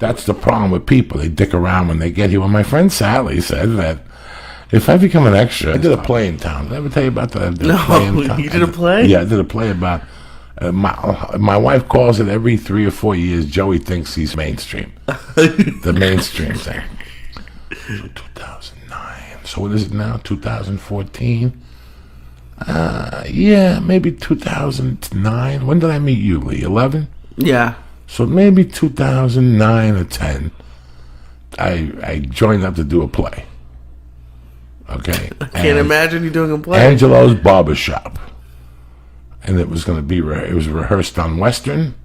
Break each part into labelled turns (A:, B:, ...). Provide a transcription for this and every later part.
A: That's the problem with people. They dick around when they get here. Well, my friend Sally said that if I become an extra, I did a play in town. Did I ever tell you about that?
B: You did a play?
A: Yeah, I did a play about. My wife calls it every 3 or 4 years. Joey thinks he's mainstream. The mainstream thing. So 2009. So what is it now? 2014. Yeah, maybe 2009. When did I meet you, Lee? 11.
B: Yeah.
A: So maybe 2009 or 10. I joined up to do a play. Okay.
B: I can't imagine you doing a play.
A: Angelo's Barbershop. And it was going to be, it was rehearsed on Western,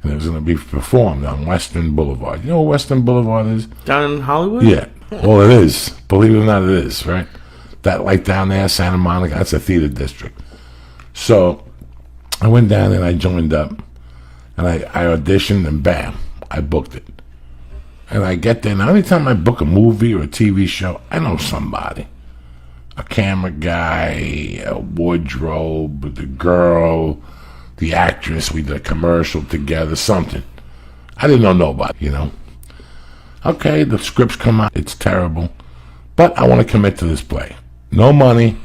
A: and it was going to be performed on Western Boulevard. You know what Western Boulevard is?
B: Down in Hollywood?
A: Yeah. Well, it is. Believe it or not, it is, right? That, like down there, Santa Monica, that's a theater district. So I went down and I joined up, and I auditioned, and bam, I booked it. And I get there, now anytime I book a movie or a TV show, I know somebody. A camera guy, a wardrobe, the girl, the actress, we did a commercial together, something. I didn't know nobody, you know. Okay, the scripts come out, it's terrible, but I want to commit to this play. No money,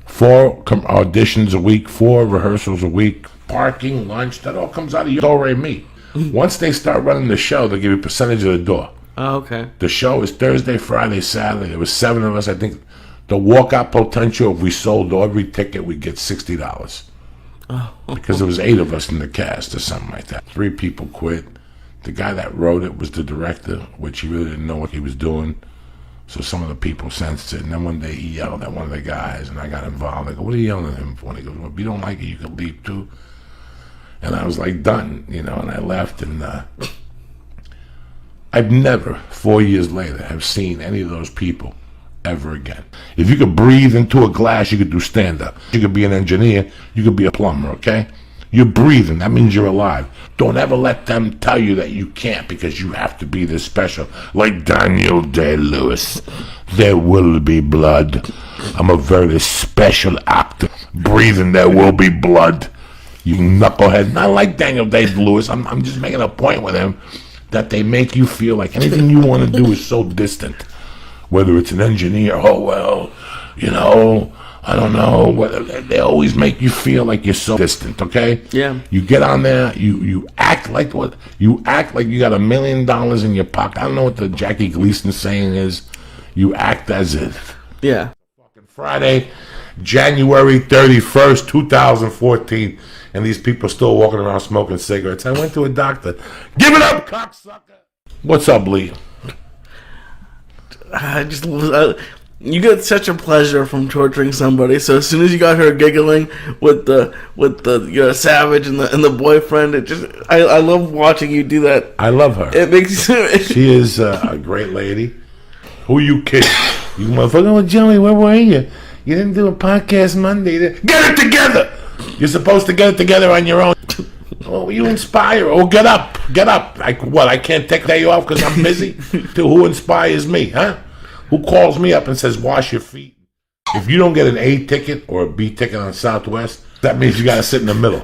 A: 4 auditions a week, 4 rehearsals a week, parking, lunch, that all comes out of your already me. Once they start running the show, they'll give you a percentage of the door.
B: Oh, okay.
A: The show is Thursday, Friday, Saturday. There was 7 of us, I think. The walkout potential, if we sold every ticket, we'd get $60.
B: Oh.
A: Because there was 8 of us in the cast or something like that. 3 people quit. The guy that wrote it was the director, which he really didn't know what he was doing. So some of the people sensed it. And then one day he yelled at one of the guys, and I got involved. I go, what are you yelling at him for? And he goes, well, if you don't like it, you can leave too. And I was like, done, you know, and I left. And I've never, 4 years later, have seen any of those people ever again. If you could breathe into a glass, you could do stand-up. You could be an engineer, you could be a plumber, okay? You're breathing, that means you're alive. Don't ever let them tell you that you can't because you have to be this special. Like Daniel Day-Lewis, there will be blood. I'm a very special actor. Breathing, there will be blood. You knucklehead. Not like Daniel Day-Lewis. I'm just making a point with him that they make you feel like anything you want to do is so distant. Whether it's an engineer, oh, well, you know, I don't know. They always make you feel like you're so distant, okay?
B: Yeah.
A: You get on there, you act like what? You act like you got $1 million in your pocket. I don't know what the Jackie Gleason saying is. You act as if.
B: Yeah.
A: Fucking Friday, January 31st, 2014, and these people still walking around smoking cigarettes. I went to a doctor. Give it up, cocksucker! What's up, Lee?
B: You get such a pleasure from torturing somebody. So as soon as you got her giggling with the savage and the boyfriend, I love watching you do that. I
A: love her.
B: It makes
A: she is a great lady. Who you kidding? You motherfucker! Oh, Joey, where were you? You didn't do a podcast Monday. Get it together. You're supposed to get it together on your own. Oh, you inspire. Oh, get up. I can't take a day off because I'm busy? Who inspires me, huh? Who calls me up and says, wash your feet? If you don't get an A ticket or a B ticket on Southwest, that means you got to sit in the middle.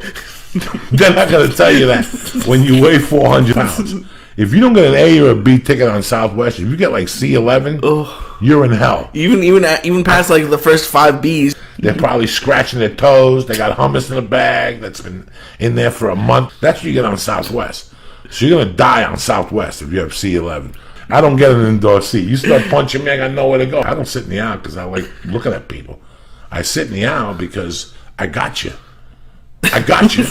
A: They're not going to tell you that when you weigh 400 pounds. If you don't get an A or a B ticket on Southwest, if you get like C11, you're in hell.
B: Even past like the first 5 Bs.
A: They're probably scratching their toes. They got hummus in a bag that's been in there for a month. That's what you get on Southwest. So you're going to die on Southwest if you have C11. I don't get an indoor seat. You start punching me, I got nowhere to go. I don't sit in the aisle because I like looking at people. I sit in the aisle because I got you. I got you.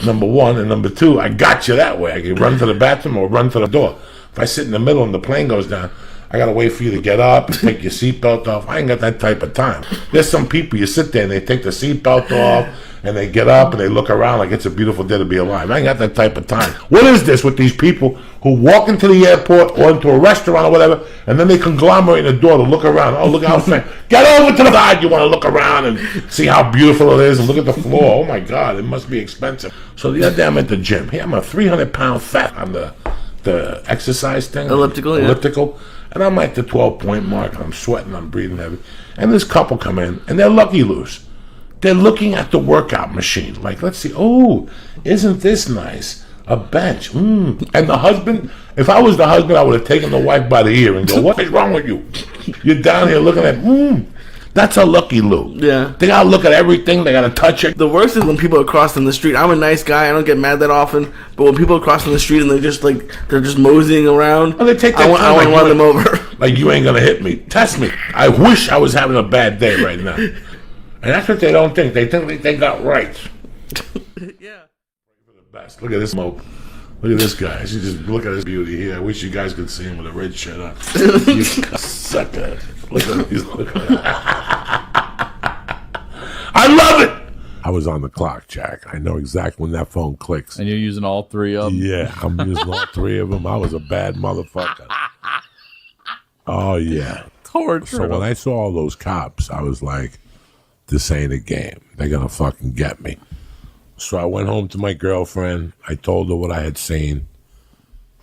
A: Number one. And number two, I got you that way. I can run to the bathroom or run to the door. If I sit in the middle and the plane goes down, I got to wait for you to get up and take your seatbelt off. I ain't got that type of time. There's some people, you sit there and they take the seatbelt off and they get up and they look around like it's a beautiful day to be alive. I ain't got that type of time. What is this with these people who walk into the airport or into a restaurant or whatever, and then they conglomerate in the door to look around? Oh, look how fast. Get over to the side. You want to look around and see how beautiful it is and look at the floor. Oh, my God, it must be expensive. So the other day I'm at the gym. Hey, I'm a 300-pound fat on the exercise thing. Elliptical. And I'm at the 12-point mark, and I'm sweating, I'm breathing heavy. And this couple come in, and they're lucky loose. They're looking at the workout machine. Like, let's see, oh, isn't this nice? A bench. And the husband, if I was the husband, I would have taken the wife by the ear and go, what is wrong with you? You're down here looking at, that's a lucky Lou.
B: Yeah.
A: They got to look at everything. They got to touch it.
B: The worst is when people are crossing the street. I'm a nice guy. I don't get mad that often. But when people are crossing the street and they're just moseying around,
A: And they take their
B: I
A: time
B: want to
A: like
B: run them over.
A: Like, you ain't going to hit me. Test me. I wish I was having a bad day right now. And that's what they don't think. They think they got rights.
B: Yeah.
A: Best. Look at this mope. Look at this guy. You just look at his beauty here. I wish you guys could see him with a red shirt on. You sucker. Look at him. He's looking at I love it. I was on the clock, Jack. I know exactly when that phone clicks.
C: And you're using all three of them?
A: Yeah, I'm using all three of them. I was a bad motherfucker. Oh, yeah.
C: Torture.
A: So when I saw all those cops, I was like, this ain't a game. They're going to fucking get me. So I went home to my girlfriend. I told her what I had seen.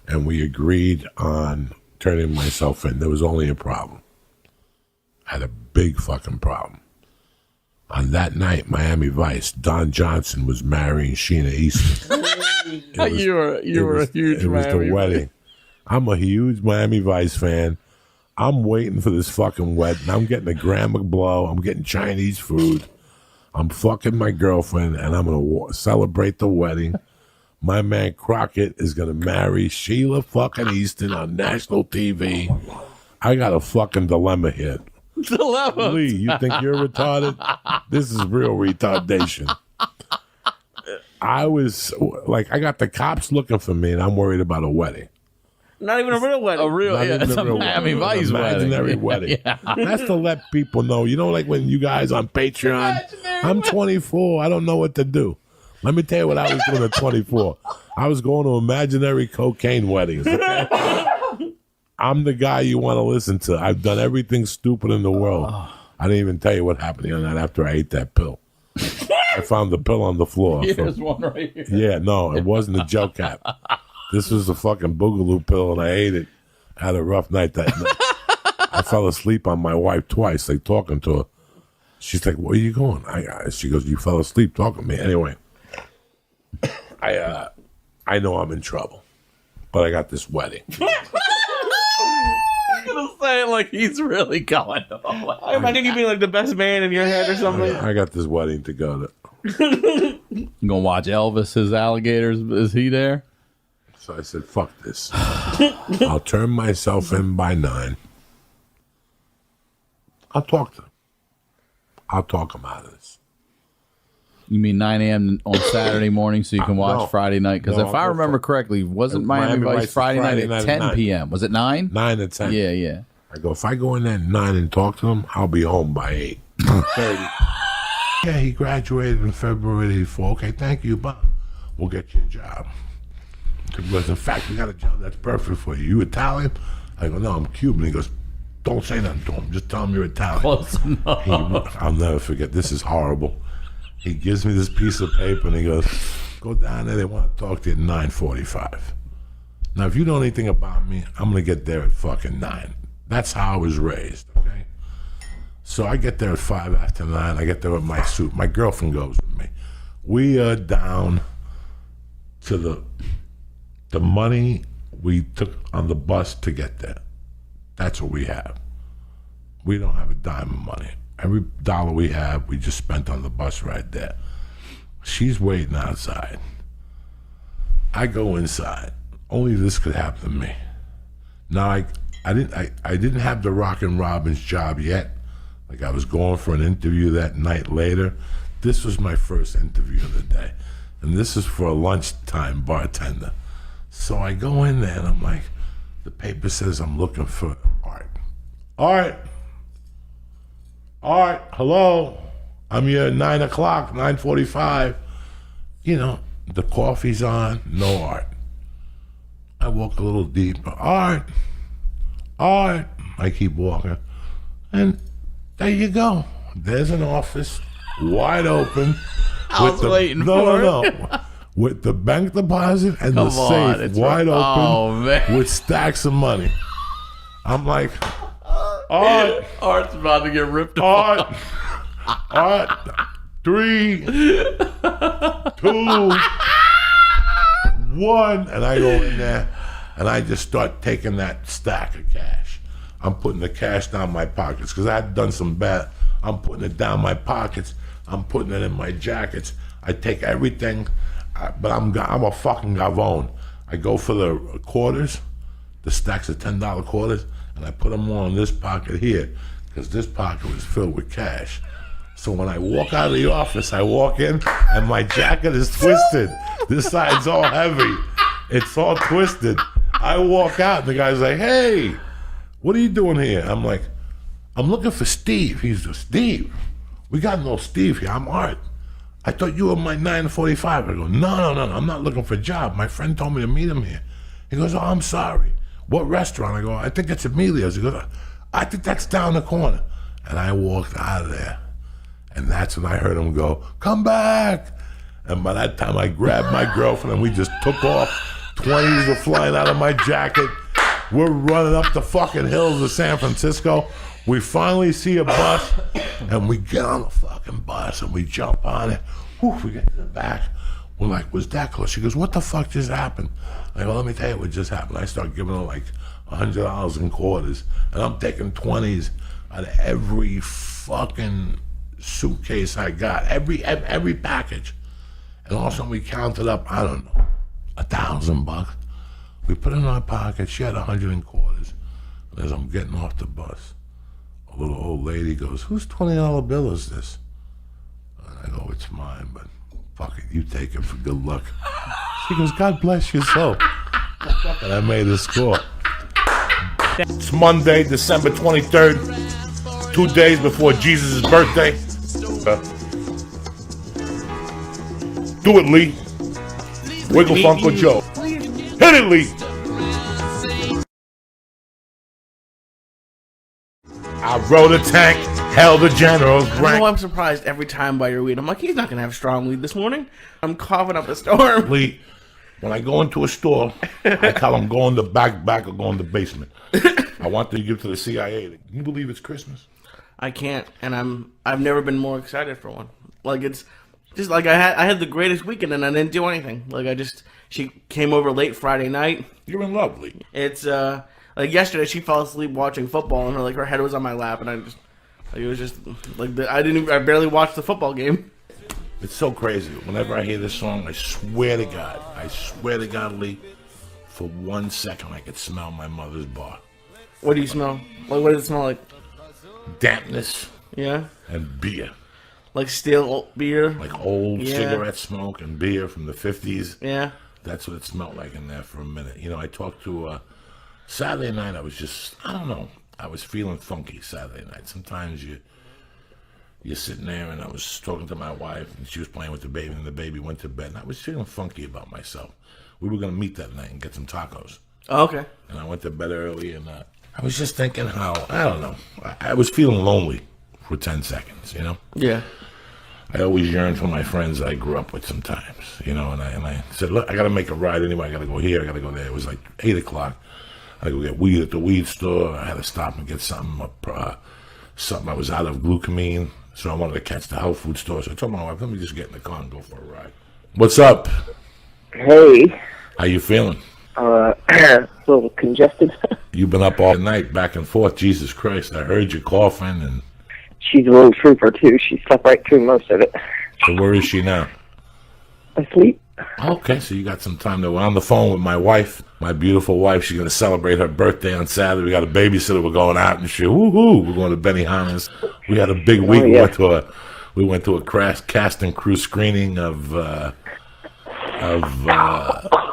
A: And we agreed on turning myself in. There was only a problem. I had a big fucking problem. On that night, Miami Vice, Don Johnson was marrying Sheena Easton.
C: You were a huge
A: It was
C: Miami
A: the wedding. I'm a huge Miami Vice fan. I'm waiting for this fucking wedding. I'm getting a Graham McBlow. I'm getting Chinese food. I'm fucking my girlfriend, and I'm going to celebrate the wedding. My man Crockett is going to marry Sheila fucking Easton on national TV. I got a fucking dilemma here.
C: Dilemma.
A: Lee, you think you're retarded? This is real retardation. I was like, I got the cops looking for me, and I'm worried about a wedding.
B: Not even a real wedding.
C: It's a Miami Vice
A: imaginary
C: wedding.
A: wedding. That's to let people know. You know, like when you guys on Patreon, I'm 24. I don't know what to do. Let me tell you what I was doing at 24. I was going to imaginary cocaine weddings. Okay? I'm the guy you want to listen to. I've done everything stupid in the world. I didn't even tell you what happened on that after I ate that pill. I found the pill on the floor.
C: There's one right here.
A: Yeah, no, it wasn't a gel cap. This was a fucking boogaloo pill, and I ate it. I had a rough night that night. I fell asleep on my wife twice, like talking to her. She's like, "Where are you going?" She goes, "You fell asleep talking to me." Anyway, I know I'm in trouble, but I got this wedding.
C: I'm gonna say it like he's really going.
B: I imagine you being like the best man in your head or something.
A: I got this wedding to go to.
C: You gonna watch Elvis, his alligators? Is he there?
A: So I said, fuck this. I'll turn myself in by 9. I'll talk to them. I'll talk them out of this.
C: You mean 9 a.m. on Saturday morning so you can watch
A: No.
C: Friday night? Because
A: No,
C: if I remember correctly, wasn't Miami Vice Friday night at 10 p.m.? Was it 9?
A: 9 to 10.
C: Yeah.
A: I go, if I go in there at 9 and talk to them, I'll be home by 8:30. Yeah, he graduated in February '84. Okay, thank you, Bob. We'll get you a job. Because in fact, we got a job that's perfect for you. You Italian? I go, no, I'm Cuban. He goes, don't say nothing to him. Just tell him you're Italian.
C: Close enough.
A: I'll never forget. This is horrible. He gives me this piece of paper and he goes, go down there. They want to talk to you at 9:45. Now, if you know anything about me, I'm going to get there at fucking 9. That's how I was raised, okay? So I get there at 5 after 9. I get there with my suit. My girlfriend goes with me. We are down to the money we took on the bus to get there. That's what we have. We don't have a dime of money. Every dollar we have, we just spent on the bus ride there. She's waiting outside. I go inside. Only this could happen to me. Now, I didn't have the Rockin' Robin's job yet. Like, I was going for an interview that night later. This was my first interview of the day. And this is for a lunchtime bartender. So I go in there and I'm like, the paper says I'm looking for art. Art. Hello. I'm here at 9 o'clock, 9:45. You know, the coffee's on, no art. I walk a little deeper. Art. I keep walking. And there you go. There's an office, wide open.
C: I was waiting for it.
A: No. With the bank deposit and the safe wide open with stacks of money. I'm like, Art.
C: Art's about to get ripped off.
A: Art. 3, 2, one, and I go in there, and I just start taking that stack of cash. I'm putting the cash down my pockets because I had done some bad. I'm putting it down my pockets. I'm putting it in my jackets. I take everything, but I'm a fucking gavone. I go for the quarters, the stacks of $10 quarters, and I put them all in this pocket here because this pocket was filled with cash. So when I walk out of the office, I walk in, and my jacket is twisted. This side's all heavy. It's all twisted. I walk out, and the guy's like, hey, what are you doing here? I'm like, I'm looking for Steve. He's like, Steve? We got no Steve here. I'm Art. I thought you were my 945. I go, no. I'm not looking for a job. My friend told me to meet him here. He goes, oh, I'm sorry. What restaurant? I go, I think it's Emilio's. He goes, I think that's down the corner. And I walked out of there. And that's when I heard him go, come back. And by that time, I grabbed my girlfriend, and we just took off. 20s were flying out of my jacket. We're running up the fucking hills of San Francisco. We finally see a bus, and we get on the fucking bus, and we jump on it. Whew, we get to the back. We're like, was that close? She goes, what the fuck just happened? I go, let me tell you what just happened. I start giving her like $100 in quarters, and I'm taking 20s out of every fucking suitcase I got, every package. And all of a sudden we counted up, I don't know, $1,000. We put it in our pocket. She had 100 in quarters. And as I'm getting off the bus, a little old lady goes, whose $20 bill is this? And I go, it's mine, but fuck it, you take it for good luck. She goes, God bless your soul. And I made a score. It's Monday, December 23rd, 2 days before Jesus' birthday. Do it, Lee. Wiggle Funk or Joe. Hit it, Lee. I rode a tank, held a general's rank.
B: I know I'm surprised every time by your weed. I'm like, he's not going to have strong weed this morning. I'm coughing up a storm.
A: Lee, when I go into a store, I tell them go in the back or go in the basement. I want to give to the CIA. Can you believe it's Christmas?
B: I can't, and I've never been more excited for one. Like, it's just like I had the greatest weekend and I didn't do anything. Like, she came over late Friday night.
A: You're in love, Lee.
B: It's like yesterday she fell asleep watching football and her head was on my lap, and it was just like I barely watched the football game.
A: It's so crazy. Whenever I hear this song, I swear to God, Lee, for 1 second I could smell my mother's bar.
B: What do you smell? Like, what does it smell like?
A: Dampness.
B: Yeah.
A: And beer.
B: Like stale beer?
A: Like old cigarette smoke and beer from the 50s.
B: Yeah.
A: That's what it smelled like in there for a minute. You know, I talked to Saturday night. I was just, I don't know. I was feeling funky Saturday night. Sometimes you're sitting there, and I was talking to my wife, and she was playing with the baby, and the baby went to bed, and I was feeling funky about myself. We were going to meet that night and get some tacos.
B: Oh, okay.
A: And I went to bed early, and I was just thinking how, I don't know, I was feeling lonely for 10 seconds, you know?
B: Yeah.
A: I always yearn for my friends I grew up with sometimes, you know, and I said, look, I got to make a ride anyway. I got to go here, I got to go there. It was like 8 o'clock. I had to go get weed at the weed store. I had to stop and get something I was out of glucomine, so I wanted to catch the health food store. So I told my wife, let me just get in the car and go for a ride. What's up?
D: Hey.
A: How you feeling?
D: A little congested.
A: You've been up all night, back and forth. Jesus Christ, I heard you coughing. And
D: she's a little trooper, too. She slept right through most of it.
A: So where is she now?
D: Asleep.
A: Okay, so you got some time. We're on the phone with my wife, my beautiful wife. She's going to celebrate her birthday on Saturday. We got a babysitter. We're going out and shit. Woohoo! We're going to Benihana's. We had a big week.
D: Yeah.
A: We went to a cast and crew screening of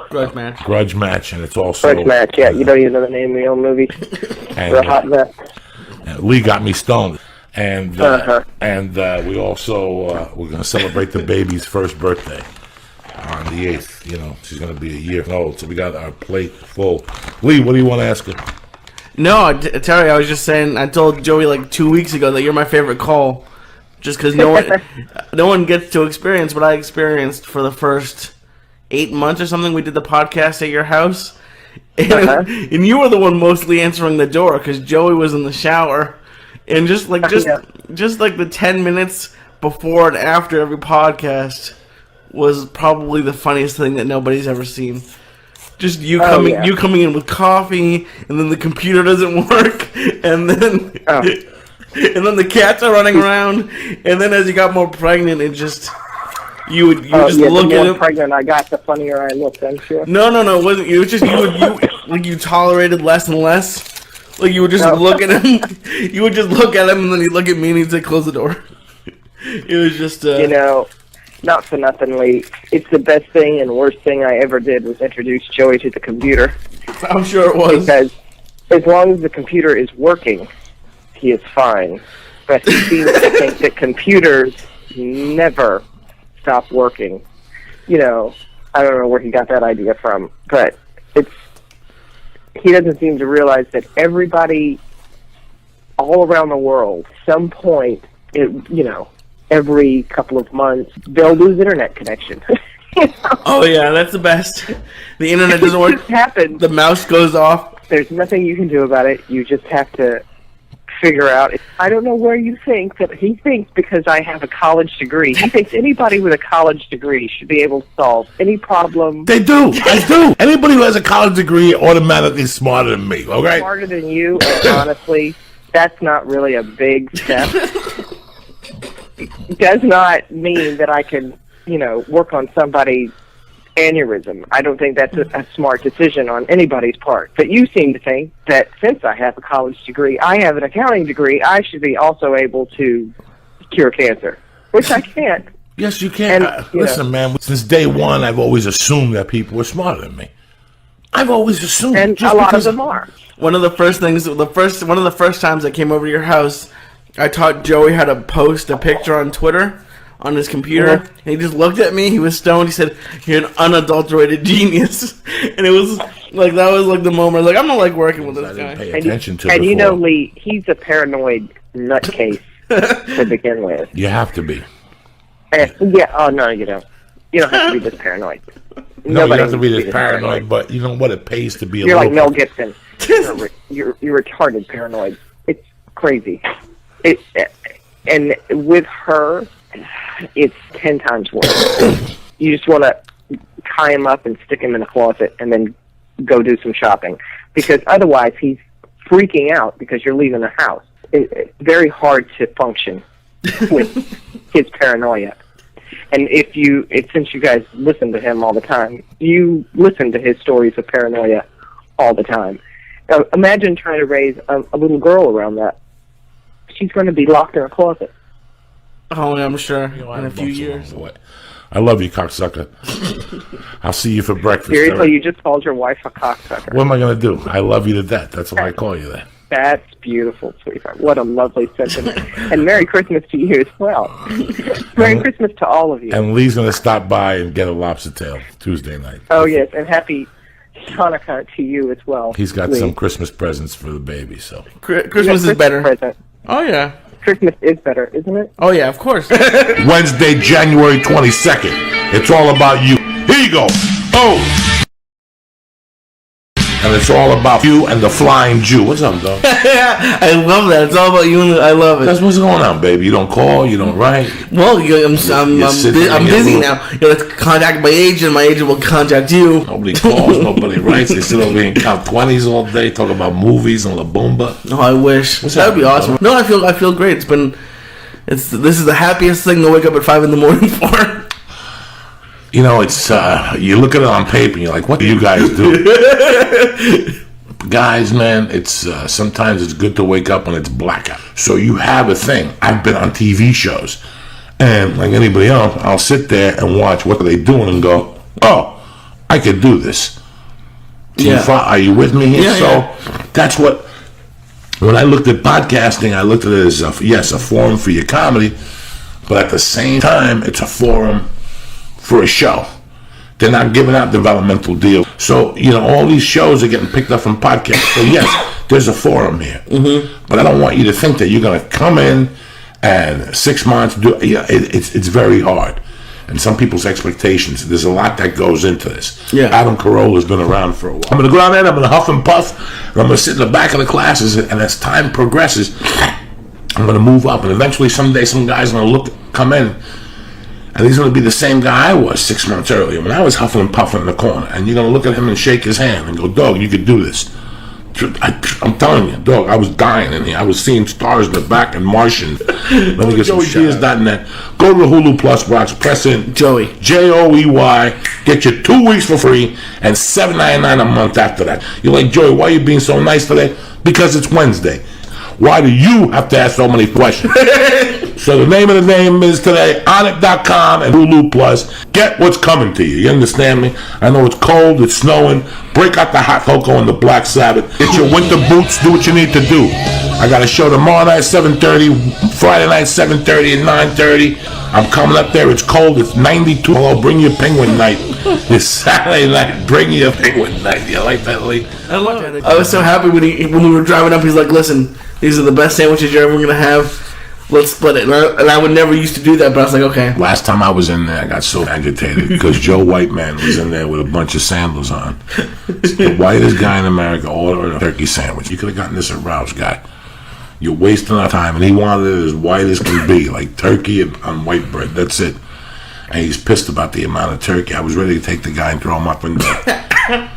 A: Grudge Match, and it's also
D: Grudge Match. Yeah, you don't even know the name of the old movie. We're hot in that.
A: And Lee got me stoned, and we also we're going to celebrate the baby's first birthday on the 8th. You know, she's going to be a year old, so we got our plate full. Lee, what do you want to ask her?
B: No, Terry, I was just saying, I told Joey like 2 weeks ago that you're my favorite call, just because no one gets to experience what I experienced for the first 8 months or something. We did the podcast at your house, and you were the one mostly answering the door because Joey was in the shower, and just like the 10 minutes before and after every podcast was probably the funniest thing that nobody's ever seen. Just you coming in with coffee, and then the computer doesn't work, and then and then the cats are running around, and then as you got more pregnant, it just you just look at him.
D: The more pregnant I got, the funnier I looked. I'm sure.
B: No, it wasn't. It was just you tolerated less and less. Like you would just look at him. You would just look at him, and then he'd look at me, and he'd say, "Close the door." It was just
D: not for nothing, Lee. It's the best thing and worst thing I ever did was introduce Joey to the computer.
B: I'm sure it was.
D: Because as long as the computer is working, he is fine. But he seems to think that computers never stop working. I don't know where he got that idea from, but he doesn't seem to realize that everybody all around the world, at some point, every couple of months, they'll lose internet connection.
B: Oh yeah, that's the best. The internet doesn't work.
D: It just happens.
B: The mouse goes off.
D: There's nothing you can do about it. You just have to figure out. I don't know where you think that he thinks because I have a college degree. He thinks anybody with a college degree should be able to solve any problem.
A: They do. I do. Anybody who has a college degree automatically smarter than me. Okay.
D: Smarter than you. And honestly, that's not really a big step. It does not mean that I can, work on somebody's aneurysm. I don't think that's a smart decision on anybody's part. But you seem to think that since I have a college degree, I have an accounting degree, I should be also able to cure cancer, which I can't.
A: Yes, you can. Listen, man, since day one, I've always assumed that people were smarter than me. I've always assumed.
D: And a lot of them are.
B: One of the first times I came over to your house, I taught Joey how to post a picture on Twitter on his computer. And he just looked at me. He was stoned. He said, "You're an unadulterated genius." And it was like that was like the moment. I was like, I'm not working with this guy.
A: Pay attention to
D: and Lee, he's a paranoid nutcase to begin with.
A: You have to be.
D: Oh no, you don't. You don't have to be this paranoid.
A: No, you don't have to be this paranoid. But you know what? It pays to be.
D: You're like Mel Gibson. You're retarded paranoid. It's crazy. And with her, it's 10 times worse. You just want to tie him up and stick him in a closet and then go do some shopping. Because otherwise he's freaking out because you're leaving the house. It's very hard to function with his paranoia. And since you guys listen to him all the time, you listen to his stories of paranoia all the time. Now, imagine trying to raise a little girl around that. She's going to be locked in a closet.
B: Oh, I'm sure. In a few years.
A: I love you, cocksucker. I'll see you for breakfast.
D: Seriously, you just called your wife a cocksucker.
A: What am I going to do? I love you to death. That's why I call you that.
D: That's beautiful, sweetheart. What a lovely sentiment. And Merry Christmas to you as well. Merry Christmas to all of you.
A: And Lee's going to stop by and get a lobster tail Tuesday night.
D: Oh, yes, and happy Hanukkah to you as well.
A: He's got some Christmas presents for the baby, so.
B: Christmas is better.
D: Present.
B: Oh, yeah.
D: Christmas is better, isn't it?
B: Oh, yeah, of course.
A: Wednesday, January 22nd. It's all about you. Here you go. Oh! And it's all about you and the flying Jew. What's up, dog?
B: I love that. It's all about you and I love it.
A: That's what's going on, baby. You don't call, you don't write.
B: Well, I'm busy now. You have to contact my agent. My agent will contact you.
A: Nobody calls, nobody writes. They sit over here and count 20s all day, talk about movies on La Boomba.
B: Oh, I wish. That would be awesome. No, I feel great. This is the happiest thing to wake up at 5 a.m. for.
A: You know, it's you look at it on paper and you're like, what do you guys do? Guys, man, it's sometimes it's good to wake up when it's blackout. So you have a thing. I've been on TV shows, and like anybody else, I'll sit there and watch what they're doing and go, oh, I could do this. Yeah. Are you with me here?
B: Yeah,
A: That's what, when I looked at podcasting, I looked at it as, a forum for your comedy, but at the same time, it's a forum for a show. They're not giving out developmental deals. So, all these shows are getting picked up from podcasts. So, yes, there's a forum here. Mm-hmm. But I don't want you to think that you're going to come in and 6 months do. It's very hard. And some people's expectations, there's a lot that goes into this.
B: Yeah.
A: Adam Carolla's been around for a while. I'm going to go down there, I'm going to huff and puff, and I'm going to sit in the back of the classes, and as time progresses, I'm going to move up. And eventually, someday, some guy's going to come in, And he's going to be the same guy I was 6 months earlier when I was huffing and puffing in the corner. And you're going to look at him and shake his hand and go, dog, you could do this. I'm telling you, dog, I was dying in here. I was seeing stars in the back and Martian. Let me get some JoeyDiaz.net. Go to the Hulu Plus box, press in
B: Joey.
A: Joey. Get you 2 weeks for free and $7.99 a month after that. You're like, Joey, why are you being so nice today? Because it's Wednesday. Why do you have to ask so many questions? So the name of the name is today, onit.com and Hulu Plus. Get what's coming to you. You understand me? I know it's cold, it's snowing. Break out the hot cocoa and the Black Sabbath. Get your winter boots, do what you need to do. I got a show tomorrow night, 7:30, Friday night, 7:30 and 9:30. I'm coming up there, it's cold, it's 92. Hello, bring your penguin night. It's Saturday night, bring your penguin night. You like that, Lee?
B: I love it. I was so happy when we were driving up, he's like, listen, these are the best sandwiches you're ever going to have. Let's split it. And I would never used to do that, but I was like, okay.
A: Last time I was in there, I got so agitated because Joe Whiteman was in there with a bunch of sandals on. It's the whitest guy in America ordered a turkey sandwich. You could have gotten this at Ralph's, guy. You're wasting our time. And he wanted it as white as can be, like turkey on white bread. That's it. And he's pissed about the amount of turkey. I was ready to take the guy and throw him up and down.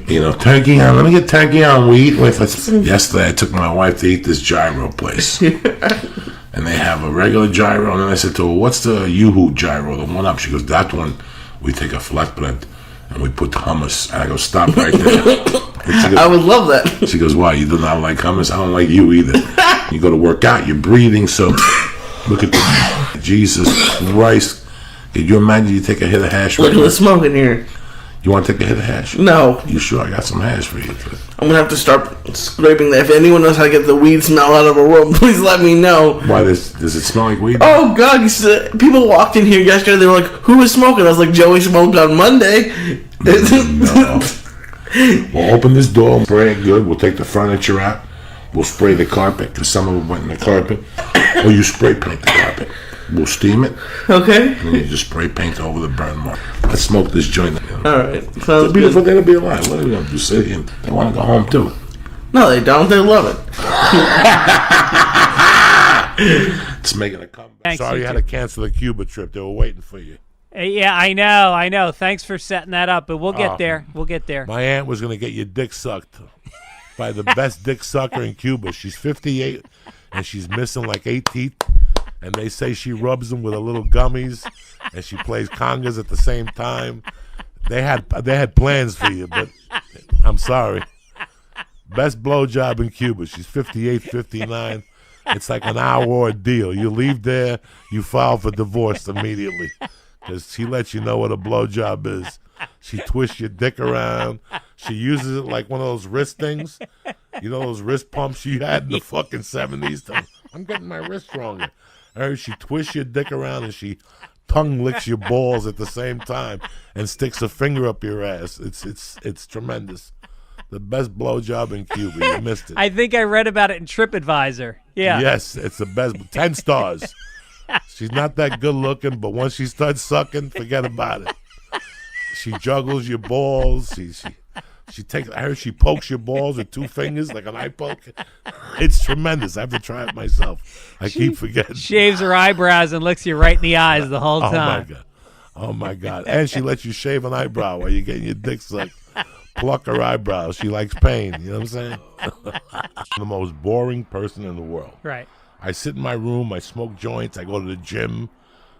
A: You know, turkey on. Let me get turkey on. We eat with us. Yesterday, I took my wife to eat this gyro place. And they have a regular gyro, and then I said to her, what's the Yoo-hoo gyro, the one up? She goes, that one, we take a flatbread, and we put hummus. And I go, stop right there. Goes,
B: I would love that.
A: She goes, why, you do not like hummus? I don't like you either. You go to work out, you're breathing, so look at this. Jesus Christ. Could you imagine you take a hit of hash?
B: Look at the smoke in here.
A: You want to take a hit of hash?
B: No.
A: You sure? I got some hash for you.
B: I'm going to have to start scraping that. If anyone knows how to get the weed smell out of a room, please let me know.
A: Why, does it smell like weed?
B: Oh, God. People walked in here yesterday. They were like, who was smoking? I was like, Joey smoked on Monday.
A: No. We'll open this door, spray it good. We'll take the furniture out. We'll spray the carpet, because some of it went in the carpet. Or you spray paint the carpet. We'll steam it.
B: Okay.
A: And you just spray paint over the burn mark. Let's smoke this joint.
B: All right.
A: It's a beautiful day to be alive. What are we going to do? Sit here? They want to go home too.
B: No, they don't. They love it.
A: It's making a comeback.
E: Thanks,
A: Sorry you had to cancel the Cuba trip. They were waiting for you.
E: Yeah, I know. Thanks for setting that up, but we'll get there. We'll get there.
A: My aunt was going to get your dick sucked by the best dick sucker in Cuba. She's 58, and she's missing like 8 teeth. And they say she rubs them with a little gummies, and she plays congas at the same time. They had plans for you, but I'm sorry. Best blowjob in Cuba. She's 58, 59. It's like an hour ordeal. You leave there, you file for divorce immediately, because she lets you know what a blowjob is. She twists your dick around. She uses it like one of those wrist things. You know those wrist pumps you had in the fucking 70s? I'm getting my wrist stronger. She twists your dick around and she tongue licks your balls at the same time and sticks a finger up your ass. It's tremendous. The best blowjob in Cuba. You missed it.
E: I think I read about it in TripAdvisor. Yeah.
A: Yes, it's the best. 10 stars. She's not that good looking, but once she starts sucking, forget about it. She juggles your balls. She takes. I heard she pokes your balls with 2 fingers like an eye poke. It's tremendous. I have to try it myself. I keep forgetting.
E: Shaves her eyebrows and looks you right in the eyes the whole time.
A: Oh my god! And she lets you shave an eyebrow while you're getting your dick sucked. Pluck her eyebrows. She likes pain. You know what I'm saying? The most boring person in the world.
E: Right.
A: I sit in my room. I smoke joints. I go to the gym.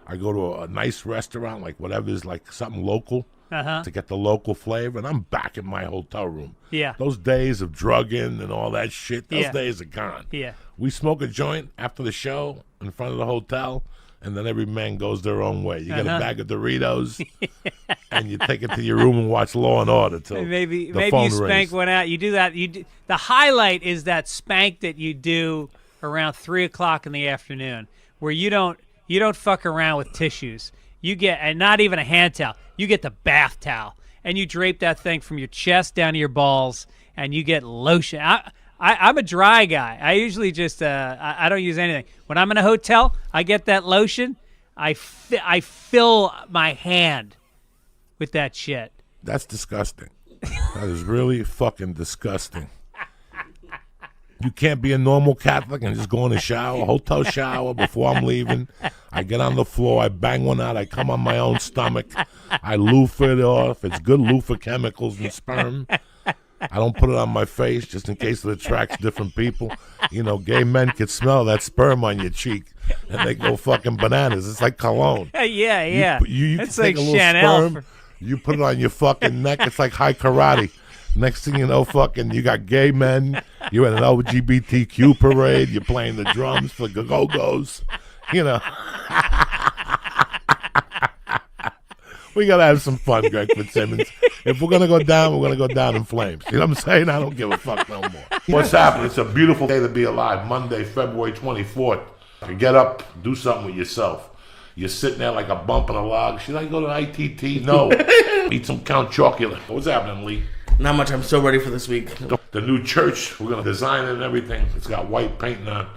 A: I go to a nice restaurant, like whatever is like something local. To get the local flavor, and I'm back in my hotel room.
E: Yeah.
A: Those days of drugging and all that shit, those days are gone.
E: Yeah.
A: We smoke a joint after the show in front of the hotel, and then every man goes their own way. You get a bag of Doritos, and you take it to your room and watch Law and Order till
E: maybe
A: the phone
E: you spank
A: rings.
E: one out. You do that. The highlight is that spank that you do around 3:00 in the afternoon, where you don't fuck around with tissues. You get, and not even a hand towel. You get the bath towel, and you drape that thing from your chest down to your balls, and you get lotion. I'm a dry guy. I usually just I don't use anything. When I'm in a hotel, I get that lotion. I fill my hand with that shit.
A: That's disgusting. That is really fucking disgusting. You can't be a normal Catholic and just go in a shower, hotel shower before I'm leaving. I get on the floor, I bang one out, I come on my own stomach, I loofah it off. It's good loofah chemicals and sperm. I don't put it on my face just in case it attracts different people. You know, gay men can smell that sperm on your cheek and they go fucking bananas. It's like cologne.
E: Yeah.
A: You
E: It's
A: can take
E: like
A: a little
E: Chanel.
A: sperm, you put it on your fucking neck. It's like high karate. Next thing you know, fucking, you got gay men. You're at an LGBTQ parade. You're playing the drums for the Go-Go's. You know. We got to have some fun, Greg Fitzsimmons. If we're going to go down, we're going to go down in flames. You know what I'm saying? I don't give a fuck no more. What's happening? It's a beautiful day to be alive. Monday, February 24th. You get up, do something with yourself. You're sitting there like a bump in a log. Should I go to ITT? No. Eat some Count Chocula. What's happening, Lee?
B: Not much. I'm so ready for this week.
A: The new church, we're going to design it and everything. It's got white paint on,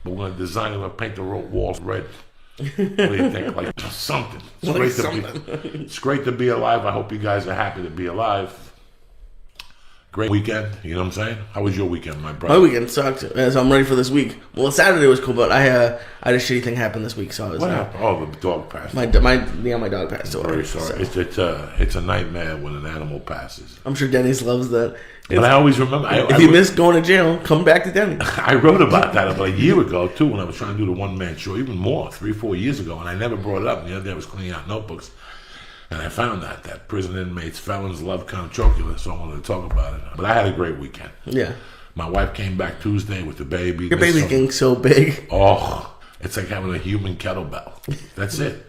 A: but we're going to design it and paint the walls red. What do you think? Like something. It's great to be alive. I hope you guys are happy to be alive. Great weekend. You know what I'm saying? How was your weekend, my brother?
B: My weekend sucked, so I'm ready for this week. Well, Saturday was cool, but I had a shitty thing happen this week, so I was.
A: What happened? Oh, the dog passed.
B: My dog passed away.
A: Very sorry.
B: So.
A: It's a nightmare when an animal passes.
B: I'm sure Denny's loves that.
A: But I always remember.
B: If you miss going to jail, come back to Denny's.
A: I wrote about that about a year ago, too, when I was trying to do the one-man show, even more, 3-4 years ago, and I never brought it up. And the other day I was cleaning out notebooks, and I found that prison inmates, felons love Count Chocula, so I wanted to talk about it. But I had a great weekend.
B: Yeah.
A: My wife came back Tuesday with the baby.
B: Your baby's getting so big.
A: Oh, it's like having a human kettlebell. That's it.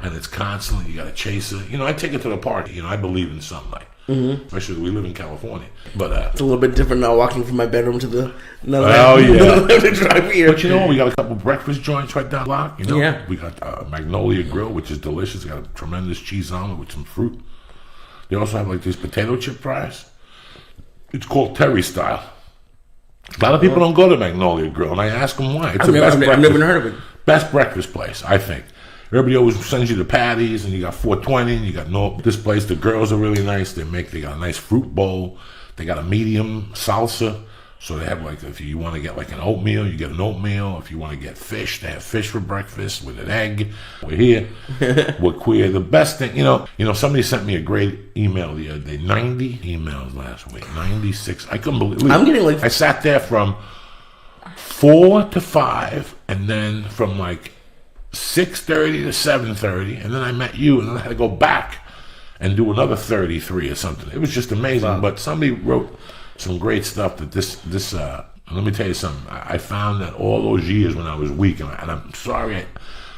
A: And it's constantly, you got to chase it. You know, I take it to the park. You know, I believe in sunlight. Mm-hmm. Especially we live in California. But
B: it's a little bit different now walking from my bedroom to the
A: drive here. But you know, we got a couple breakfast joints right down the block. You know,
B: yeah.
A: We got Magnolia Grill, which is delicious. Got a tremendous cheese omelet with some fruit. They also have like these potato chip fries. It's called Terry style. A lot of people don't go to Magnolia Grill, and I ask them why. It's
B: I've never heard of it.
A: Best breakfast place, I think. Everybody always sends you the patties, and you got $4.20, and you got this place. The girls are really nice. They got a nice fruit bowl. They got a medium salsa. So they have like, if you want to get like an oatmeal, you get an oatmeal. If you want to get fish, they have fish for breakfast with an egg. We're here. We're queer. The best thing, you know, somebody sent me a great email the other day. 90 emails last week. 96. I couldn't believe it.
B: I'm getting like,
A: I sat there from 4 to 5, and then from like 6:30 to 7:30, and then I met you, and then I had to go back and do another 33 or something. It was just amazing. Wow. But somebody wrote some great stuff that this let me tell you something. I found that all those years when I was weak, and I'm sorry,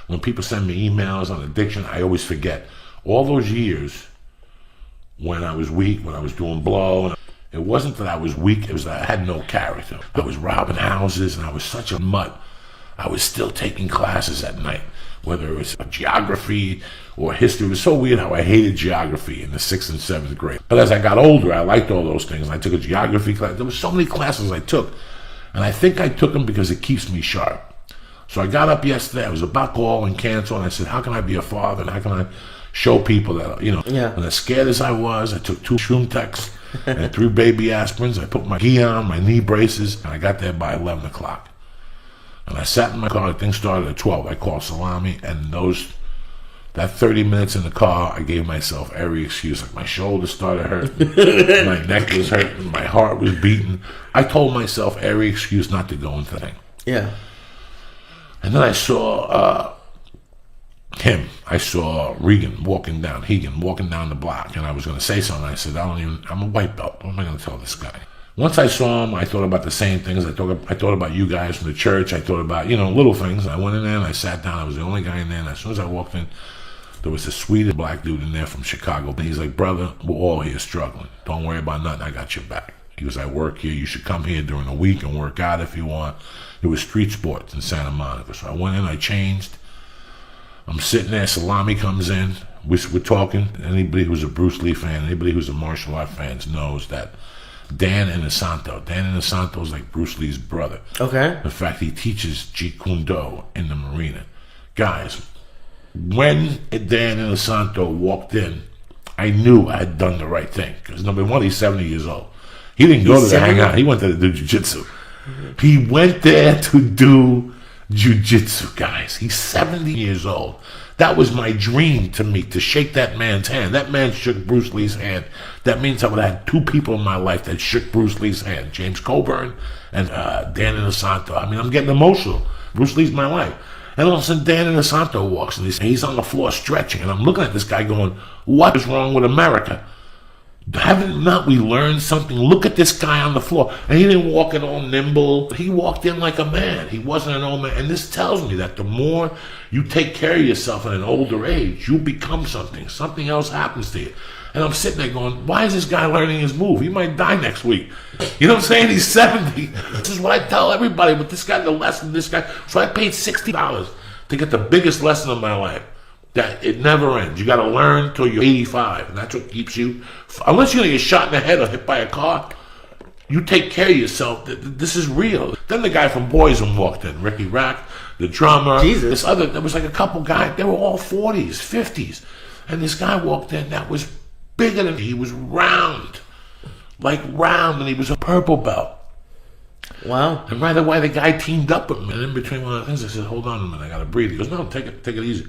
A: when people send me emails on addiction, I always forget. All those years when I was weak, when I was doing blow, it wasn't that I was weak, it was that I had no character. I was robbing houses, and I was such a mutt. I was still taking classes at night, whether it was geography or history. It was so weird how I hated geography in the 6th and 7th grade. But as I got older, I liked all those things. I took a geography class. There were so many classes I took, and I think I took them because it keeps me sharp. So I got up yesterday. I was about to call and cancel, and I said, how can I be a father, and how can I show people that, you know, and as scared as I was, I took 2 Shroom-Tex and 3 baby aspirins. I put my gi on, my knee braces, and I got there by 11 o'clock. And I sat in my car. The thing started at 12. I called Salami, and that 30 minutes in the car, I gave myself every excuse. Like my shoulder started hurting, my neck was hurting, my heart was beating. I told myself every excuse not to go into the thing.
B: Yeah. And
A: then I saw him. I saw Hegan walking down the block, and I was going to say something. I said, I'm a white belt. What am I going to tell this guy? Once I saw him, I thought about the same things. I thought about you guys from the church. I thought about, little things. I went in there and I sat down. I was the only guy in there. And as soon as I walked in, there was the sweetest black dude in there from Chicago. And he's like, brother, we're all here struggling. Don't worry about nothing. I got your back. He was, I work here. You should come here during the week and work out if you want. It was street sports in Santa Monica. So I went in, I changed. I'm sitting there. Salami comes in. We're talking. Anybody who's a Bruce Lee fan, anybody who's a martial art fan knows that Dan Inosanto is like Bruce Lee's brother.
B: Okay.
A: In fact, he teaches Jeet Kune Do in the Marina. Guys, when Dan Inosanto walked in, I knew I had done the right thing. Because number one, he's 70 years old. He didn't go to hang out. He went there to do jiu-jitsu. He went there to do jiu-jitsu, guys. He's 70 years old. That was my dream to meet, to shake that man's hand. That man shook Bruce Lee's hand. That means I would have had two people in my life that shook Bruce Lee's hand, James Coburn and Dan Inosanto. I mean, I'm getting emotional. Bruce Lee's my life. And all of a sudden, Dan Inosanto walks, and he's on the floor stretching, and I'm looking at this guy going, what is wrong with America? Haven't not we learned something? Look at this guy on the floor. And he didn't walk in all nimble. He walked in like a man. He wasn't an old man. And this tells me that the more you take care of yourself at an older age, you become something. Something else happens to you. And I'm sitting there going, why is this guy learning his move? He might die next week. You know what I'm saying? He's 70. This is what I tell everybody. But this guy, the lesson, this guy. So I paid $60 to get the biggest lesson of my life. That it never ends. You got to learn till you're 85, and that's what keeps you. Unless you're gonna get shot in the head or hit by a car, you take care of yourself. This is real. Then the guy from Boysen walked in, Ricky Rack, the drummer.
B: Jesus.
A: There was like a couple guys. They were all 40s, 50s, and this guy walked in that was bigger than me. He was round, and he was a purple belt.
B: Wow.
A: And right away, the guy teamed up with me. And in between one of the things, I said, "Hold on a minute, I gotta breathe." He goes, "No, take it easy."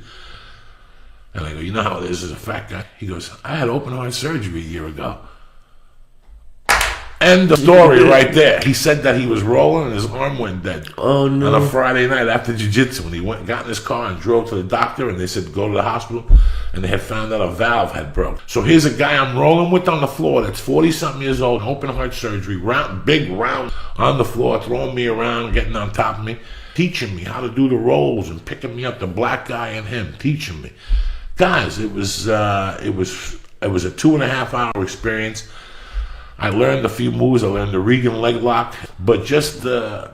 A: And I go, you know how it is as a fat guy? He goes, I had open heart surgery a year ago. End of story right there. He said that he was rolling and his arm went dead.
B: Oh, no.
A: On a Friday night after jiu-jitsu, when he went and got in his car and drove to the doctor, and they said, go to the hospital, and they had found out a valve had broke. So here's a guy I'm rolling with on the floor that's 40-something years old, open heart surgery, big round on the floor, throwing me around, getting on top of me, teaching me how to do the rolls and picking me up, the black guy and him, teaching me. Guys, it was a 2.5 hour experience. I learned a few moves. I learned the Regan leg lock, but just the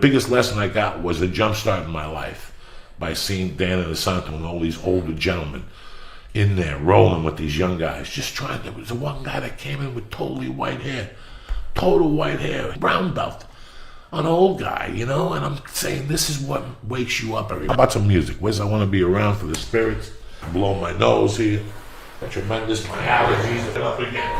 A: biggest lesson I got was a jump start in my life by seeing Dan Inosanto and all these older gentlemen in there rolling with these young guys. There was the one guy that came in with total white hair, brown belt. An old guy, and I'm saying this is what wakes you up every day. How about some music? Where's I Want to Be Around for the Spirits? Blow my nose here. Tremendous, my allergies are up again.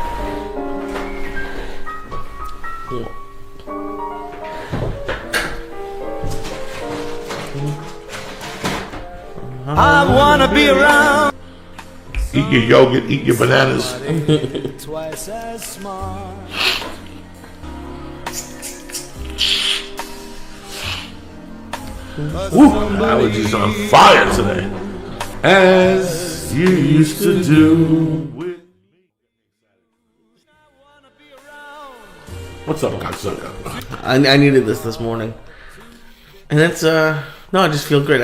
F: I want to be around.
A: Eat your yogurt, eat your bananas.
F: Twice as smart.
A: Woo, allergies on fire today. As you used to do with me. What's up, cocksucker?
B: I needed this morning. And it's, no, I just feel great.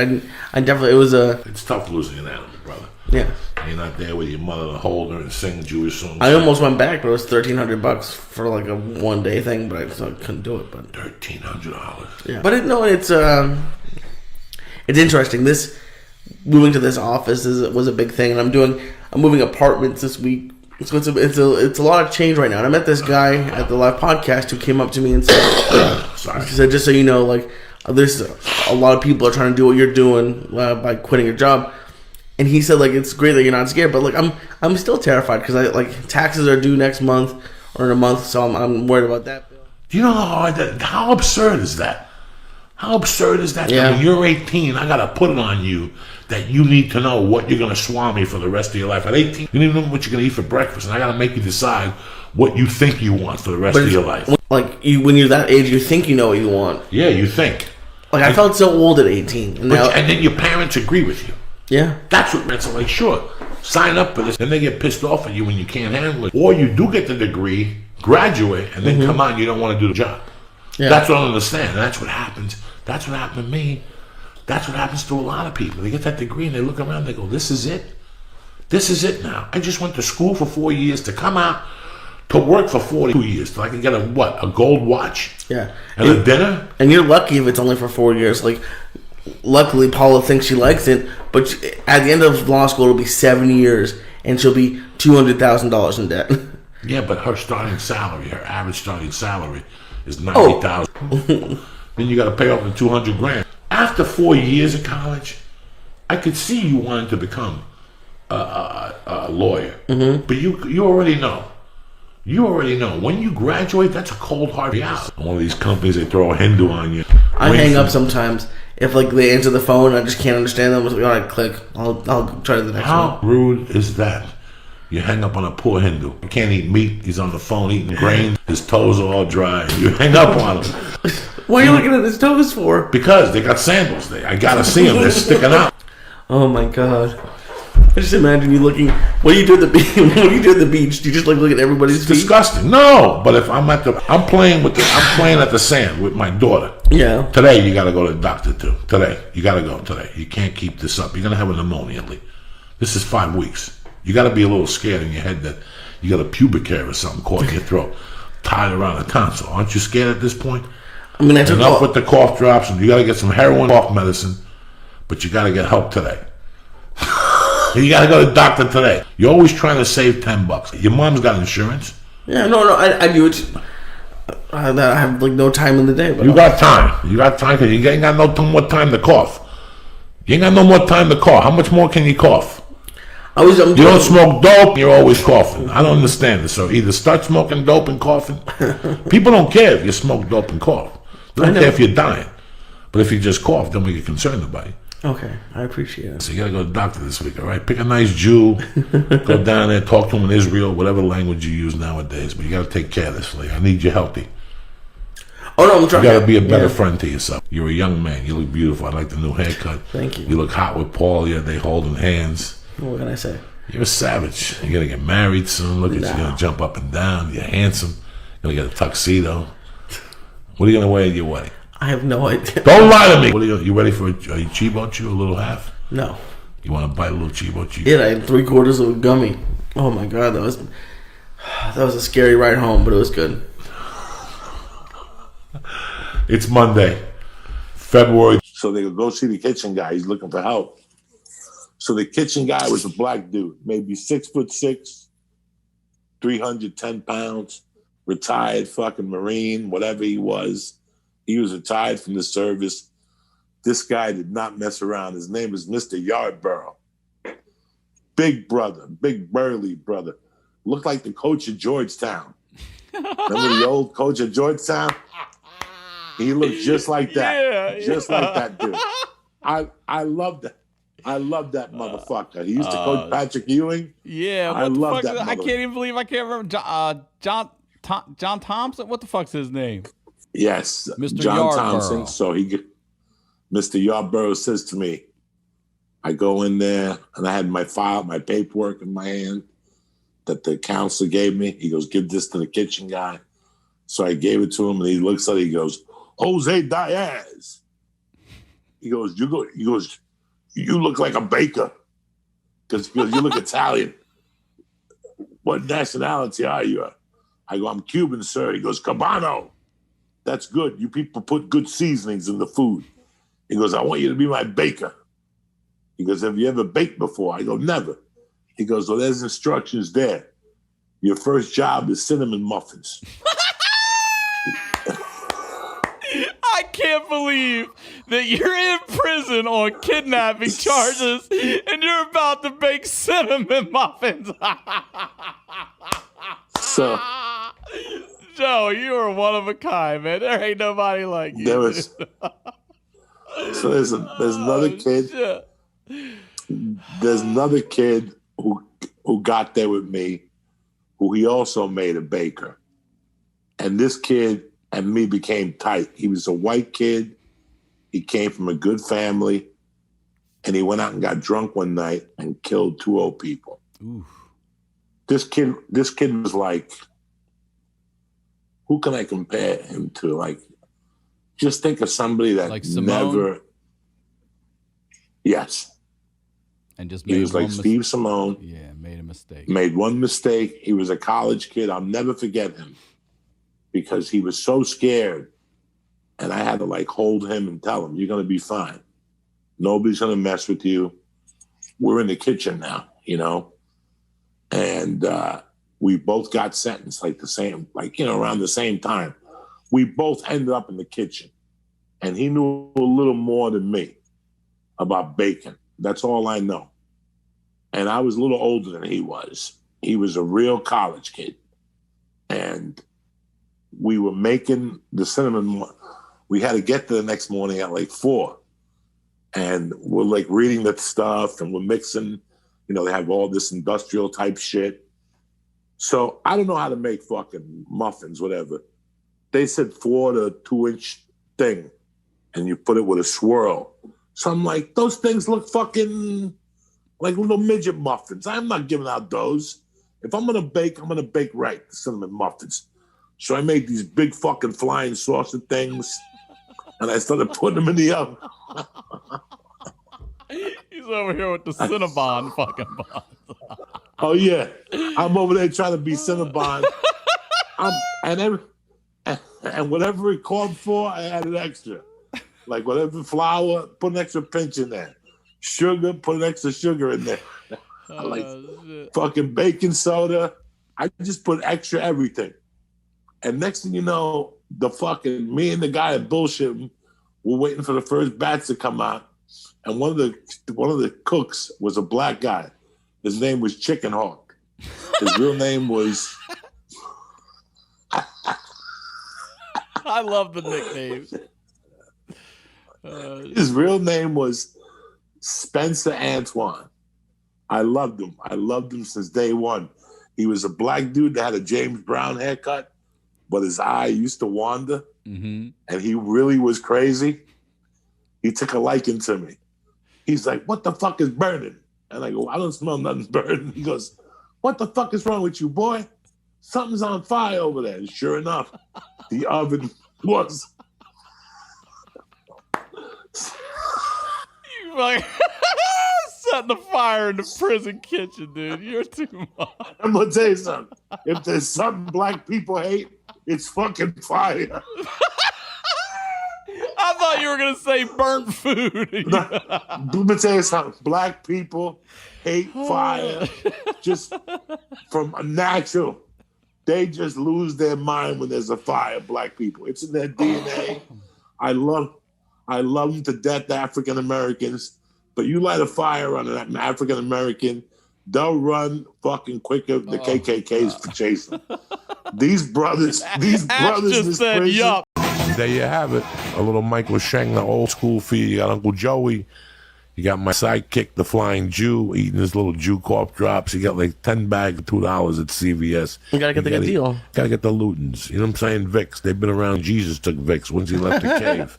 B: I definitely, it was a...
A: It's tough losing an animal, brother.
B: Yeah.
A: You're not there with your mother to hold her and sing Jewish songs.
B: I almost went back, but it was $1,300 for like a one-day thing, but I couldn't do it. But
A: $1,300.
B: Yeah. But it's interesting. This moving to this office was a big thing, and I'm moving apartments this week. So it's a lot of change right now. And I met this guy at the live podcast who came up to me and said,
A: "Sorry,"
B: he said, just so you know, like there's a lot of people are trying to do what you're doing by quitting your job." And he said, like, it's great that you're not scared, but like I'm still terrified because taxes are due next month or in a month, so I'm worried about that.
A: Do you know how absurd is that? How absurd is that?
B: Yeah.
A: When you're 18, I gotta put it on you that you need to know what you're gonna swami for the rest of your life. At 18, you don't even know what you're gonna eat for breakfast, and I gotta make you decide what you think you want for the rest of your life.
B: Like when you're that age, you think you know what you want.
A: Yeah, you think.
B: Like I felt so old at 18, and
A: then your parents agree with you.
B: Yeah,
A: that's what parents are like. Sure, sign up for this, and they get pissed off at you when you can't handle it, or you do get the degree, graduate, and then come out and you don't want to do the job. Yeah. That's what I don't understand. That's what happens. That's what happened to me. That's what happens to a lot of people. They get that degree and they look around and they go, this is it. This is it now. I just went to school for 4 years to come out to work for 42 years till I can get a gold watch.
B: Yeah.
A: And a dinner.
B: And you're lucky if it's only for 4 years. Like, luckily Paula thinks she likes it, but at the end of law school it'll be 7 years and she'll be $200,000 in debt.
A: Yeah, but her average starting salary is $90,000. Then you got to pay off the $200,000. After 4 years of college, I could see you wanting to become a lawyer, but you already know You already know. When you graduate, that's a cold hard reality. One of these companies, they throw a Hindu on you.
B: I hang up sometimes. If like they answer the phone, I just can't understand them. All right, click. I'll try the next one.
A: How rude is that? You hang up on a poor Hindu. He can't eat meat. He's on the phone eating grain. His toes are all dry. You hang up on him.
B: What are you looking at his toes for?
A: Because they got sandals there. I gotta see them. They're sticking out.
B: Oh my god. I just imagine you looking. What do you do at the beach? What do you do at the beach? Do you just like look at everybody's feet?
A: Disgusting. No, but if I'm playing at the sand with my daughter.
B: Yeah.
A: Today you gotta go to the doctor too. Today you gotta go today. You can't keep this up. You're gonna have a pneumonia, Lee. This is 5 weeks. You gotta be a little scared in your head that you got a pubic hair or something caught in your throat, tied around the tonsil. Aren't you scared at this point?
B: I mean, I took
A: enough with the cough drops, and you gotta get some heroin cough medicine, but you gotta get help today. You gotta go to the doctor today. You're always trying to save $10. Your mom's got insurance.
B: Yeah, no, I do it. I have like no time in the day. But
A: you got time. You got time because you ain't got no more time to cough. You ain't got no more time to cough. How much more can you cough? You don't smoke dope. You're always coughing. I don't understand this. So either start smoking dope and coughing. People don't care if you smoke dope and cough. They don't care if you're dying. But if you just cough, then we get concerned about you.
B: Okay, I appreciate it.
A: So you gotta go to the doctor this week, all right? Pick a nice Jew, go down there, talk to him in Israel, whatever language you use nowadays. But you gotta take care of this, Lee. I need you healthy.
B: Oh no, I'm trying.
A: You gotta be a better friend to yourself. You're a young man. You look beautiful. I like the new haircut.
B: Thank you.
A: You look hot with Paul. Yeah, they holding hands.
B: What can I say?
A: You're a savage. You're gonna get married soon. Look at you. You're gonna jump up and down. You're handsome. You're gonna get a tuxedo. What are you gonna wear at your wedding?
B: I have no idea.
A: Don't lie to me. What are you ready for? Are you Chibo Chew? A little half?
B: No.
A: You want to bite a little Chibo Chew?
B: Yeah, I had 3/4 of a gummy. Oh my god, that was a scary ride home, but it was good.
A: It's Monday, February. So they go see the kitchen guy. He's looking for help. So the kitchen guy was a black dude, maybe 6'6", 310 pounds, retired fucking Marine, whatever he was. He was retired from the service. This guy did not mess around. His name is Mr. Yardborough. Big brother, big burly brother. Looked like the coach of Georgetown. Remember the old coach of Georgetown? He looked just like that. Just like that dude. I love that. I love that motherfucker. He used to coach Patrick Ewing.
C: Yeah,
A: I love that.
C: I can't even believe I can't remember John Thompson. What the fuck's his name?
A: Yes,
C: Mr.
A: John
C: Yarborough.
A: Thompson. So Mr. Yarborough says to me, I go in there and I had my file, my paperwork in my hand that the counselor gave me. He goes, give this to the kitchen guy. So I gave it to him and he looks at it. He goes, Jose Diaz. He goes, you look like a baker because you look Italian. What nationality are you? I go, I'm Cuban, sir. He goes, Cabano. That's good. You people put good seasonings in the food. He goes, I want you to be my baker. He goes, have you ever baked before? I go, never. He goes, well, there's instructions there. Your first job is cinnamon muffins.
C: I can't believe that you're in prison on kidnapping charges and you're about to bake cinnamon muffins.
A: So,
C: Joe, you are one of a kind, man. There ain't nobody like you.
A: So there's another kid.
C: Shit.
A: There's another kid who got there with me, who he also made a baker. And this kid and me became tight. He was a white kid. He came from a good family. And he went out and got drunk one night and killed 2 old people.
C: Oof.
A: This kid was like, who can I compare him to? Like, just think of somebody that
C: like Simone?
A: never. Yes.
C: And just
A: he was like Steve Simone.
C: Yeah, made a mistake.
A: Made one mistake. He was a college kid. I'll never forget him because he was so scared. And I had to like hold him and tell him, you're going to be fine. Nobody's going to mess with you. We're in the kitchen now, you know? And we both got sentenced like the same, like, you know, around the same time. We both ended up in the kitchen. And he knew a little more than me about bacon. That's all I know. And I was a little older than he was. He was a real college kid. we were making the cinnamon. We had to get there the next morning at like 4. And we're like reading the stuff and we're mixing, they have all this industrial type shit. So I don't know how to make fucking muffins, whatever. They said 4 to 2-inch thing and you put it with a swirl. So I'm like, those things look fucking like little midget muffins. I'm not giving out those. If I'm going to bake, I'm going to bake right, the cinnamon muffins. So I made these big fucking flying saucer things, and I started putting them in the oven.
C: He's over here with the Cinnabon fucking buns.
A: Oh, yeah. I'm over there trying to be Cinnabon. And whatever it called for, I added extra. Like whatever flour, put an extra pinch in there. Sugar, put an extra sugar in there. Fucking baking soda. I just put extra everything. And next thing you know, me and the guy at bullshitting, we're waiting for the first batch to come out. And one of the cooks was a black guy. His name was Chicken Hawk. His real name was...
C: I love the nicknames.
A: His real name was Spencer Antoine. I loved him. I loved him since day one. He was a black dude that had a James Brown haircut, but his eye used to wander, and he really was crazy. He took a liking to me. He's like, "What the fuck is burning?" And I go, "I don't smell nothing burning." He goes, "What the fuck is wrong with you, boy? Something's on fire over there." And sure enough, the oven was...
C: You like setting the fire in the prison kitchen, dude. You're too much.
A: I'm gonna tell you something. If there's something black people hate, it's fucking fire.
C: I thought you were gonna say burnt food.
A: Let me tell you something. Black people hate fire just from a natural. They just lose their mind when there's a fire. Black people, it's in their DNA. I love them to death, African Americans. But you light a fire on an African American, they'll run fucking quicker than the KKKs for chasing. These brothers
C: just said,
A: prison,
C: yup.
A: There you have it. A little Michael Schenk, old school for you. You got Uncle Joey. You got my sidekick, the Flying Jew, eating his little Jew corp drops. You got like 10 bags of $2 at CVS.
B: You gotta get the good deal.
A: Gotta get the Lutens. You know what I'm saying? Vicks. They've been around. Jesus took Vicks once he left the cave.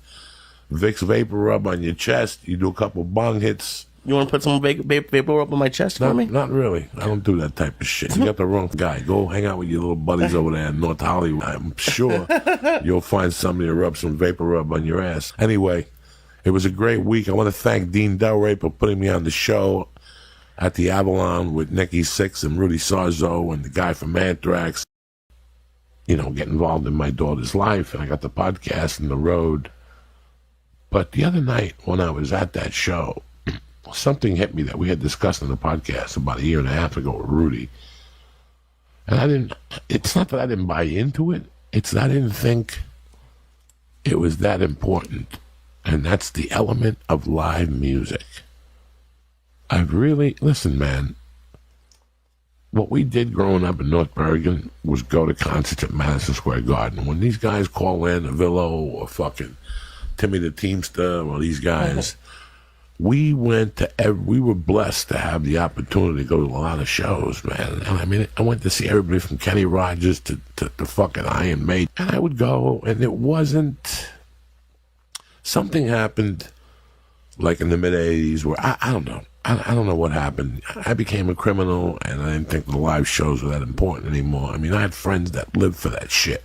A: Vicks vapor rub on your chest. You do a couple bong hits.
B: You want to put some vapor rub on my chest for me?
A: Not really. I don't do that type of shit. You got the wrong guy. Go hang out with your little buddies over there in North Hollywood. I'm sure you'll find somebody to rub some vapor rub on your ass. Anyway, it was a great week. I want to thank Dean Delray for putting me on the show at the Avalon with Nikki Sixx and Rudy Sarzo and the guy from Anthrax. Get involved in my daughter's life. And I got the podcast and the road. But the other night when I was at that show, something hit me that we had discussed on the podcast about 1.5 years ago with Rudy. And it's not that I didn't buy into it. It's that I didn't think it was that important. And that's the element of live music. Listen, man, what we did growing up in North Bergen was go to concerts at Madison Square Garden. When these guys call in, Avillo or fucking Timmy the Teamster or these guys, we were blessed to have the opportunity to go to a lot of shows, man. And I went to see everybody from Kenny Rogers to fucking Iron Maiden. And I would go, and it wasn't... Something happened, like in the mid-'80s, where I don't know. I don't know what happened. I became a criminal, and I didn't think the live shows were that important anymore. I had friends that lived for that shit.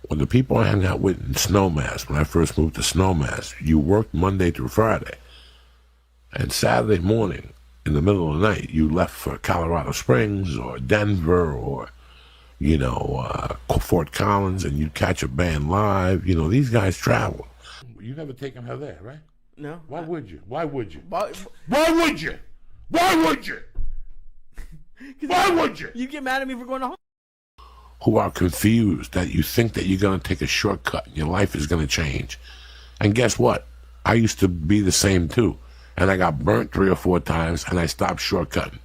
A: When the people I hung out with in Snowmass, when I first moved to Snowmass, you worked Monday through Friday. And Saturday morning, in the middle of the night, you left for Colorado Springs or Denver or, Fort Collins, and you'd catch a band live. These guys travel. You never taken her there, right?
B: No.
A: Why would you? Why would you?
B: Why
A: would you? Why would you? Why would you?
B: You get mad at me for going to home?
A: Who are confused that you think that you're going to take a shortcut and your life is going to change. And guess what? I used to be the same too. And I got burnt 3 or 4 times and I stopped shortcutting.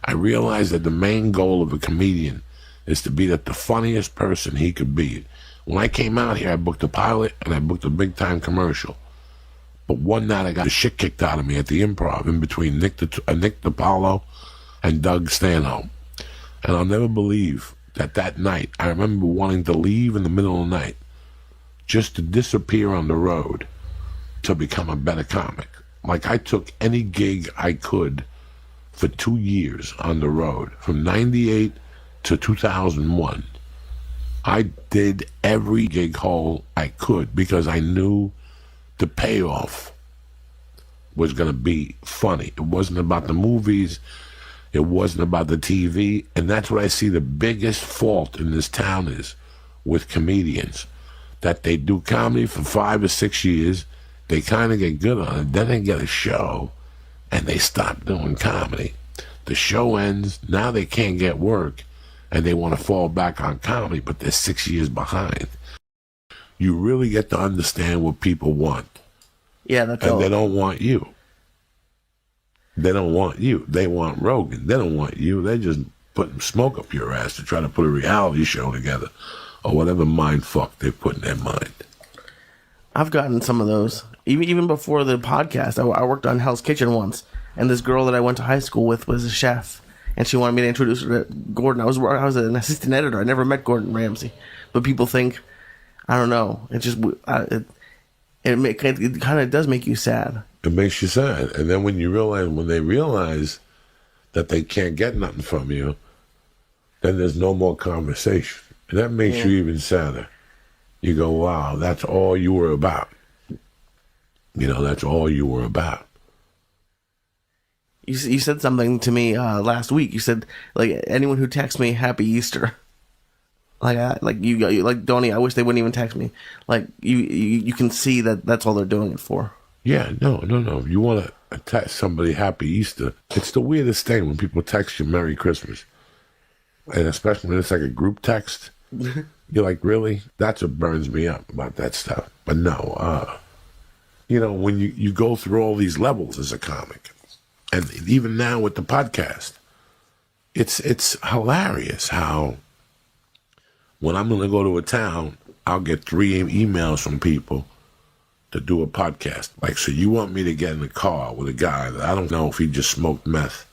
A: I realized that the main goal of a comedian is to be the funniest person he could be. When I came out here, I booked a pilot and I booked a big-time commercial. But one night I got the shit kicked out of me at the Improv in between Nick DiPaolo and Doug Stanhope. And I'll never believe that night, I remember wanting to leave in the middle of the night just to disappear on the road to become a better comic. Like, I took any gig I could for 2 years on the road, from 98 to 2001. I did every gig hole I could because I knew the payoff was going to be funny. It wasn't about the movies. It wasn't about the TV. And that's what I see the biggest fault in this town is with comedians. That they do comedy for 5 or 6 years. They kind of get good on it. Then they get a show and they stop doing comedy. The show ends. Now they can't get work and they want to fall back on comedy, but they're 6 years behind. You really get to understand what people want.
B: Yeah, that's
A: and
B: all.
A: They don't want you. They don't want you. They want Rogan. They don't want you. They're just putting smoke up your ass to try to put a reality show together or whatever mind fuck they put in their mind.
B: I've gotten some of those. Even before the podcast, I worked on Hell's Kitchen once, and this girl that I went to high school with was a chef, and she wanted me to introduce her to Gordon. I was an assistant editor. I never met Gordon Ramsay, but people think, I don't know. It just it kind of does make you sad.
A: It makes you sad, and then when they realize that they can't get nothing from you, then there's no more conversation, and that makes you even sadder. You go, wow, that's all you were about. That's all you were about.
B: You said something to me last week. You said, like, anyone who texts me, Happy Easter. Like you Donnie, I wish they wouldn't even text me. Like, you can see that that's all they're doing it for.
A: Yeah, no. If you want to text somebody Happy Easter, it's the weirdest thing when people text you Merry Christmas. And especially when it's like a group text. You're like, really? That's what burns me up about that stuff. But no, when you go through all these levels as a comic, and even now with the podcast, it's hilarious how when I'm going to go to a town, I'll get 3 emails from people to do a podcast. Like, so you want me to get in the car with a guy that I don't know if he just smoked meth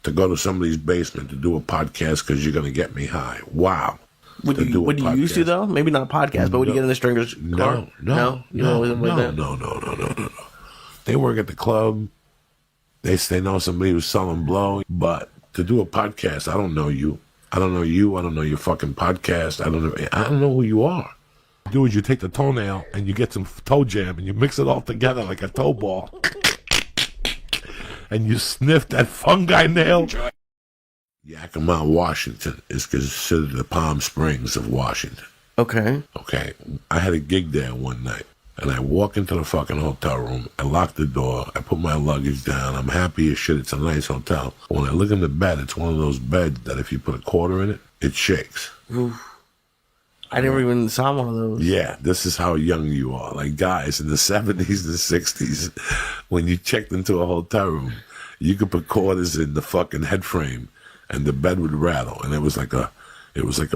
A: to go to somebody's basement to do a podcast because you're going to get me high. Wow.
B: Would you used to, though? Maybe not a podcast, but would you get in the stranger's car?
A: No. They work at the club. They know somebody who's selling blow. But to do a podcast, I don't know you. I don't know you. I don't know your fucking podcast. I don't know who you are. Do is you take the toenail and you get some toe jam and you mix it all together like a toe ball. And you sniff that fungi nail. Yakima, Washington is considered the Palm Springs of Washington.
B: Okay.
A: I had a gig there one night, and I walk into the fucking hotel room. I lock the door. I put my luggage down. I'm happy as shit. It's a nice hotel. When I look in the bed, it's one of those beds that if you put a quarter in it, it shakes.
B: Oof. I never even saw one of those.
A: Yeah, this is how young you are. Like, guys, in the 70s and 60s, when you checked into a hotel room, you could put quarters in the fucking head frame, and the bed would rattle, and it was like a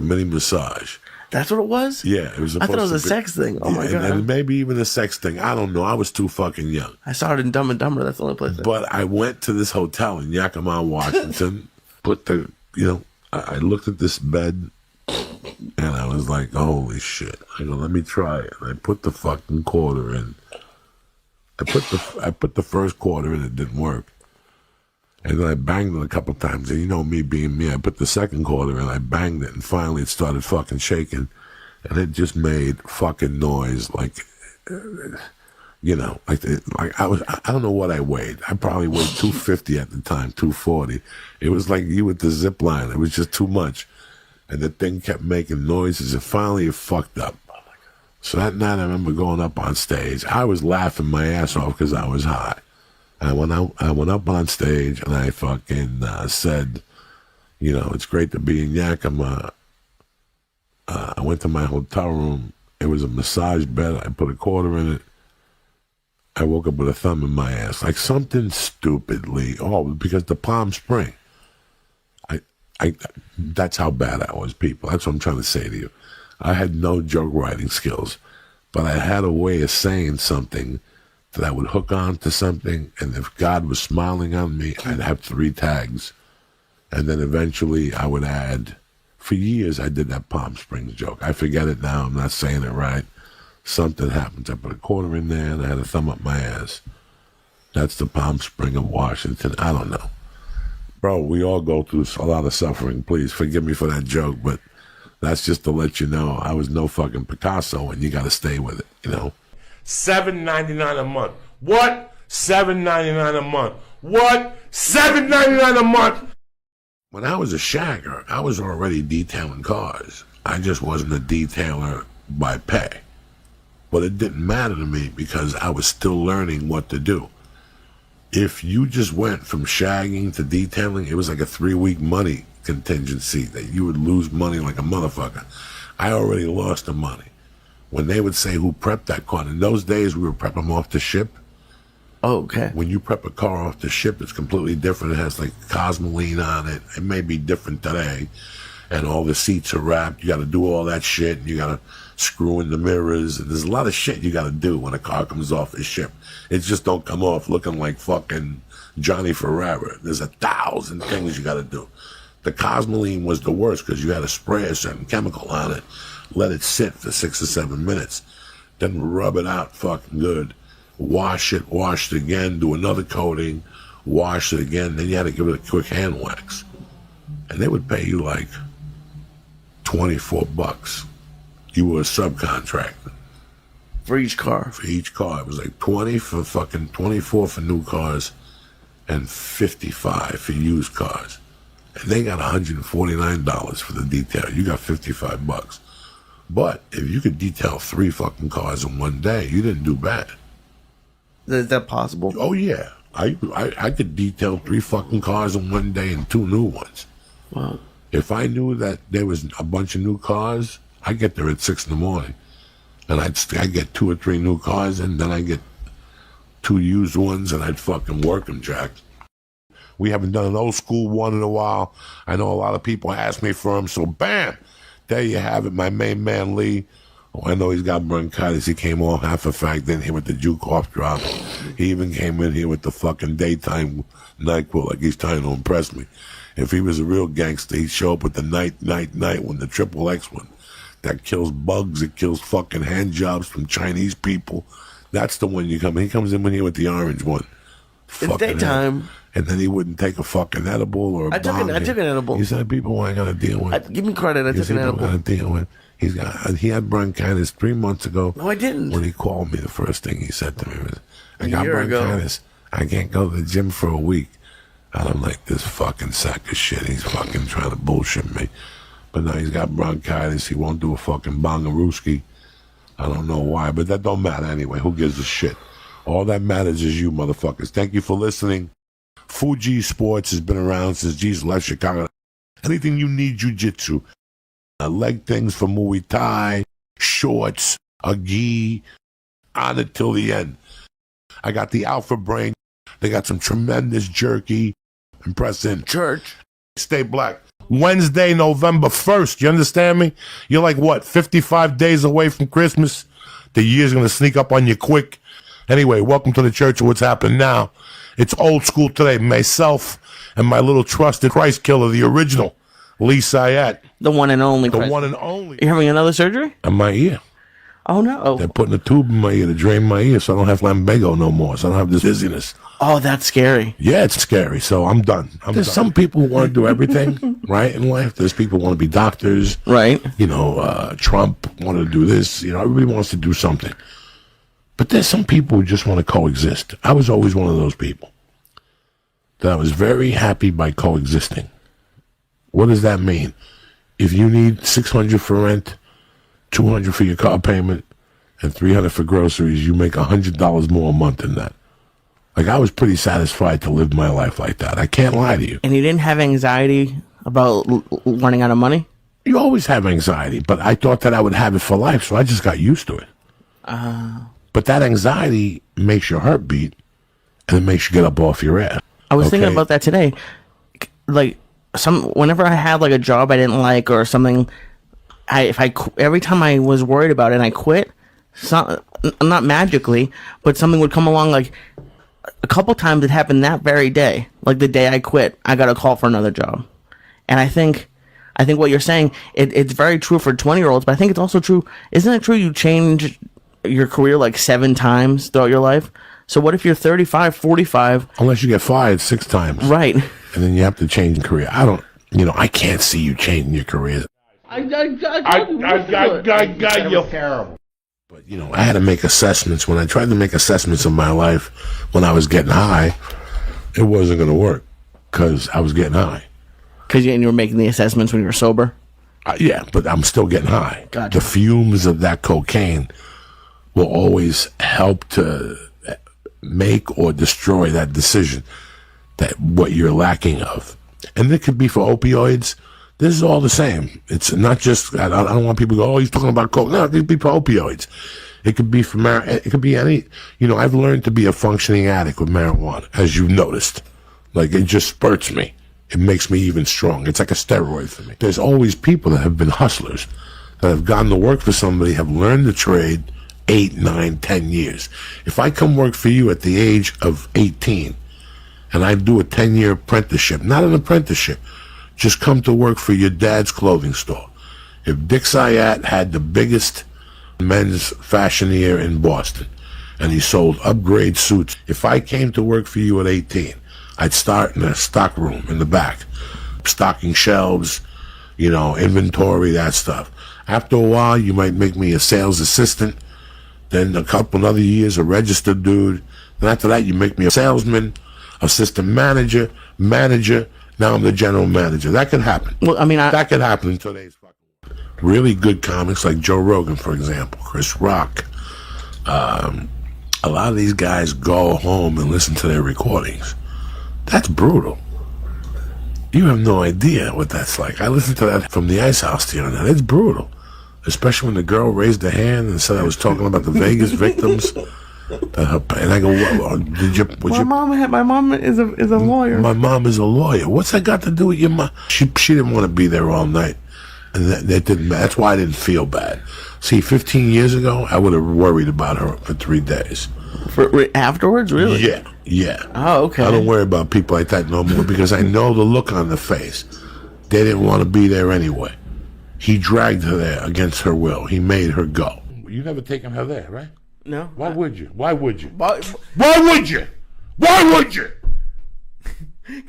A: mini massage.
B: That's what it was?
A: Yeah, it was.
B: I thought it was a sex thing. Oh my god!
A: And maybe even a sex thing. I don't know. I was too fucking young.
B: I saw it in Dumb and Dumber. That's the only place.
A: But I went to this hotel in Yakima, Washington. I looked at this bed, and I was like, "Holy shit!" I go, "Let me try it." And I put the fucking quarter in. I put the first quarter in. It didn't work. And then I banged it a couple times. And me being me, I put the second quarter in, I banged it, and finally it started fucking shaking. And it just made fucking noise like I don't know what I weighed. I probably weighed 250 at the time, 240. It was like you with the zip line. It was just too much. And the thing kept making noises, and finally it fucked up. So that night I remember going up on stage. I was laughing my ass off because I was high. I went up on stage and I fucking said, it's great to be in Yakima. I went to my hotel room. It was a massage bed. I put a quarter in it. I woke up with a thumb in my ass. Like something stupidly. Because the Palm Spring. That's how bad I was, people. That's what I'm trying to say to you. I had no joke writing skills, but I had a way of saying something that I would hook on to something, and if God was smiling on me, I'd have 3 tags. And then eventually I would add, for years I did that Palm Springs joke. I forget it now, I'm not saying it right. Something happens. I put a quarter in there and I had a thumb up my ass. That's the Palm Spring of Washington. I don't know. Bro, we all go through a lot of suffering. Please forgive me for that joke, but that's just to let you know I was no fucking Picasso, and you got to stay with it, you know? $7.99 a month. What? $7.99 a month. What? $7.99 a month. When I was a shagger, I was already detailing cars. I just wasn't a detailer by pay. But it didn't matter to me because I was still learning what to do. If you just went from shagging to detailing, it was like a 3-week money contingency that you would lose money like a motherfucker. I already lost the money. When they would say who prepped that car, in those days we would prep them off the ship.
B: Oh, okay.
A: When you prep a car off the ship, it's completely different. It has like cosmoline on it. It may be different today. And all the seats are wrapped. You got to do all that shit. You got to screw in the mirrors. And there's a lot of shit you got to do when a car comes off the ship. It just don't come off looking like fucking Johnny Ferrara. There's 1,000 things you got to do. The cosmoline was the worst because you had to spray a certain chemical on it, let it sit for 6 or 7 minutes, then rub it out fucking good. Wash it again, do another coating, wash it again, then you had to give it a quick hand wax. And they would pay you like $24. You were a subcontractor.
B: For each car?
A: For each car. It was like 24 for new cars and 55 for used cars. And they got $149 for the detail. You got $55. But if you could detail 3 fucking cars in one day, you didn't do bad.
B: Is that possible?
A: Oh, yeah. I could detail 3 fucking cars in one day and 2 new ones.
B: Wow.
A: If I knew that there was a bunch of new cars, I'd get there at 6 in the morning. And I'd get 2 or 3 new cars, and then I'd get 2 used ones, and I'd fucking work them, Jack. We haven't done an old school one in a while. I know a lot of people ask me for them, so bam! There you have it, my main man, Lee. Oh, I know he's got bronchitis. He came off half a fact in here with the juke cough drop. He even came in here with the fucking daytime NyQuil like he's trying to impress me. If he was a real gangster, he'd show up with the night one, the triple X one. That kills bugs, it kills fucking hand jobs from Chinese people. That's the one you come in. He comes in here with the orange one.
B: In daytime.
A: Hell. And then he wouldn't take a fucking edible or a
B: I took an edible.
A: He said people I gotta deal with.
B: Give me credit, I took an edible.
A: Gotta deal with. He had bronchitis 3 months ago.
B: No, I didn't.
A: When he called me, the first thing he said to me was, I got bronchitis. I can't go to the gym for a week. And I'm like, this fucking sack of shit. He's fucking trying to bullshit me. But now he's got bronchitis. He won't do a fucking bongarooski. I don't know why, but that don't matter anyway. Who gives a shit? All that matters is you motherfuckers. Thank you for listening. Fuji Sports has been around since Jesus left Chicago. Anything you need jiu-jitsu. Leg things for Muay Thai, shorts, a gi, on it till the end. I got the Alpha Brain. They got some tremendous jerky. And press in.
B: Church.
A: Stay black. Wednesday, November 1st. You understand me? You're like, what, 55 days away from Christmas? The year's going to sneak up on you quick. Anyway, welcome to the Church of What's Happening Now. It's old school today. Myself and my little trusted Christ killer, the original, Lee Syatt.
B: The one and only.
A: The one and only.
B: You're having another surgery?
A: In my ear.
B: Oh, no.
A: They're putting a tube in my ear to drain my ear so I don't have lumbago no more, so I don't have this dizziness.
B: Oh, that's scary.
A: Yeah, it's scary, so I'm done. There's some people who want to do everything, right, in life. There's people who want to be doctors.
B: Right.
A: You know, Trump wanted to do this. You know, everybody wants to do something. But there's some people who just want to coexist. I was always one of those people. That I was very happy by coexisting. What does that mean? If you need $600 for rent, $200 for your car payment, and $300 for groceries, you make $100 more a month than that. Like, I was pretty satisfied to live my life like that. I can't lie to you.
B: And you didn't have anxiety about running out of money?
A: You always have anxiety, but I thought that I would have it for life, so I just got used to it. But that anxiety makes your heart beat, and it makes you get up off your ass.
B: I was thinking about that today. Like, whenever I had, like, a job I didn't like or something, every time I was worried about it and I quit, not magically, but something would come along. Like a couple times it happened that very day. Like the day I quit, I got a call for another job. And I think what you're saying, it's very true for 20-year-olds, but I think it's also true. Isn't it true you change your career like 7 times throughout your life? So what if you're 35, 45?
A: Unless you get fired 6 times.
B: Right.
A: And then you have to change your career. I can't see you changing your career.
B: You're
A: terrible. But, I had to make assessments. When I tried to make assessments of my life when I was getting high, it wasn't going to work because I was getting high.
B: Because you were making the assessments when you were sober?
A: Yeah, but I'm still getting high.
B: Gotcha.
A: The fumes of that cocaine will always help to make or destroy that decision, that what you're lacking of. And it could be for opioids. This is all the same. It's not just, I don't want people to go, oh, he's talking about coke. No, it could be for opioids. It could be for it could be any, I've learned to be a functioning addict with marijuana, as you've noticed. Like, it just spurts me. It makes me even strong. It's like a steroid for me. There's always people that have been hustlers, that have gone to work for somebody, have learned the trade 8, 9, 10 years. If I come work for you at the age of 18, and I do a 10-year apprenticeship, not an apprenticeship, just come to work for your dad's clothing store. If Dick Syatt had the biggest men's fashioneer in Boston, and he sold upgrade suits, if I came to work for you at 18, I'd start in a stock room in the back, stocking shelves, inventory, that stuff. After a while, you might make me a sales assistant, then a couple other years, a registered dude. Then after that, you make me a salesman, assistant manager, now I'm the general manager. That could happen.
B: Well,
A: that could happen in today's fucking world. Really good comics like Joe Rogan, for example, Chris Rock. A lot of these guys go home and listen to their recordings. That's brutal. You have no idea what that's like. I listened to that from the Ice House the other night. It's brutal. Especially when the girl raised her hand and said I was talking about the Vegas victims. And I go, well,
B: my mom is a lawyer.
A: My mom is a lawyer. What's that got to do with your mom? She didn't want to be there all night. And that didn't. That's why I didn't feel bad. See, 15 years ago, I would have worried about her for 3 days.
B: Afterwards, really?
A: Yeah.
B: Oh, okay.
A: I don't worry about people like that no more because I know the look on the face. They didn't want to be there anyway. He dragged her there against her will. He made her go. You never taken her there, right?
B: No.
A: Why would you? Why would you?
B: Why
A: would you? Why would you?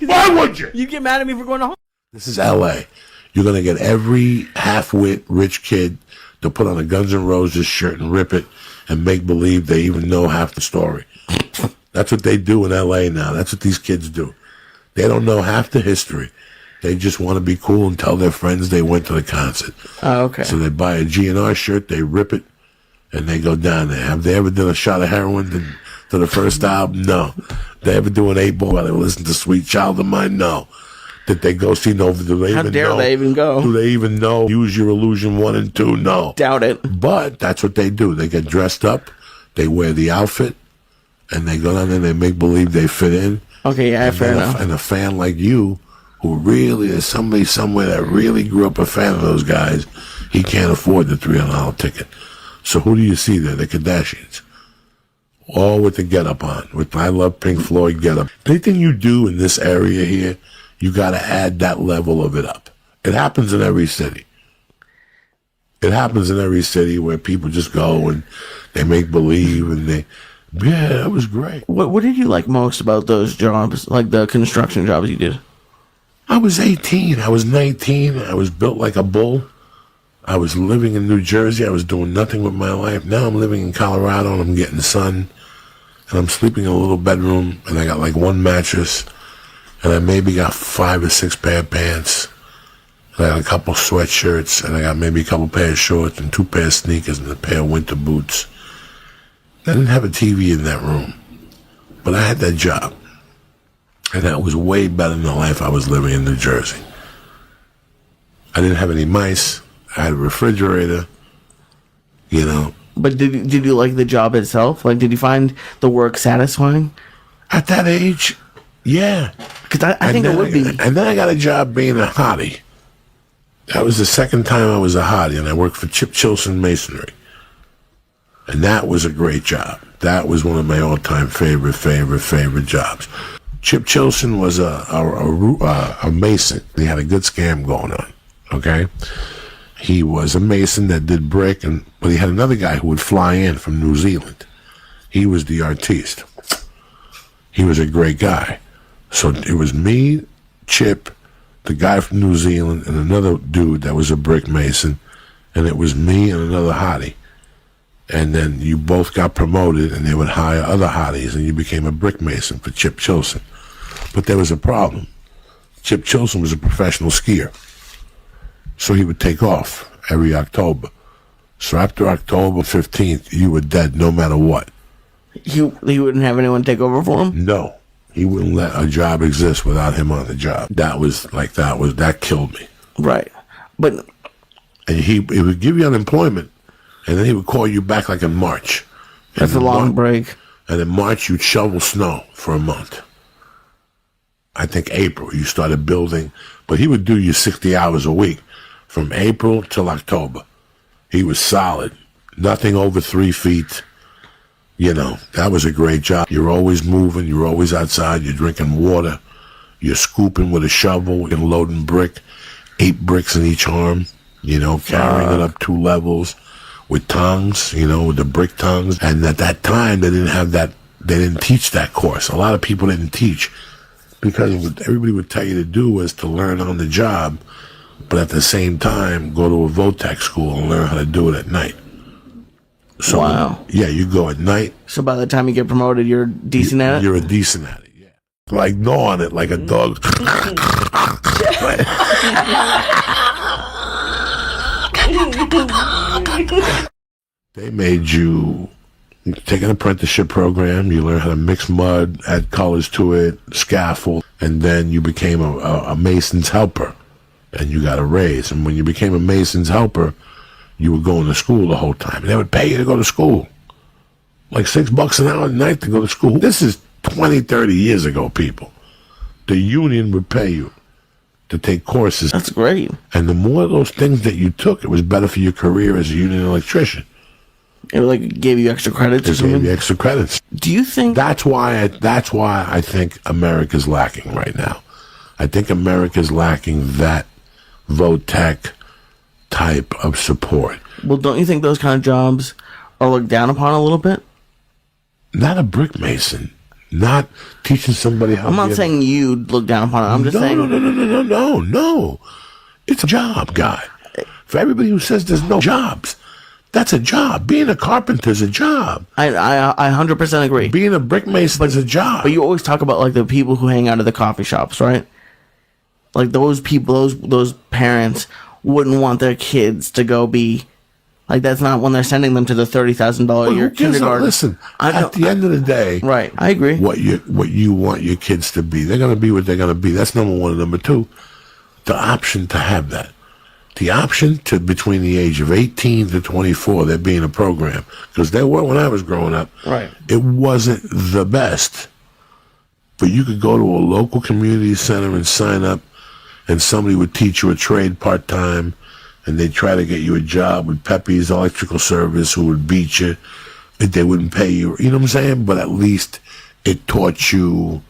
A: Why would you?
B: You get mad at me for going to home?
A: This is L.A. You're going to get every half-wit rich kid to put on a Guns N' Roses shirt and rip it and make believe they even know half the story. That's what they do in L.A. now. That's what these kids do. They don't know half the history. They just want to be cool and tell their friends they went to the concert.
B: Oh, okay.
A: So they buy a GNR shirt, they rip it, and they go down there. Have they ever done a shot of heroin to the first album? No. They ever do an 8-ball while they listen to Sweet Child of Mine? No. Did they go see Nova? Do they
B: How
A: even
B: dare
A: know?
B: they even go?
A: Do they even know Use Your Illusion 1 and 2? No.
B: Doubt it.
A: But that's what they do. They get dressed up, they wear the outfit, and they go down there and they make believe they fit in.
B: Okay, yeah, fair enough.
A: And a fan like you, who really is somebody somewhere that really grew up a fan of those guys, he can't afford the $300 ticket. So who do you see there? The Kardashians. All with the get-up on. With I Love Pink Floyd get-up. Anything you do in this area here, you got to add that level of it up. It happens in every city. It happens in every city where people just go and they make believe and yeah, that was great.
B: What did you like most about those jobs, like the construction jobs you did?
A: I was 18. I was 19. I was built like a bull. I was living in New Jersey. I was doing nothing with my life. Now I'm living in Colorado and I'm getting sun. And I'm sleeping in a little bedroom and I got like one mattress. And I maybe got 5 or 6 pair of pants. And I got a couple sweatshirts. And I got maybe a couple pair of shorts and 2 pair of sneakers and a pair of winter boots. I didn't have a TV in that room. But I had that job. And that was way better than the life I was living in New Jersey. I didn't have any mice. I had a refrigerator. You know.
B: But did you like the job itself? Like, did you find the work satisfying?
A: At that age, yeah.
B: Because I think it would be.
A: And then I got a job being a hottie. That was the second time I was a hottie, and I worked for Chip Chilson Masonry. And that was a great job. That was one of my all-time favorite jobs. Chip Chilson was a mason. He had a good scam going on, okay? He was a mason that did brick, but he had another guy who would fly in from New Zealand. He was the artiste. He was a great guy. So it was me, Chip, the guy from New Zealand, and another dude that was a brick mason, and it was me and another hottie. And then you both got promoted, and they would hire other hotties, and you became a brick mason for Chip Chilson. But there was a problem. Chip Chilson was a professional skier, so he would take off every October. So after October 15th, you were dead no matter what.
B: He wouldn't have anyone take over for him?
A: No. He wouldn't let a job exist without him on the job. That killed me.
B: Right. But
A: and he would give you unemployment, and then he would call you back like in March.
B: That's a long break.
A: And in March, you'd shovel snow for a month. I think April, you started building, but he would do you 60 hours a week from April till October. He was solid. Nothing over 3 feet. You know, that was a great job. You're always moving. You're always outside. You're drinking water. You're scooping with a shovel and loading brick. 8 bricks in each arm. You know, carrying it up 2 levels with tongs, you know, with the brick tongs. And at that time, they didn't have that. They didn't teach that course. A lot of people didn't teach because what everybody would tell you to do was to learn on the job, but at the same time, go to a VOTEC school and learn how to do it at night. So,
B: wow.
A: Yeah, you go at night.
B: So by the time you get promoted, you're decent at it?
A: You're a decent at it, yeah. Like gnawing it like a dog. They made you take an apprenticeship program. You learn how to mix mud, add colors to it, scaffold, and then you became a mason's helper, and you got a raise. And when you became a mason's helper, you were going to school the whole time. And they would pay you to go to school. Like $6 an hour a night to go to school. This is 20, 30 years ago, people. The union would pay you to take courses.
B: That's great.
A: And the more of those things that you took, it was better for your career as a union electrician.
B: It like gave you extra credits or something?
A: It gave you extra credits.
B: Do you think...
A: That's why I think America's lacking right now. I think America's lacking that VOTEC type of support.
B: Well, don't you think those kind of jobs are looked down upon a little bit?
A: Not a brick mason. Not teaching somebody how.
B: I'm not saying you look down upon it. I'm just saying.
A: No. It's a job, guy. For everybody who says there's no jobs, that's a job. Being a carpenter is a job.
B: I 100% agree.
A: Being a brick mason is a job.
B: But you always talk about like the people who hang out at the coffee shops, right? Like those people, those parents wouldn't want their kids to go be like, that's not when they're sending them to the $30,000 a year kindergarten.
A: Listen, at the end of the day,
B: right? I agree.
A: What you want your kids to be, they're going to be what they're going to be. That's number one. And number two, the option to have that, the option to between the age of 18 to 24, there being a program, because there were when I was growing up.
B: Right.
A: It wasn't the best, but you could go to a local community center and sign up, and somebody would teach you a trade part time. And they'd try to get you a job with Pepe's Electrical Service, who would beat you. They wouldn't pay you. You know what I'm saying? But at least it taught you,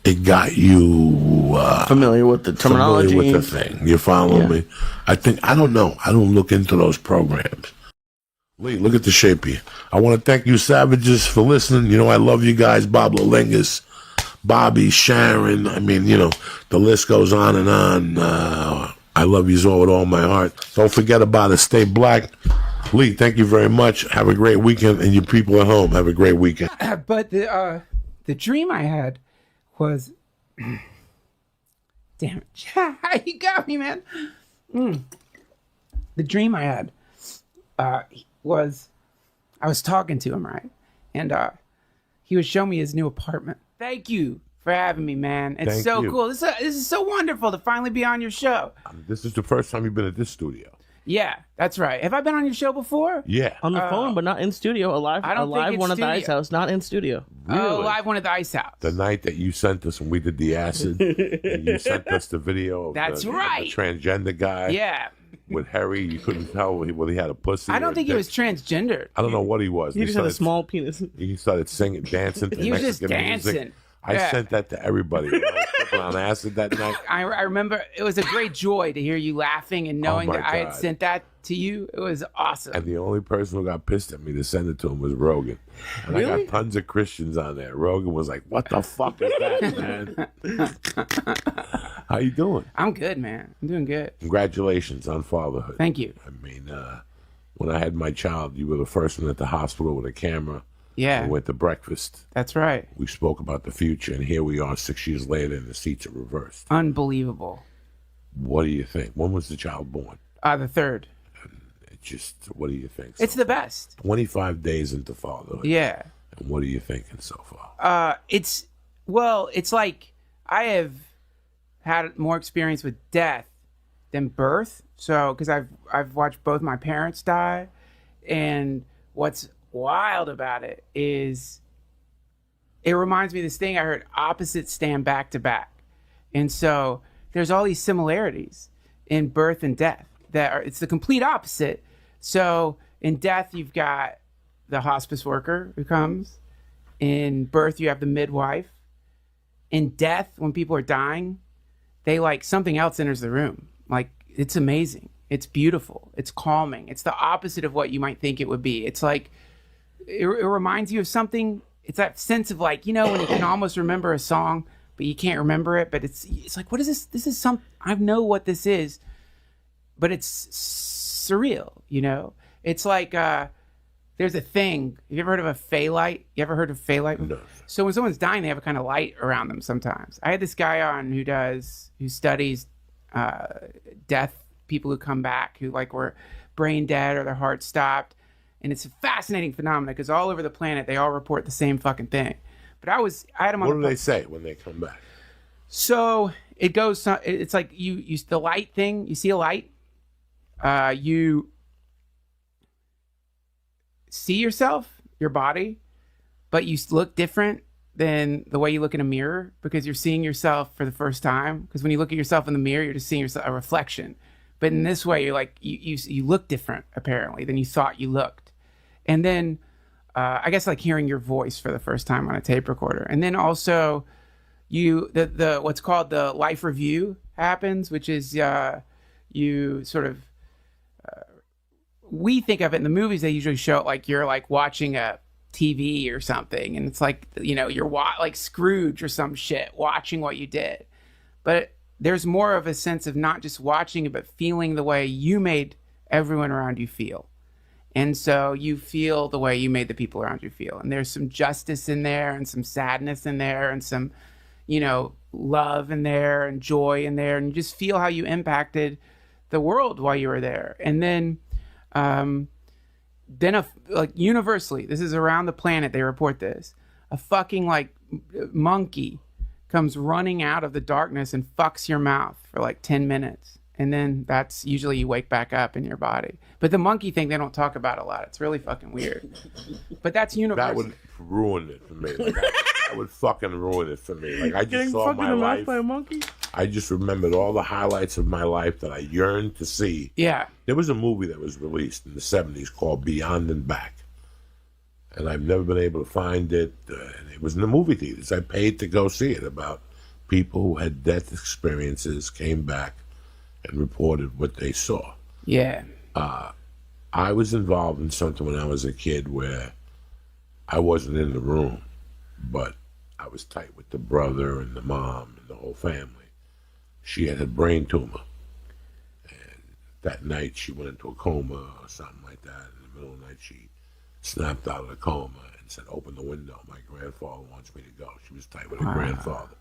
A: it got you
B: familiar with the terminology.
A: Familiar with the thing. You follow me? I don't know. I don't look into those programs. Lee, look at the shape here. I want to thank you, Savages, for listening. You know, I love you guys. Bob Lalingas, Bobby, Sharon. I mean, you know, the list goes on and on. I love you all with all my heart. Don't forget about it. Stay black. Lee, thank you very much. Have a great weekend, and you people at home, have a great weekend.
G: But the dream I had was, damn it, you got me, man. The dream I had was, I was talking to him, right, and he was showing me his new apartment. Thank you for having me, man. It's
A: Thank
G: so
A: you.
G: cool. This is so wonderful to finally be on your show.
A: This is the first time you've been at this studio.
G: Yeah, that's right. Have I been on your show before?
A: Yeah.
B: On the phone, but not in studio.
G: I don't think it's
B: one at the
G: studio.
B: Ice House, not in studio.
G: Oh, live one at the Ice House.
A: The night that you sent us when we did the acid, and you sent us the video of
G: That's
A: the
G: right.
A: transgender guy.
G: Yeah.
A: with Harry. You couldn't tell whether he had a pussy.
G: I
A: or
G: don't
A: a
G: think he
A: dick.
G: was transgendered.
A: I don't know what he was.
B: He just had a small penis.
A: He started singing, dancing to
G: He was just
A: Mexican music.
G: dancing.
A: I
G: Yeah.
A: sent that to everybody. I was tripping on acid that night.
G: I remember it was a great joy to hear you laughing and knowing
A: my
G: that I had
A: God.
G: sent that to you. It was awesome.
A: And the only person who got pissed at me to send it to him was Rogan. And I
B: Really?
A: got tons of Christians on there. Rogan was like, "What the fuck is that, man?" How you doing?
G: I'm good, man. I'm doing good.
A: Congratulations on fatherhood.
G: Thank you.
A: I mean, when I had my child, you were the first one at the hospital with a camera.
G: Yeah,
A: We went to breakfast.
G: that's right.
A: We spoke about the future, and here we are 6 years later, and the seats are reversed.
G: Unbelievable.
A: What do you think? When was the child born?
G: The third.
A: What do you think?
G: It's the best.
A: 25 days into fatherhood.
G: Yeah.
A: And what are you thinking so far?
G: It's like I have had more experience with death than birth. So, because I've watched both my parents die, and what's wild about it is it reminds me of this thing I heard: opposites stand back to back, and so there's all these similarities in birth and death that are it's the complete opposite. So in death, you've got the hospice worker who comes. In birth, you have the midwife. In death, when people are dying, they like something else enters the room. Like it's amazing. It's beautiful. It's calming. It's the opposite of what you might think it would be. It's like it reminds you of something. It's that sense of like, you know, when you can almost remember a song, but you can't remember it. But it's like, what is this? This is some. I know what this is, but it's surreal. You know, it's like there's a thing. Have you ever heard of a Fey light? You ever heard of Fey light?
A: No.
G: So when someone's dying, they have a kind of light around them sometimes. I had this guy on who studies death, people who come back who like were brain dead or their heart stopped. And it's a fascinating phenomenon because all over the planet, they all report the same fucking thing. But I had him on.
A: What do they say when they come back?
G: So it goes, it's like you the light thing, you see a light, you see yourself, your body, but you look different than the way you look in a mirror because you're seeing yourself for the first time. Because when you look at yourself in the mirror, you're just seeing yourself, a reflection. But in this way, you're like, you look different apparently than you thought you looked. And then I guess like hearing your voice for the first time on a tape recorder. And then also the what's called the life review happens, which is you sort of we think of it in the movies. They usually show it like you're like watching a TV or something, and it's like, you know, you're like Scrooge or some shit watching what you did. But there's more of a sense of not just watching it, but feeling the way you made everyone around you feel. And so you feel the way you made the people around you feel. And there's some justice in there and some sadness in there and some, you know, love in there and joy in there. And you just feel how you impacted the world while you were there. And then like universally, this is around the planet, they report this, a fucking like monkey comes running out of the darkness and fucks your mouth for like 10 minutes. And then that's usually you wake back up in your body. But the monkey thing, they don't talk about a lot. It's really fucking weird. But that's universal.
A: That would ruin it for me. Like, that would fucking ruin it for me. Like I just
B: Getting
A: saw
B: fucking
A: my
B: mouth
A: life.
B: by a monkey?
A: I just remembered all the highlights of my life that I yearned to see.
G: Yeah.
A: There was a movie that was released in the 70s called Beyond and Back. And I've never been able to find it. And it was in the movie theaters. I paid to go see it, about people who had death experiences, came back and reported what they saw.
G: Yeah.
A: I was involved in something when I was a kid where I wasn't in the room, but I was tight with the brother and the mom and the whole family. She had a brain tumor. And that night she went into a coma or something like that. In the middle of the night she snapped out of the coma and said, "Open the window. My grandfather wants me to go." She was tight with her grandfather.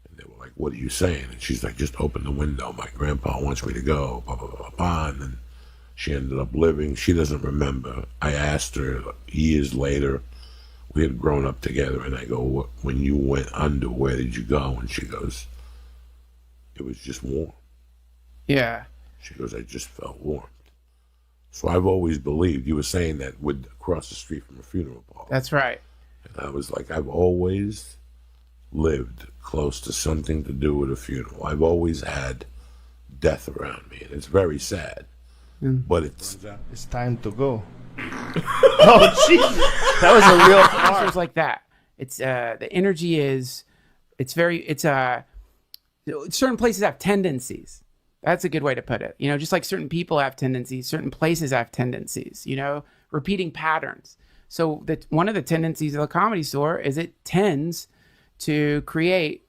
A: And they were like, "What are you saying?" And she's like, "Just open the window. My grandpa wants me to go." Blah, blah, blah, blah. And then she ended up living. She doesn't remember. I asked her years later. We had grown up together, and I go, "When you went under, where did you go?" And she goes, "It was just warm."
G: Yeah.
A: She goes, "I just felt warm." So I've always believed, you were saying that would across the street from a funeral parlor.
G: That's right.
A: And I was like, I've always lived close to something to do with a funeral. I've always had death around me, and it's very sad. But it's
F: time to go.
G: Oh, Jesus. That was a real answers like that. It's the energy is, certain places have tendencies. That's a good way to put it. You know, just like certain people have tendencies, certain places have tendencies, you know, repeating patterns. So one of the tendencies of the Comedy Store is it tends to create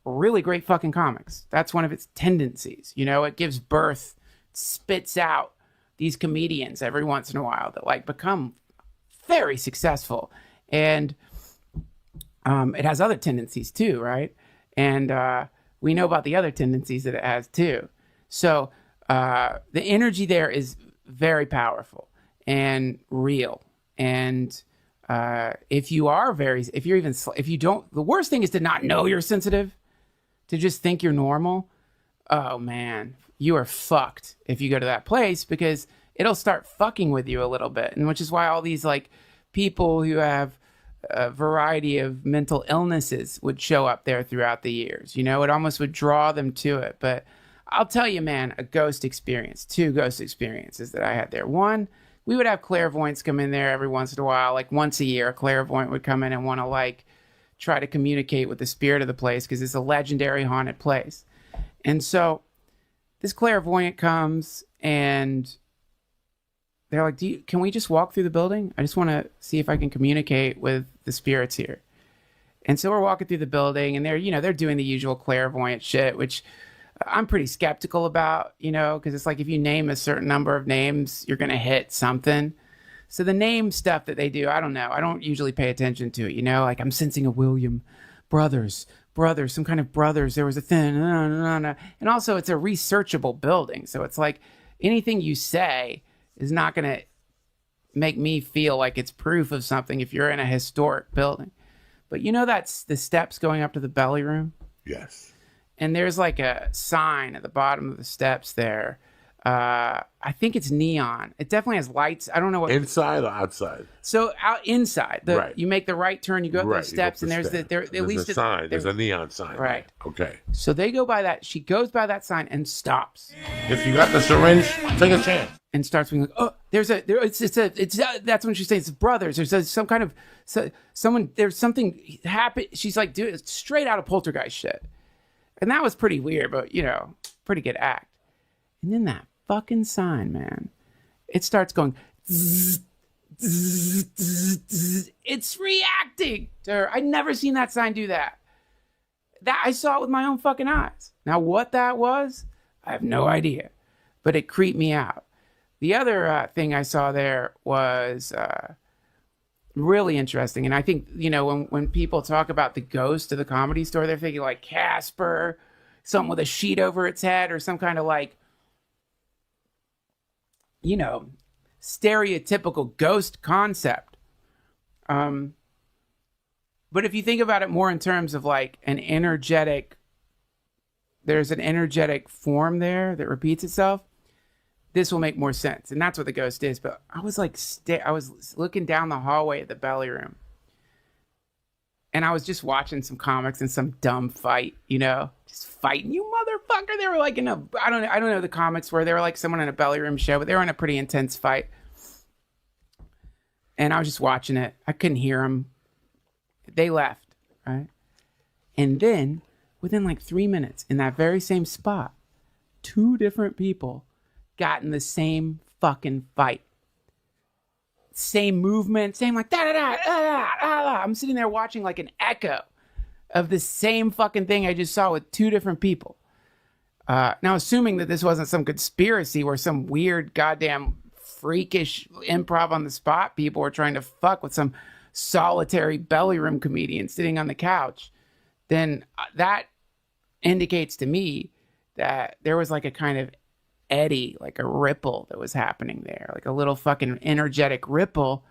G: really great fucking comics. That's one of its tendencies. You know, it gives birth, spits out these comedians every once in a while that like become very successful. And it has other tendencies too, right? And we know about the other tendencies that it has too. So the energy there is very powerful and real. And if you don't, the worst thing is to not know you're sensitive, to just think you're normal. Oh man, you are fucked if you go to that place, because it'll start fucking with you a little bit. And which is why all these like people who have a variety of mental illnesses would show up there throughout the years. You know, it almost would draw them to it. But I'll tell you, man, two ghost experiences that I had there. One, we would have clairvoyants come in there every once in a while. Like once a year, a clairvoyant would come in and want to like try to communicate with the spirit of the place, because it's a legendary haunted place. And so this clairvoyant comes and they're like, can we just walk through the building? I just want to see if I can communicate with the spirits here. And so we're walking through the building, and they're doing the usual clairvoyant shit, which I'm pretty skeptical about, you know, because it's like if you name a certain number of names, you're going to hit something. So the name stuff that they do, I don't know. I don't usually pay attention to it, you know, like I'm sensing a William brothers, some kind of brothers. There was a thing. And also it's a researchable building. So it's like anything you say is not going to make me feel like it's proof of something if you're in a historic building. But you know, that's the steps going up to the belly room.
A: yes.
G: And there's like a sign at the bottom of the steps there. I think it's neon. It definitely has lights. I don't know what.
A: Inside or outside?
G: So out inside,
A: Right.
G: You make the right turn. You go up
A: Right,
G: those
A: you go up
G: steps,
A: the
G: and there's
A: steps.
G: at least
A: a sign. There's a neon sign.
G: Right.
A: there. Okay.
G: So they go by that. She goes by that sign and stops
A: If you got the syringe, take a chance.
G: and starts being like, "Oh, that's when she's saying it's brothers." There's some kind of someone. There's something happened. She's like, "Dude, it's straight out of Poltergeist shit," and that was pretty weird, but you know, pretty good act. And then that fucking sign, man, it starts going. Zzz, zzz, zzz, zzz. It's reacting to her. I'd never seen that sign do that. That I saw it with my own fucking eyes. Now, what that was, I have no idea, but it creeped me out. The other thing I saw there was really interesting, and I think, you know, when people talk about the ghost of the Comedy Store, they're thinking like Casper, something with a sheet over its head, or some kind of like, you know, stereotypical ghost concept. But if you think about it more in terms of like there's an energetic form there that repeats itself, this will make more sense. And that's what the ghost is. But I was like, I was looking down the hallway at the belly room, and I was just watching some comics and some dumb fight, you know, just fighting, you motherfucker. They were like I don't know the comics where they were like someone in a belly room show, but they were in a pretty intense fight. And I was just watching it. I couldn't hear them. They left, right? And then within like 3 minutes in that very same spot, 2 different people got in the same fucking fight. Same movement, same like da da da da da. I'm sitting there watching like an echo of the same fucking thing I just saw with 2 different people. Now, assuming that this wasn't some conspiracy where some weird goddamn freakish improv on the spot people were trying to fuck with some solitary belly room comedian sitting on the couch, then that indicates to me that there was like a kind of eddy, like a ripple that was happening there, like a little fucking energetic ripple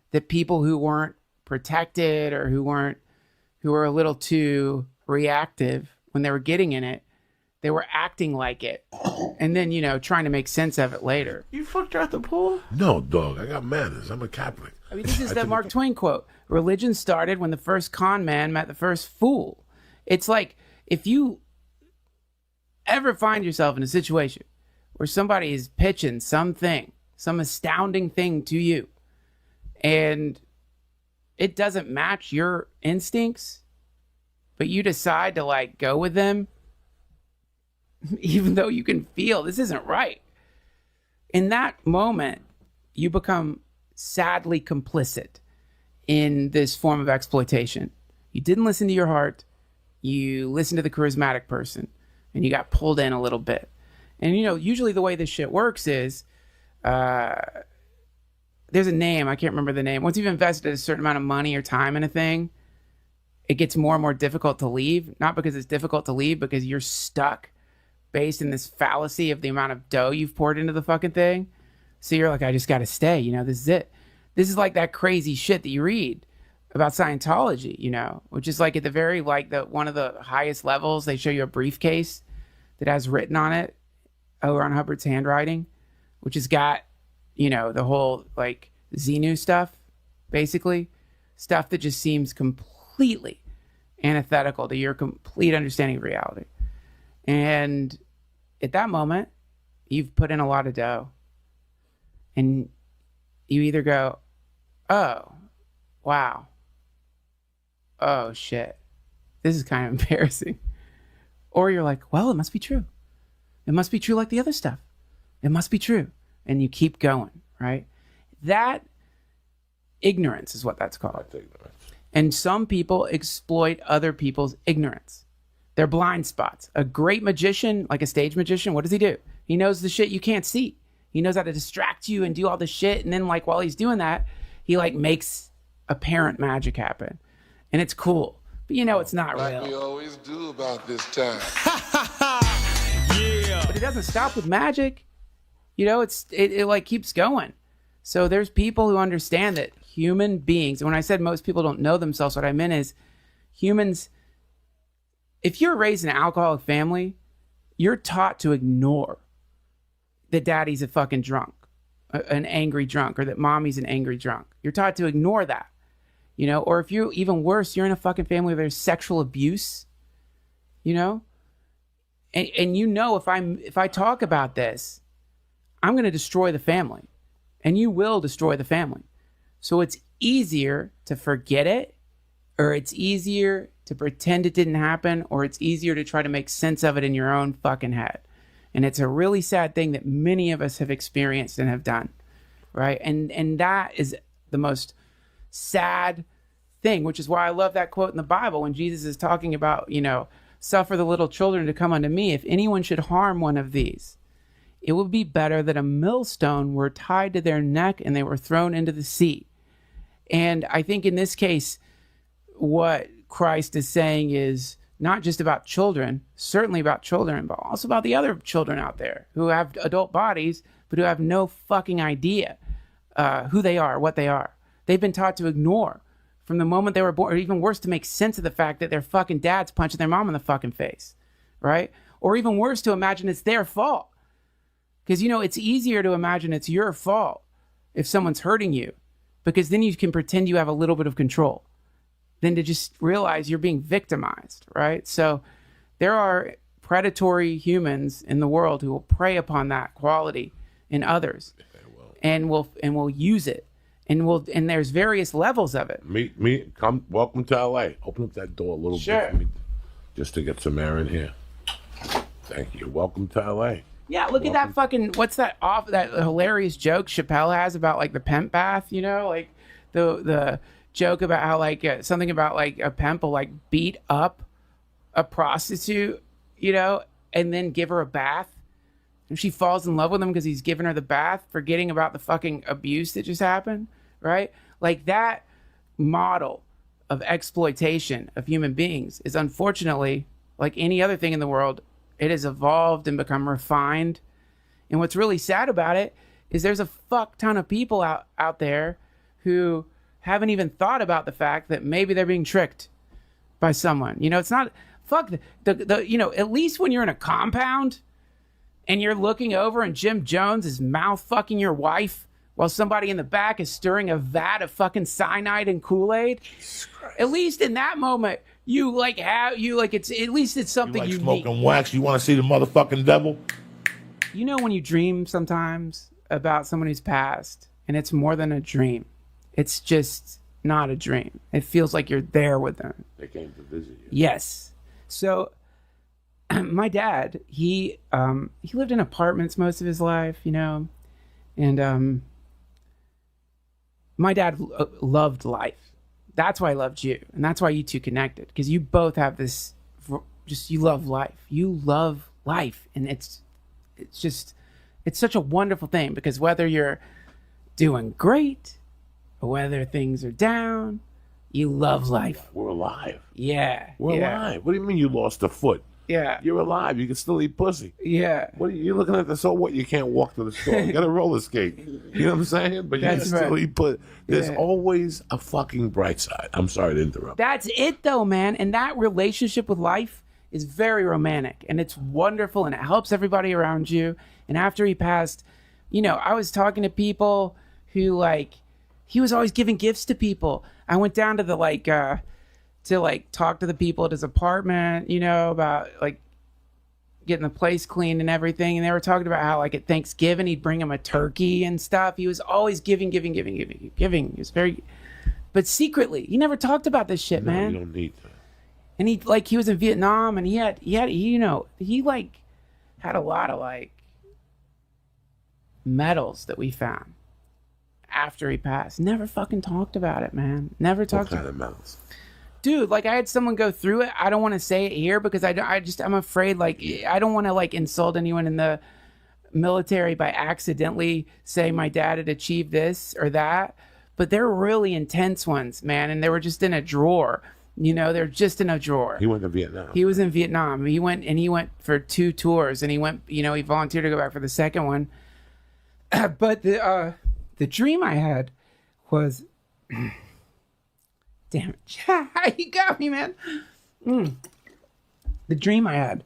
G: that people who weren't protected or who were a little too reactive when they were getting in it, they were acting like it, and then, you know, trying to make sense of it later.
B: You fucked her at the pool?
A: No, dog. I got manners. I'm a Catholic.
G: I mean, this is the Mark Twain quote. Religion started when the first con man met the first fool. It's like, if you ever find yourself in a situation where somebody is pitching something, some astounding thing to you, and it doesn't match your instincts, but you decide to like go with them, even though you can feel this isn't right. In that moment, you become sadly complicit in this form of exploitation. You didn't listen to your heart. You listened to the charismatic person, and you got pulled in a little bit. And, you know, usually the way this shit works is, there's a name, I can't remember the name. Once you've invested a certain amount of money or time in a thing, it gets more and more difficult to leave. Not because it's difficult to leave, because you're stuck based in this fallacy of the amount of dough you've poured into the fucking thing. So you're like, I just got to stay. You know, this is it. This is like that crazy shit that you read about Scientology, you know, which is like at the very, like the one of the highest levels, they show you a briefcase that has written on it, Ron Hubbard's handwriting, which has got, you know, the whole like Xenu stuff, basically stuff that just seems completely antithetical to your complete understanding of reality. And at that moment, you've put in a lot of dough, and you either go, oh, wow, oh shit, this is kind of embarrassing, or you're like, well, it must be true. It must be true like the other stuff. It must be true. And you keep going, right? That ignorance is what that's called. That's ignorance. And some people exploit other people's ignorance. They're blind spots. A great magician, like a stage magician, what does he do? He knows the shit you can't see. He knows how to distract you and do all this shit. And then like while he's doing that, he like makes apparent magic happen. And it's cool. But you know it's not real.
H: Like we always do about this time.
G: But it doesn't stop with magic. You know, it like keeps going. So there's people who understand that human beings, and when I said most people don't know themselves, what I meant is humans, if you're raised in an alcoholic family, you're taught to ignore that daddy's a fucking drunk, an angry drunk, or that mommy's an angry drunk. You're taught to ignore that, you know, or if you're even worse, you're in a fucking family where there's sexual abuse, you know, and you know, if I talk about this, I'm going to destroy the family, and you will destroy the family. So it's easier to forget it, or it's easier to pretend it didn't happen, or it's easier to try to make sense of it in your own fucking head. And it's a really sad thing that many of us have experienced and have done, right? And that is the most sad thing, which is why I love that quote in the Bible when Jesus is talking about, you know, suffer the little children to come unto me. If anyone should harm one of these, it would be better that a millstone were tied to their neck and they were thrown into the sea. And I think in this case, what Christ is saying is not just about children, certainly about children, but also about the other children out there who have adult bodies, but who have no fucking idea who they are, what they are. They've been taught to ignore from the moment they were born, or even worse, to make sense of the fact that their fucking dad's punching their mom in the fucking face, right? Or even worse, to imagine it's their fault. Because, you know, it's easier to imagine it's your fault if someone's hurting you, because then you can pretend you have a little bit of control, than to just realize you're being victimized, right? So there are predatory humans in the world who will prey upon that quality in others, and will use it, and there's various levels of it.
A: Welcome to LA. Open up that door a little bit for me, just to get some air in here. Thank you. Welcome to LA.
G: Yeah, look at that fucking, what's that that hilarious joke Chappelle has about like the pimp bath, you know, like the joke about how like something about like a pimp will like beat up a prostitute, you know, and then give her a bath, and she falls in love with him because he's giving her the bath, forgetting about the fucking abuse that just happened, right? Like that model of exploitation of human beings is unfortunately, like any other thing in the world, it has evolved and become refined. And what's really sad about it is there's a fuck ton of people out there who haven't even thought about the fact that maybe they're being tricked by someone. You know, it's not, fuck, the you know, at least when you're in a compound and you're looking over and Jim Jones is mouth fucking your wife while somebody in the back is stirring a vat of fucking cyanide and Kool-Aid. At least in that moment, you like have you like it's at least it's
A: You
G: something
A: like
G: unique.
A: smoking wax? You want to see the motherfucking devil?
G: You know when you dream sometimes about someone who's passed, and it's more than a dream. It's just not a dream. It feels like you're there with them.
A: They came to visit you.
G: Yes. So my dad, he lived in apartments most of his life, you know, and my dad loved life. That's why I loved you, and that's why you two connected, because you both have this. Just you love life. You love life, and it's such a wonderful thing, because whether you're doing great or whether things are down, you love life.
A: We're alive.
G: Yeah.
A: We're alive. What do you mean you lost a foot?
G: Yeah.
A: You're alive. You can still eat pussy.
G: Yeah.
A: What are you looking at? So what? You can't walk to the store. You got a roller skate. You know what I'm saying? But you can
G: That's
A: still
G: right.
A: eat pussy. There's
G: Yeah.
A: always a fucking bright side. I'm sorry to interrupt.
G: That's it though, man. And that relationship with life is very romantic, and it's wonderful, and it helps everybody around you. And after he passed, you know, I was talking to people who like, he was always giving gifts to people. I went down to the to talk to the people at his apartment, you know, about like getting the place clean and everything. And they were talking about how like at Thanksgiving, he'd bring him a turkey and stuff. He was always giving. He was very, but secretly, he never talked about this shit,
A: No,
G: man.
A: you don't need to.
G: And he was in Vietnam, and he had you know, he like had a lot of like medals that we found after he passed. Never fucking talked about it, man. Never
A: What
G: talked
A: kind
G: about
A: of medals?
G: Dude, like I had someone go through it. I don't want to say it here because I'm afraid like I don't want to like insult anyone in the military by accidentally saying my dad had achieved this or that. But they're really intense ones, man, and they were just in a drawer. You know, they're just in a drawer.
A: He went to Vietnam.
G: He was in Vietnam. He went for 2 tours, and he went. You know, he volunteered to go back for the second one. But the dream I had was, damn it, you got me, man. The dream I had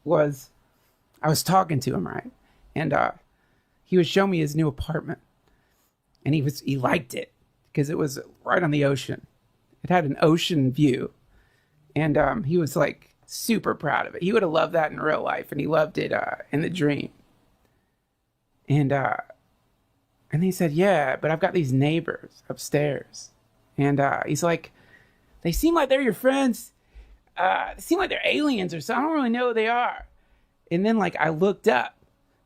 G: was, I was talking to him, right, and he was showing me his new apartment, and he liked it because it was right on the ocean. It had an ocean view, and he was like super proud of it. He would have loved that in real life, and he loved it in the dream. And he said, yeah, but I've got these neighbors upstairs. And he's like, they seem like they're your friends. They seem like they're aliens or something. I don't really know who they are. And then like I looked up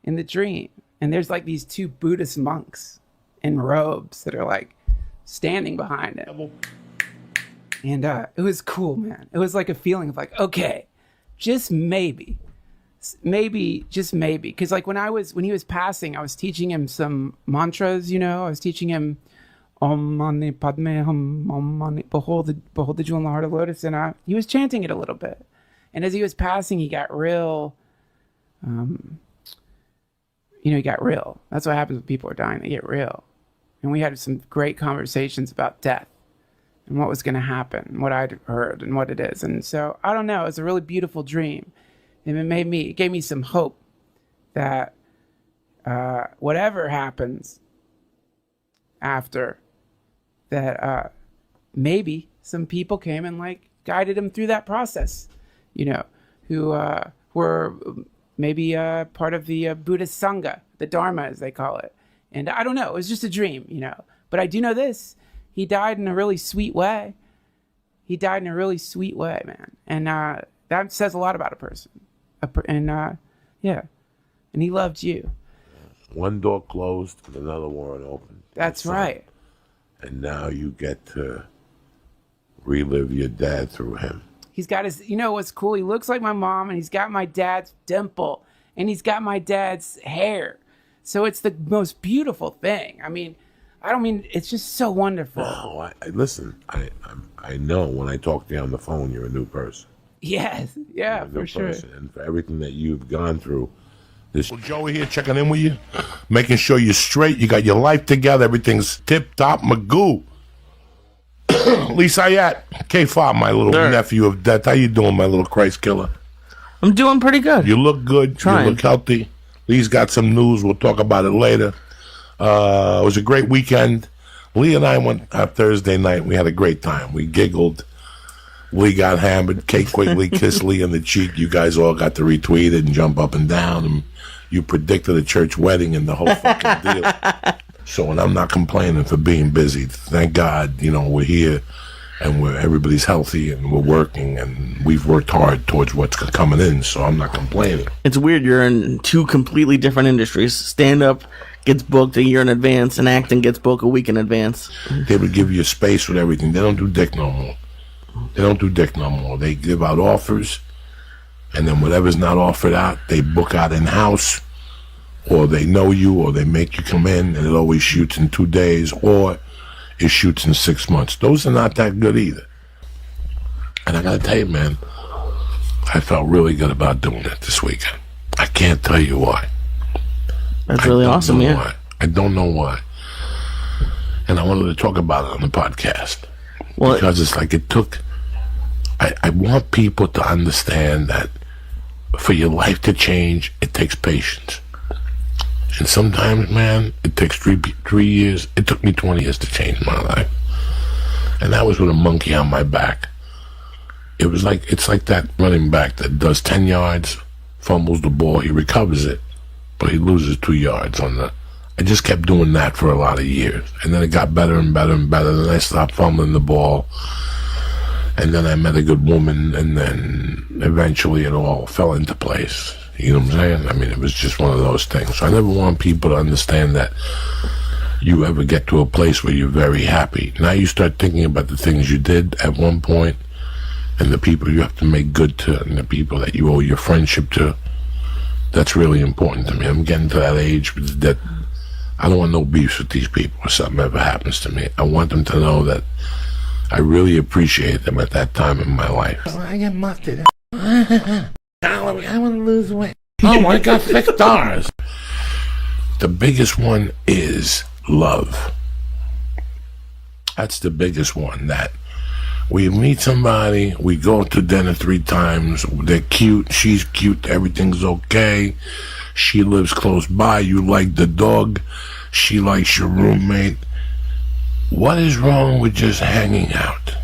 G: in the dream, and there's like these 2 Buddhist monks in robes that are like standing behind him. And it was cool, man. It was like a feeling of like, okay, just maybe, just maybe. Because like when he was passing, I was teaching him some mantras, you know. I was teaching him Om Mani Padme Hum, Om Mani, behold the jewel in the heart of lotus. And he was chanting it a little bit. And as he was passing, he got real, he got real. That's what happens when people are dying. They get real. And we had some great conversations about death and what was going to happen, what I'd heard and what it is. And so, I don't know, it was a really beautiful dream. And it gave me some hope that whatever happens after, that maybe some people came and like guided him through that process, you know, who were maybe part of the Buddhist Sangha, the Dharma as they call it. And I don't know, it was just a dream, you know. But I do know this. He died in a really sweet way. He died in a really sweet way, man. And that says a lot about a person. Yeah. And he loved you.
A: One door closed and another one opened.
G: That's right.
A: And now you get to relive your dad through him.
G: He's got his, you know what's cool? He looks like my mom, and he's got my dad's dimple, and he's got my dad's hair. So it's the most beautiful thing. I mean, it's just so wonderful.
A: No, listen, I know when I talk to you on the phone, you're a new person.
G: Yes, yeah, for sure.
A: And for everything that you've gone through. Joey here checking in with you, making sure you're straight, you got your life together, everything's tip-top, magoo. Lee Syatt, K-Fob, my little nephew of death. How you doing, my little Christ killer?
B: I'm doing pretty good.
A: You look good.
B: Trying.
A: You look healthy. Lee's got some news. We'll talk about it later. It was a great weekend. Lee and I went Thursday night. We had a great time. We giggled. Lee got hammered. Kate quickly kissed Lee on the cheek. You guys all got to retweet it and jump up and down. And you predicted a church wedding and the whole fucking deal. So, and I'm not complaining for being busy. Thank God, we're here and everybody's healthy and we're working and we've worked hard towards what's coming in. So I'm not complaining.
B: It's weird. You're in two completely different industries. Stand-up gets booked a year in advance and acting gets booked a week in advance.
A: They would give you space with everything. They don't do dick no more. They give out offers, and then whatever's not offered out, they book out in-house, or they know you, or they make you come in, and it always shoots in 2 days, or it shoots in 6 months. Those are not that good either. And I gotta tell you, man, I felt really good about doing it this weekend. I can't tell you why.
B: That's really awesome, yeah.
A: Why. I don't know why. And I wanted to talk about it on the podcast. Well, because it's like it took... I want people to understand that for your life to change, it takes patience. And sometimes, man, it takes 3 years. It took me 20 years to change my life. And that was with a monkey on my back. It's like that running back that does 10 yards, fumbles the ball, he recovers it, but he loses 2 yards on the... I just kept doing that for a lot of years. And then it got better and better and better. Then I stopped fumbling the ball. And then I met a good woman. And then eventually it all fell into place. You know what I'm saying? I mean, it was just one of those things. So I never want people to understand that you ever get to a place where you're very happy. Now you start thinking about the things you did at one point and the people you have to make good to and the people that you owe your friendship to. That's really important to me. I'm getting to that age that I don't want no beefs with these people if something ever happens to me. I want them to know that I really appreciate them at that time in my life. I get mustard. I want to lose weight. Oh, I got 6 stars. The biggest one is love. That's the biggest one. That we meet somebody, we go to dinner 3 times, they're cute, she's cute, everything's okay. She lives close by, you like the dog, she likes your roommate. What is wrong with just hanging out?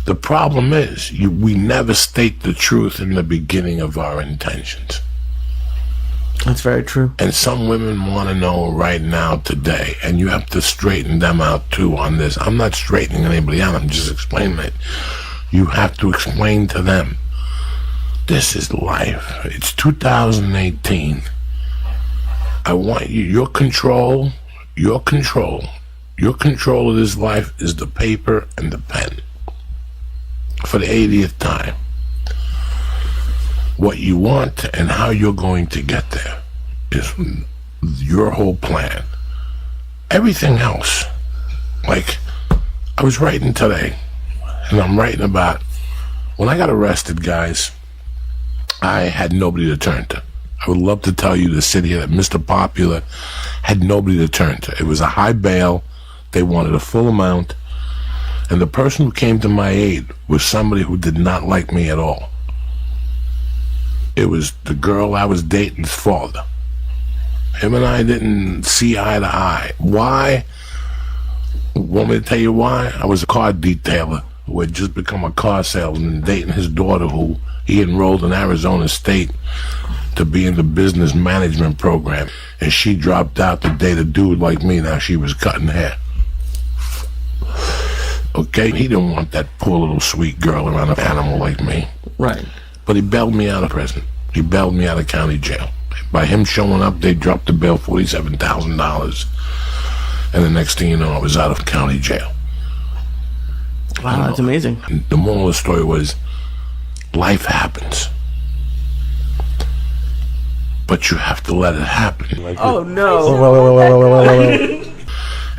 A: The problem is, we never state the truth in the beginning of our intentions.
B: That's very true.
A: And some women want to know right now, today, and you have to straighten them out too on this. I'm not straightening anybody out, I'm just explaining it. You have to explain to them. This is life. It's 2018. I want you, your control of this life is the paper and the pen. For the 80th time. What you want and how you're going to get there is your whole plan. Everything else, like I was writing today, and I'm writing about when I got arrested, guys, I had nobody to turn to. I would love to tell you the city that Mr. Popular had nobody to turn to. It was a high bail. They wanted a full amount. And the person who came to my aid was somebody who did not like me at all. It was the girl I was dating's father. Him and I didn't see eye to eye. Why? Want me to tell you why? I was a car detailer who had just become a car salesman dating his daughter who he enrolled in Arizona State to be in the business management program. And she dropped out to date a dude like me. Now she was cutting hair. Okay? He didn't want that poor little sweet girl around an animal like me.
B: Right.
A: But he bailed me out of prison. He bailed me out of county jail. By him showing up, they dropped the bail $47,000. And the next thing you know, I was out of county jail.
B: Wow, that's amazing.
A: And the moral of the story was, life happens. But you have to let it happen.
B: Oh, no.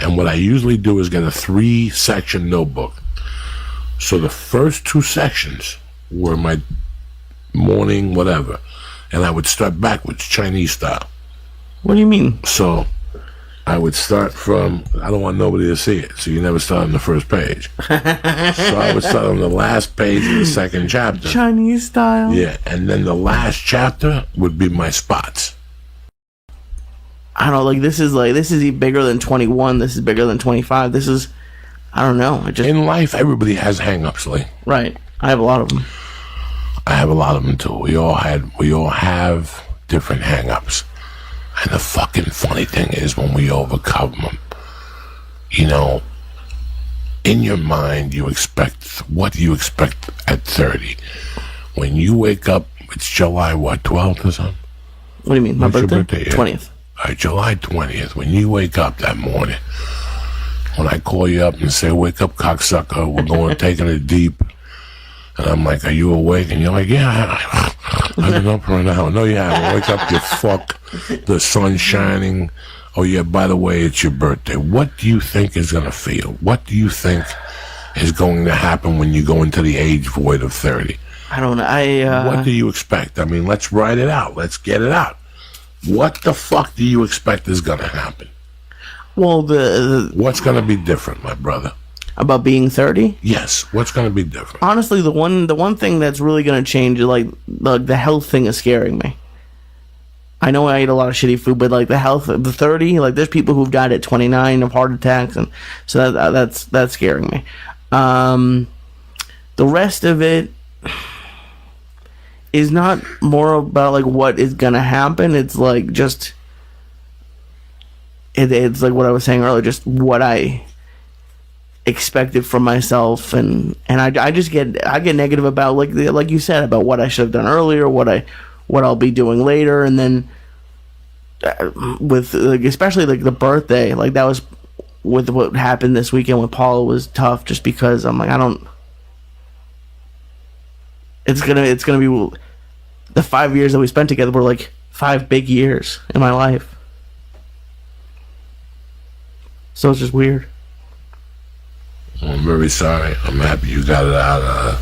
A: And what I usually do is get a 3-section notebook. So the first 2 sections were my morning whatever. And I would start backwards, Chinese style.
B: What do you mean?
A: So I would start from, I don't want nobody to see it, so you never start on the first page. So I would start on the last page of the second chapter.
B: Chinese style?
A: Yeah, and then the last chapter would be my spots.
B: I don't know, this is bigger than 21, this is bigger than 25, this is I don't know.
A: In life, everybody has hang-ups, Lee.
B: Right. I have a lot of them.
A: I have a lot of them too. We all have different hang-ups. And the fucking funny thing is when we overcome them, you know, in your mind, what do you expect at 30? When you wake up, it's July, 12th or something?
B: What do you mean? My
A: What's your
B: birthday?
A: Yeah.
B: 20th.
A: All right, July 20th. When you wake up that morning, when I call you up and say, wake up, cocksucker, we're going, taking it deep. And I'm like, are you awake? And you're like, yeah, I've been up for an hour. No, you haven't. Wake up, you fuck. The sun's shining. Oh, yeah, by the way, it's your birthday. What do you think is going to feel? What do you think is going to happen when you go into the age void of 30?
B: I don't know.
A: What do you expect? I mean, let's write it out. Let's get it out. What the fuck do you expect is going to happen?
B: Well,
A: what's going to be different, my brother?
B: About being 30?
A: Yes. What's going to be different?
B: Honestly, the one thing that's really going to change is like the health thing is scaring me. I know I eat a lot of shitty food, but like the health, the 30, like there's people who've died at 29 of heart attacks, and so that's scaring me. The rest of it is not more about like what is going to happen. It's like just it's like what I was saying earlier, just what I expected from myself, and I get negative about like you said about what I should have done earlier, what I'll be doing later, and then with like, especially like the birthday, like that was with what happened this weekend with Paula was tough, just because I'm like it's gonna be the 5 years that we spent together were like 5 big years in my life, so it's just weird.
A: Well, I'm very sorry. I'm happy you got it out.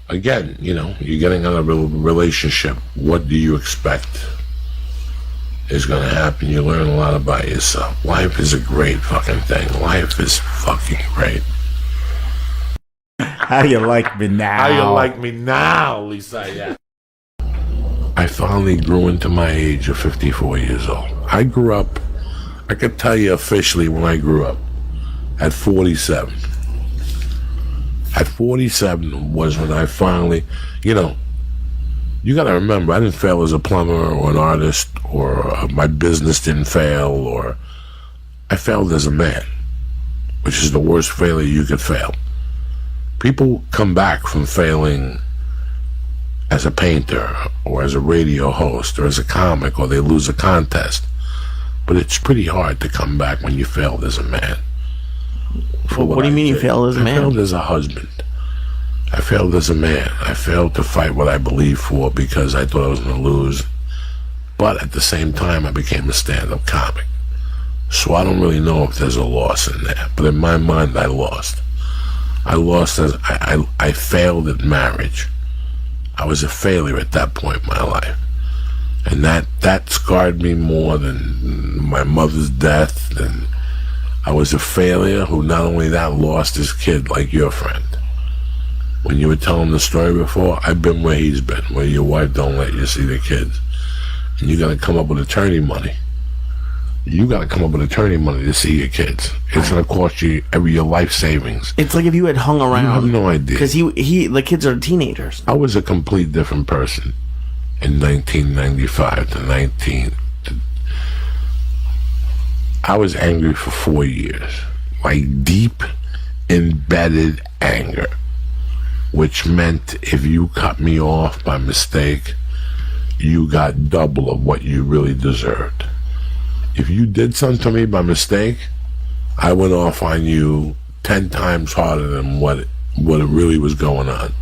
A: Again, you know, you're getting out of a relationship. What do you expect is going to happen? You learn a lot about yourself. Life is a great fucking thing. Life is fucking great.
I: How you like me now?
A: How you like me now, Lisa? Yeah. I finally grew into my age of 54 years old. I grew up, I could tell you officially when I grew up, at 47. At 47 was when I finally, you know, you got to remember, I didn't fail as a plumber or an artist, or my business didn't fail, or I failed as a man, which is the worst failure you could fail. People come back from failing as a painter or as a radio host or as a comic, or they lose a contest. But it's pretty hard to come back when you failed as a man.
B: What do you mean you failed as a man?
A: I failed as a husband. I failed as a man. I failed to fight what I believed for because I thought I was going to lose. But at the same time, I became a stand-up comic. So I don't really know if there's a loss in there. But in my mind, I lost. I lost as I failed at marriage. I was a failure at that point in my life. And that scarred me more than my mother's death. And I was a failure who not only that lost his kid, like your friend. When you were telling the story before, I've been where he's been, where your wife don't let you see the kids. And you got to come up with attorney money. You got to come up with attorney money to see your kids. It's going to cost you your life savings.
B: It's like if you had hung around.
A: You have no idea.
B: Because the kids are teenagers.
A: I was a complete different person in 1995 to 19. I was angry for 4 years. Like deep, embedded anger. Which meant if you cut me off by mistake, you got double of what you really deserved. If you did something to me by mistake, I went off on you 10 times harder than what it really was going on.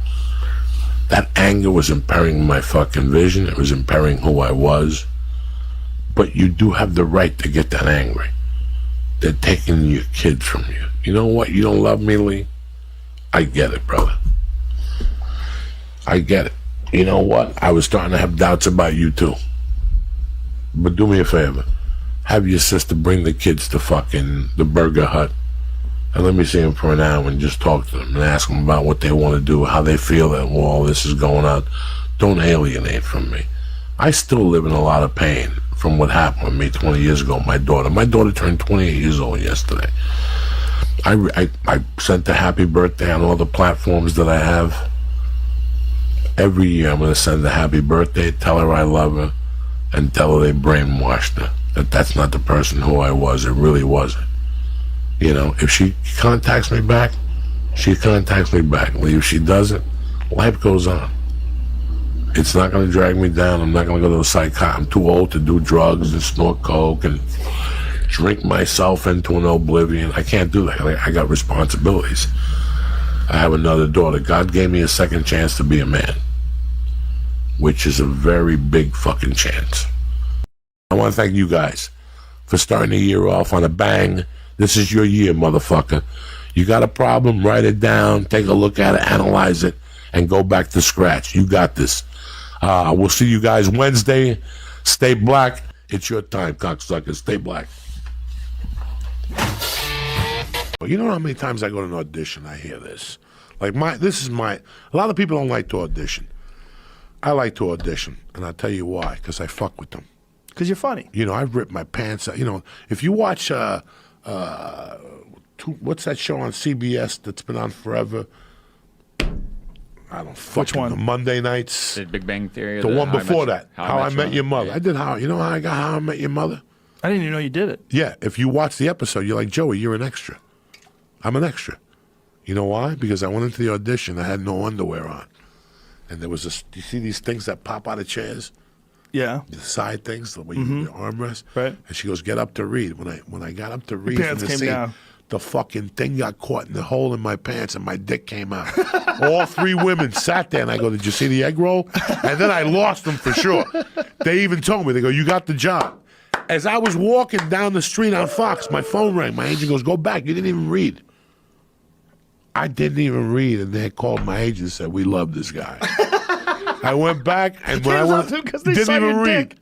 A: That anger was impairing my fucking vision. It was impairing who I was. But you do have the right to get that angry. They're taking your kids from you. You know what? You don't love me, Lee? I get it, brother. I get it. You know what? I was starting to have doubts about you too. But do me a favor. Have your sister bring the kids to fucking the Burger Hut. And let me see them for an hour and just talk to them and ask them about what they want to do, how they feel that all this is going on. Don't alienate from me. I still live in a lot of pain from what happened with me 20 years ago. My daughter turned 28 years old yesterday. I sent a happy birthday on all the platforms that I have. Every year I'm going to send a happy birthday, tell her I love her, and tell her they brainwashed her. That's not the person who I was. It really wasn't. You know, if she contacts me back, she contacts me back. If she doesn't, life goes on. It's not going to drag me down. I'm not going to go to a psychiatrist. I'm too old to do drugs and snort coke and drink myself into an oblivion. I can't do that. I got responsibilities. I have another daughter. God gave me a second chance to be a man, which is a very big fucking chance. I want to thank you guys for starting the year off on a bang. This is your year, motherfucker. You got a problem, write it down, take a look at it, analyze it, and go back to scratch. You got this. We'll see you guys Wednesday. Stay black. It's your time, cocksuckers. Stay black. But you know how many times I go to an audition, I hear this. Like a lot of people don't like to audition. I like to audition, and I'll tell you why, because I fuck with them.
I: Because you're funny.
A: You know, I've ripped my pants out. You know, if you watch, what's that show on CBS that's been on forever? I don't fucking
I: Which one?
A: know. Monday nights.
C: The Big Bang Theory?
A: The one before that.
C: How
A: I Met Your Mother.
C: Yeah.
A: I did you know how I got How I Met Your Mother?
I: I didn't even know you did it.
A: Yeah, if you watch the episode, you're like, Joey, you're an extra. I'm an extra. You know why? Because I went into the audition, I had no underwear on. And there was you see these things that pop out of chairs?
I: Yeah.
A: The side things, the way you armrest.
I: Right.
A: And she goes, get up to read. When I got up to read
I: pants
A: from the
I: came
A: scene,
I: down.
A: the fucking thing got caught in the hole in my pants and my dick came out. All three women sat there and I go, did you see the egg roll? And then I lost them for sure. They even told me, they go, you got the job. As I was walking down the street on Fox, my phone rang. My agent goes, go back. You didn't even read. I didn't even read, and they called my agent and said, we love this guy. I went back, and when I went, didn't even read.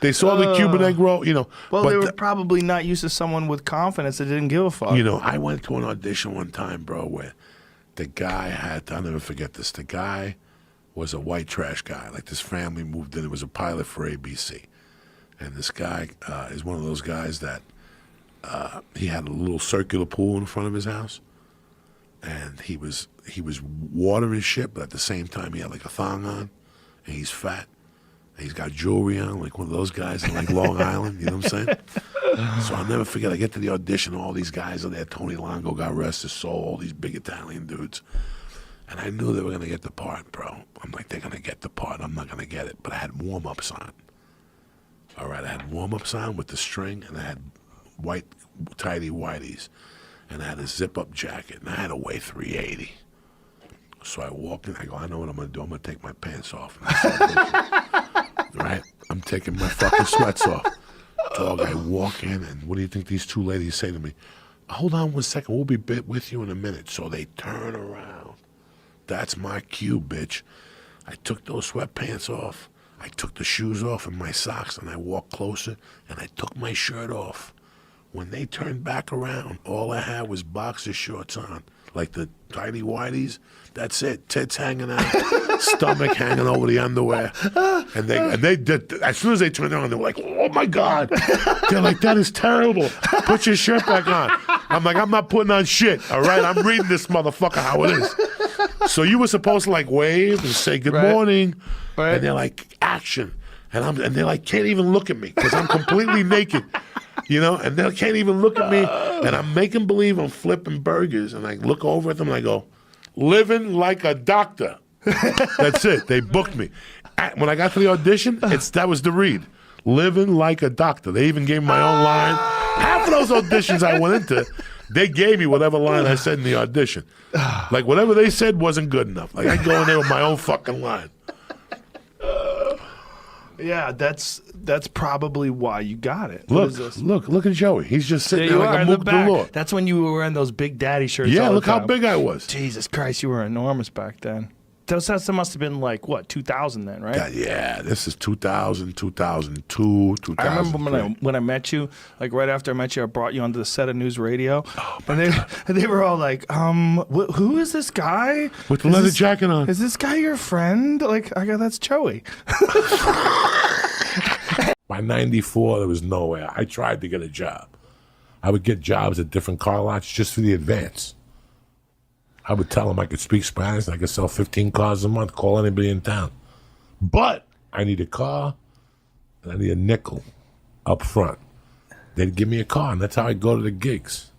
A: They saw the Cuban egg roll, you know.
I: Well,
A: but
I: they were probably not used to someone with confidence that didn't give a fuck.
A: You know, I went to an audition one time, bro, where the guy I'll never forget this. The guy was a white trash guy. Like, this family moved in. It was a pilot for ABC. And this guy is one of those guys that he had a little circular pool in front of his house. And he was watering shit, but at the same time he had like a thong on, and he's fat, and he's got jewelry on, like one of those guys in like Long Island. You know what I'm saying? So I'll never forget. I get to the audition, all these guys are there. Tony Longo, God rest his soul, all these big Italian dudes, and I knew they were gonna get the part, bro. I'm like, they're gonna get the part. I'm not gonna get it, but I had warm-ups on. All right, I had warm-ups on with the string, and I had white tighty whities. And I had a zip-up jacket, and I had to weigh 380. So I walk in, I go, I know what I'm going to do. I'm going to take my pants off. Right? I'm taking my fucking sweats off. Dog, I walk in, and what do you think these two ladies say to me? Hold on 1 second. We'll be with you in a minute. So they turn around. That's my cue, bitch. I took those sweatpants off. I took the shoes off and my socks, and I walked closer, and I took my shirt off. When they turned back around, all I had was boxer shorts on, like the tighty whities. That's it. Tits hanging out, stomach hanging over the underwear. And they did. As soon as they turned around, they were like, "Oh my God!" They're like, "That is terrible. Put your shirt back on." I'm like, "I'm not putting on shit. All right, I'm reading this motherfucker how it is." So you were supposed to like wave and say good morning, and they're like, "Action." And they're like, can't even look at me because I'm completely naked. You know, and they can't even look at me, and I'm making believe I'm flipping burgers, and I look over at them and I go, living like a doctor. That's it. They booked me. When I got to the audition, that was the read. Living like a doctor. They even gave me my own line. Half of those auditions I went into, they gave me whatever line I said in the audition. Like whatever they said wasn't good enough. Like I go in there with my own fucking line.
I: Yeah, that's probably why you got it.
A: Look at Joey. He's just sitting
I: there
A: there like a mook galore.
I: That's when you were wearing those big daddy shirts.
A: Yeah,
I: all the
A: look how
I: time.
A: big I was.
I: Jesus Christ, you were enormous back then. That must have been like, what, 2000 then, right?
A: Yeah, this is 2000, 2002, 2003.
I: I remember when I met you, like right after I met you, I brought you onto the set of News Radio. Oh, and they were all like, who is this guy?
A: With the leather jacket on.
I: Is this guy your friend? Like, I go, that's Joey.
A: Why By 94, there was nowhere. I tried to get a job. I would get jobs at different car lots just for the advance. I would tell them I could speak Spanish and I could sell 15 cars a month, call anybody in town. But I need a car and I need a nickel up front. They'd give me a car, and that's how I go to the gigs.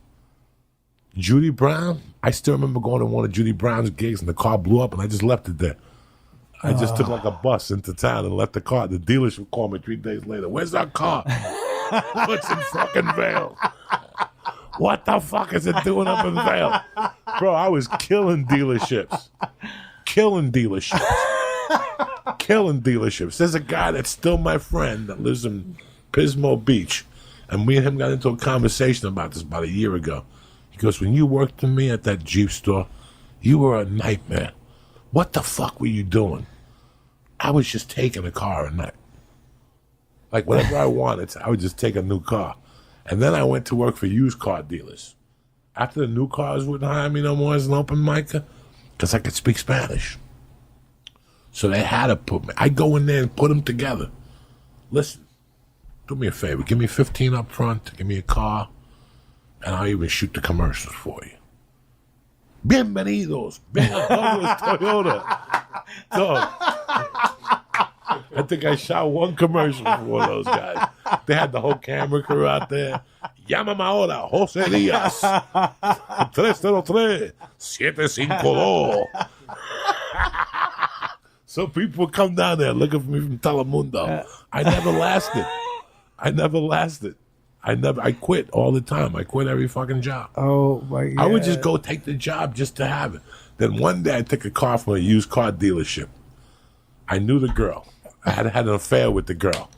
A: Judy Brown, I still remember going to one of Judy Brown's gigs, and the car blew up, and I just left it there. I just took like a bus into town and left the car. The dealership called me 3 days later. Where's our car? It's in fucking Vail. What the fuck is it doing up in Vail? Bro, I was killing dealerships. Killing dealerships. There's a guy that's still my friend that lives in Pismo Beach. And me and him got into a conversation about this about a year ago. He goes, when you worked for me at that Jeep store, you were a nightmare. What the fuck were you doing? I was just taking a car a night. Like, whatever I wanted, I would just take a new car. And then I went to work for used car dealers. After the new cars wouldn't hire me no more as an open micer, because I could speak Spanish. So they had to put me. I go in there and put them together. Listen. Do me a favor. Give me 15 up front. Give me a car. And I'll even shoot the commercials for you. Bienvenidos. Bienvenidos Toyota. Dog. I think I shot one commercial for one of those guys. They had the whole camera crew out there. Llámame ahora, José Díaz. 303-752. So people would come down there looking for me from Telemundo. I never lasted. I quit all the time. I quit every fucking job.
J: Oh, my God.
A: I would just go take the job just to have it. Then one day I took a car from a used car dealership. I knew the girl. I had an affair with the girl.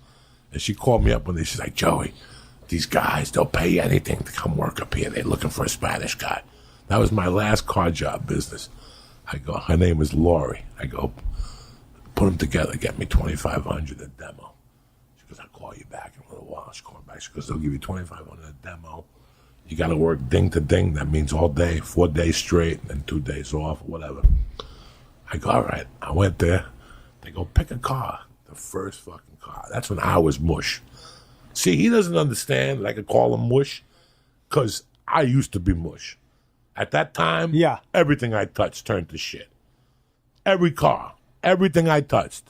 A: And she called me up one day. She's like, Joey, these guys, they'll pay you anything to come work up here. They're looking for a Spanish guy. That was my last car job business. I go, her name is Lori. I go, put them together, get me $2,500 a demo. She goes, I'll call you back in a little while. She called back. She goes, they'll give you $2,500 a demo. You got to work ding to ding. That means all day, 4 days straight, and 2 days off, whatever. I go, all right. I went there. They go, pick a car. The first fucking car. That's when I was mush. See, he doesn't understand that I could call him mush because I used to be mush. At that time, everything I touched turned to shit. Every car, everything I touched.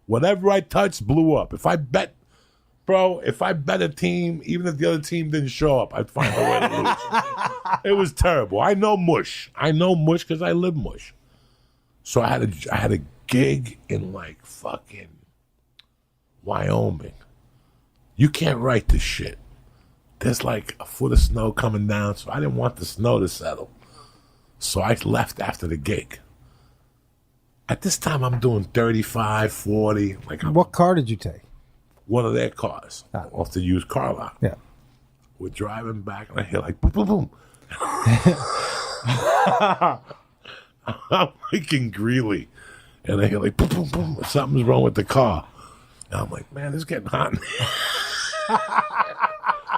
A: Whatever I touched blew up. If I bet a team, even if the other team didn't show up, I'd find a way to lose. It was terrible. I know mush because I live mush. So I had a gig in like fucking Wyoming. You can't write this shit. There's like a foot of snow coming down, so I didn't want the snow to settle. So I left after the gig. At this time, I'm doing 35, 40.
J: What car did you take?
A: One of their cars off the used car lot.
J: Yeah.
A: We're driving back, and I hear like, boom, boom, boom. I'm like in Greeley, and I hear like, boom, boom, boom. Something's wrong with the car. And I'm like, man, this is getting hot.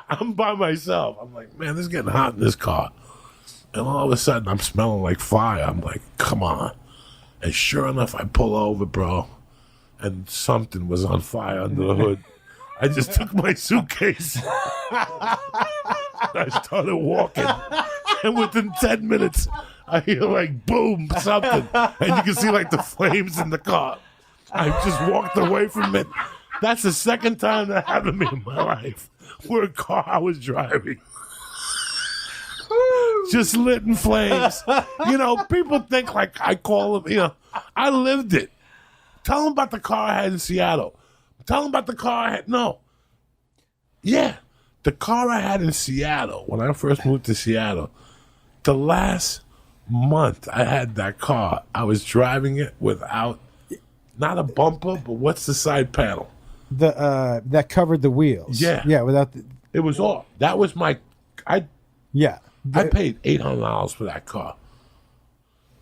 A: I'm by myself. I'm like, man, this is getting hot in this car. And all of a sudden, I'm smelling like fire. I'm like, come on. And sure enough, I pull over, bro, and something was on fire under the hood. I just took my suitcase. I started walking. And within 10 minutes, I hear like, boom, something. And you can see like the flames in the car. I just walked away from it. That's the second time that happened to me in my life. Where a car I was driving just lit in flames. You know, people think like I call them, you know, I lived it. Tell them about the car I had in Seattle. Tell them about the car I had. No. Yeah. The car I had in Seattle, when I first moved to Seattle, the last month I had that car, I was driving it without, not a bumper, but what's the side panel?
J: That covered the wheels.
A: Yeah.
J: Yeah, without the...
A: It was all. That was my, I paid $800 for that car.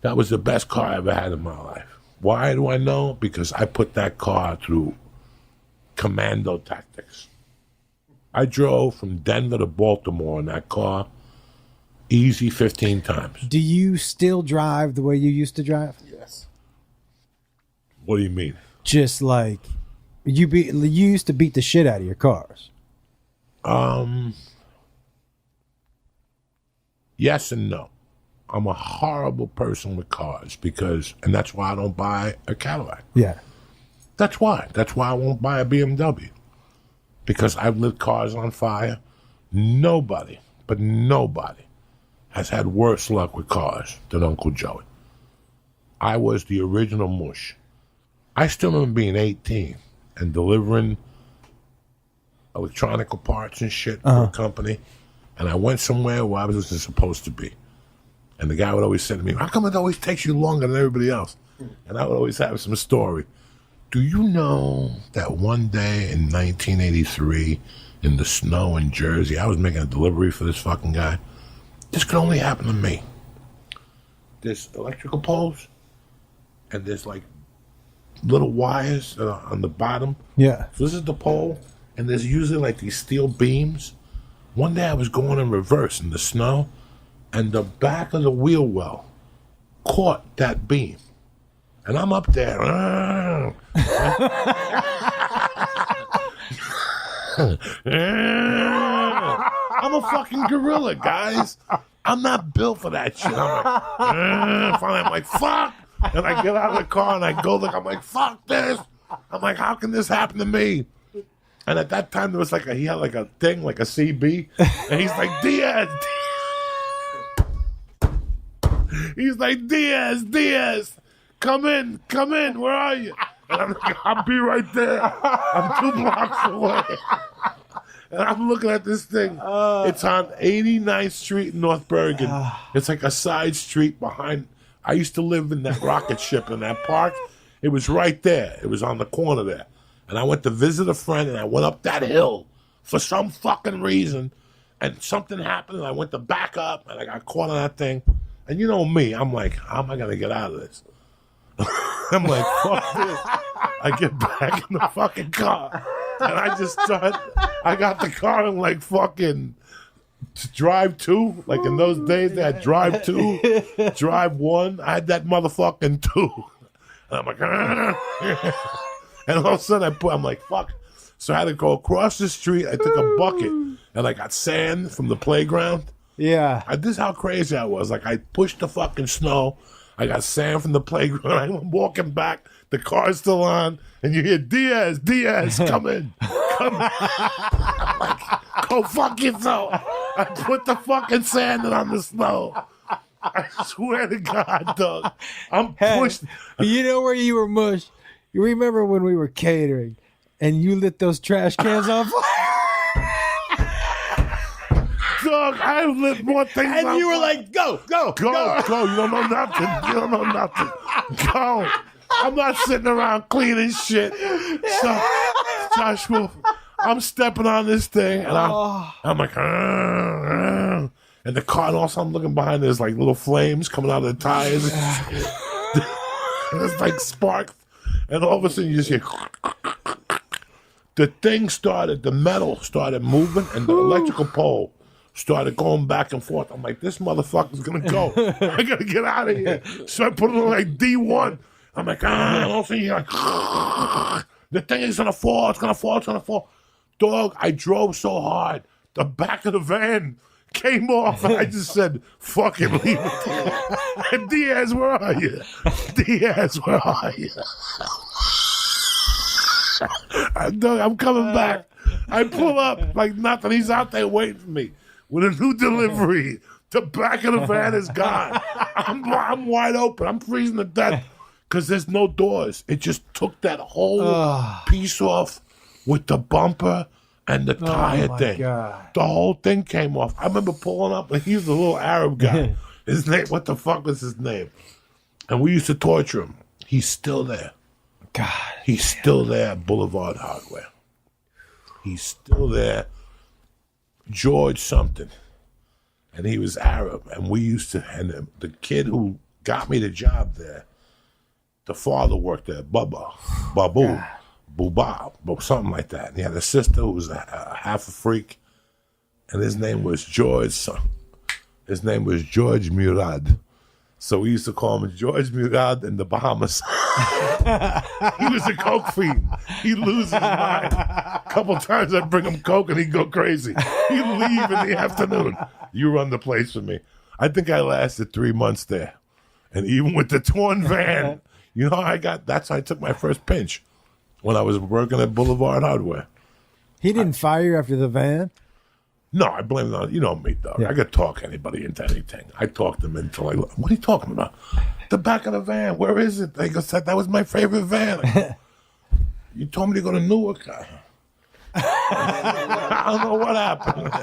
A: That was the best car I ever had in my life. Why do I know? Because I put that car through commando tactics. I drove from Denver to Baltimore in that car easy 15 times.
J: Do you still drive the way you used to drive?
A: Yes. What do you mean?
J: Just like You used to beat the shit out of your cars.
A: Yes and no. I'm a horrible person with cars and that's why I don't buy a Cadillac.
J: Yeah.
A: That's why. That's why I won't buy a BMW. Because I've lit cars on fire. Nobody has had worse luck with cars than Uncle Joey. I was the original mush. I still remember being 18 and delivering electronic parts and shit for a company. And I went somewhere where I wasn't supposed to be. And the guy would always say to me, how come it always takes you longer than everybody else? And I would always have some story. Do you know that one day in 1983 in the snow in Jersey, I was making a delivery for this fucking guy? This could only happen to me. There's electrical poles and there's like little wires on the bottom.
J: Yeah.
A: So this is the pole and there's usually like these steel beams. One day I was going in reverse in the snow and the back of the wheel well caught that beam. And I'm up there. I'm a fucking gorilla, guys. I'm not built for that shit. I'm like, finally, I'm like, fuck. And I get out of the car and I go look. I'm like, fuck this. I'm like, how can this happen to me? And at that time, there was like he had like a thing, like a CB. And he's like, Diaz. He's like, Diaz. Come in, where are you? And I'm like, I'll be right there. I'm 2 blocks away. And I'm looking at this thing. It's on 89th Street in North Bergen. It's like a side street behind. I used to live in that rocket ship in that park. It was right there. It was on the corner there. And I went to visit a friend and I went up that hill for some fucking reason. And something happened and I went to back up and I got caught on that thing. And you know me, I'm like, how am I going to get out of this? I'm like, fuck this. I get back in the fucking car. And I just start, I got the car in like fucking drive 2. Like in those days, they had drive 2, drive 1. I had that motherfucking 2. And I'm like, and all of a sudden I'm like, fuck. So I had to go across the street. I took a bucket and I got sand from the playground.
J: Yeah.
A: This is how crazy I was. Like I pushed the fucking snow. I got sand from the playground. I'm walking back. The car's still on. And you hear, Diaz, come in. Come in. I'm like, go fuck yourself. I put the fucking sand on the snow. I swear to God, dog. I'm pushed.
J: You know where you were mush? You remember when we were catering and you lit those trash cans on fire?
A: Dog, I lit more things on
J: And you were
A: fire.
J: like, go.
A: Go. You don't know nothing. Go. I'm not sitting around cleaning shit. So, Joshua, I'm stepping on this thing, and I'm like, and the car, and also I'm looking behind, there's like little flames coming out of the tires. And it's like sparks. And all of a sudden you just hear, the thing started, the metal started moving, and the electrical pole started going back and forth. I'm like, this motherfucker's gonna go. I gotta get out of here. So I put it on like D1. I'm like, and all of a sudden you're like, the thing is gonna fall, it's gonna fall. Dog, I drove so hard, the back of the van came off, and I just said, fuck it, leave it. And Diaz, where are you? Dog, I'm coming back. I pull up like nothing. He's out there waiting for me with a new delivery. The back of the van is gone. I'm wide open. I'm freezing to death because there's no doors. It just took that whole piece off with the bumper and the tire thing.
J: God.
A: The whole thing came off. I remember pulling up, and he was a little Arab guy. His name, what the fuck was his name? And we used to torture him. He's still there.
J: God.
A: He's still there at Boulevard Hardware. He's still there. George something. And he was Arab. And we used to, and the kid who got me the job there, the father worked there, Babu, something like that. And he had a sister who was half a freak. And his name was George Murad. So we used to call him George Mugad in the Bahamas. He was a coke fiend. He'd lose his mind. A couple times I'd bring him coke and he'd go crazy. He'd leave in the afternoon. You run the place for me. I think I lasted 3 months there. And even with the torn van, you know how that's how I took my first pinch when I was working at Boulevard Hardware.
J: He didn't fire you after the van?
A: No, I blame it on, you know me, dog.
J: Yeah.
A: I could talk anybody into anything. I talked them into like, what are you talking about? The back of the van, where is it? They said that was my favorite van. I go, you told me to go to Newark. I don't know what happened.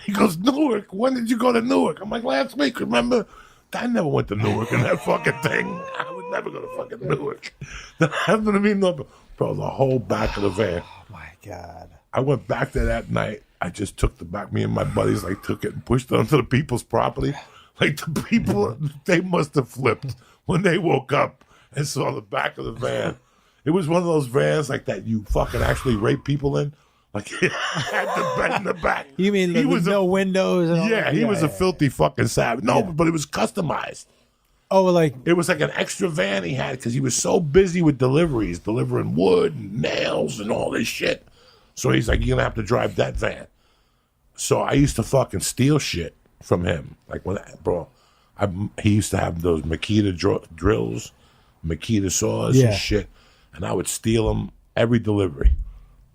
A: He goes, Newark? When did you go to Newark? I'm like, last week, remember? I never went to Newark in that fucking thing. I would never go to fucking Newark. That happened to me, no, bro, the whole back of the van.
J: Oh, my God.
A: I went back there that night. I just took the back. Me and my buddies took it and pushed it onto the people's property. Like the people, they must have flipped when they woke up and saw the back of the van. It was one of those vans like that you fucking actually rape people in. Like it had the bed in the back.
J: You mean with no windows? And all
A: Yeah,
J: that?
A: he was a filthy fucking savage. No, but it was customized.
J: Oh, like
A: it was like an extra van he had because he was so busy with deliveries, delivering wood and nails and all this shit. So he's like, you're gonna have to drive that van. So I used to fucking steal shit from him. Like he used to have those Makita drills, Makita saws and shit, and I would steal them every delivery.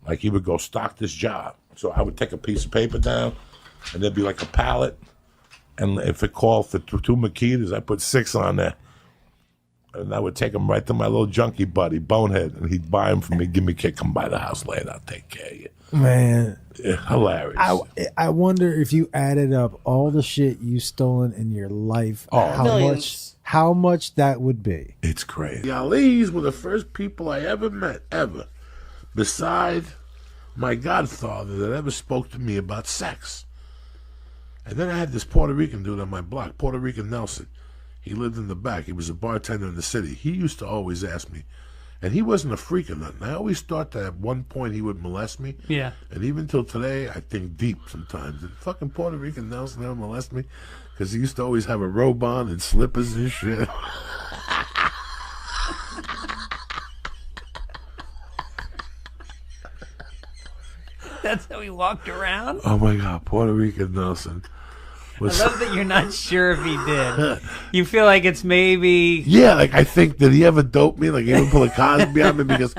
A: Like he would go stock this job. So I would take a piece of paper down, and there'd be like a pallet, and if it called for 2 Makitas, I put 6 on there. And I would take them right to my little junkie buddy, Bonehead, and he'd buy them for me, give me a kick, come by the house later, I'll take care of you.
J: Man.
A: Yeah, hilarious.
J: I wonder if you added up all the shit you stolen in your life, how much that would be.
A: It's crazy. The Ali's were the first people I ever met, ever, besides my godfather, that ever spoke to me about sex. And then I had this Puerto Rican dude on my block, Puerto Rican Nelson. He lived in the back. He was a bartender in the city. He used to always ask me, and he wasn't a freak or nothing. I always thought that at one point he would molest me.
E: Yeah.
A: And even till today, I think deep sometimes. Did fucking Puerto Rican Nelson ever molest me? Because he used to always have a robe on and slippers and shit.
E: That's how he walked around?
A: Oh my God, Puerto Rican Nelson.
E: I love that you're not sure if he did. You feel like it's maybe...
A: Yeah, like I think, did he ever dope me? Like he ever pull a Cosby on me? Because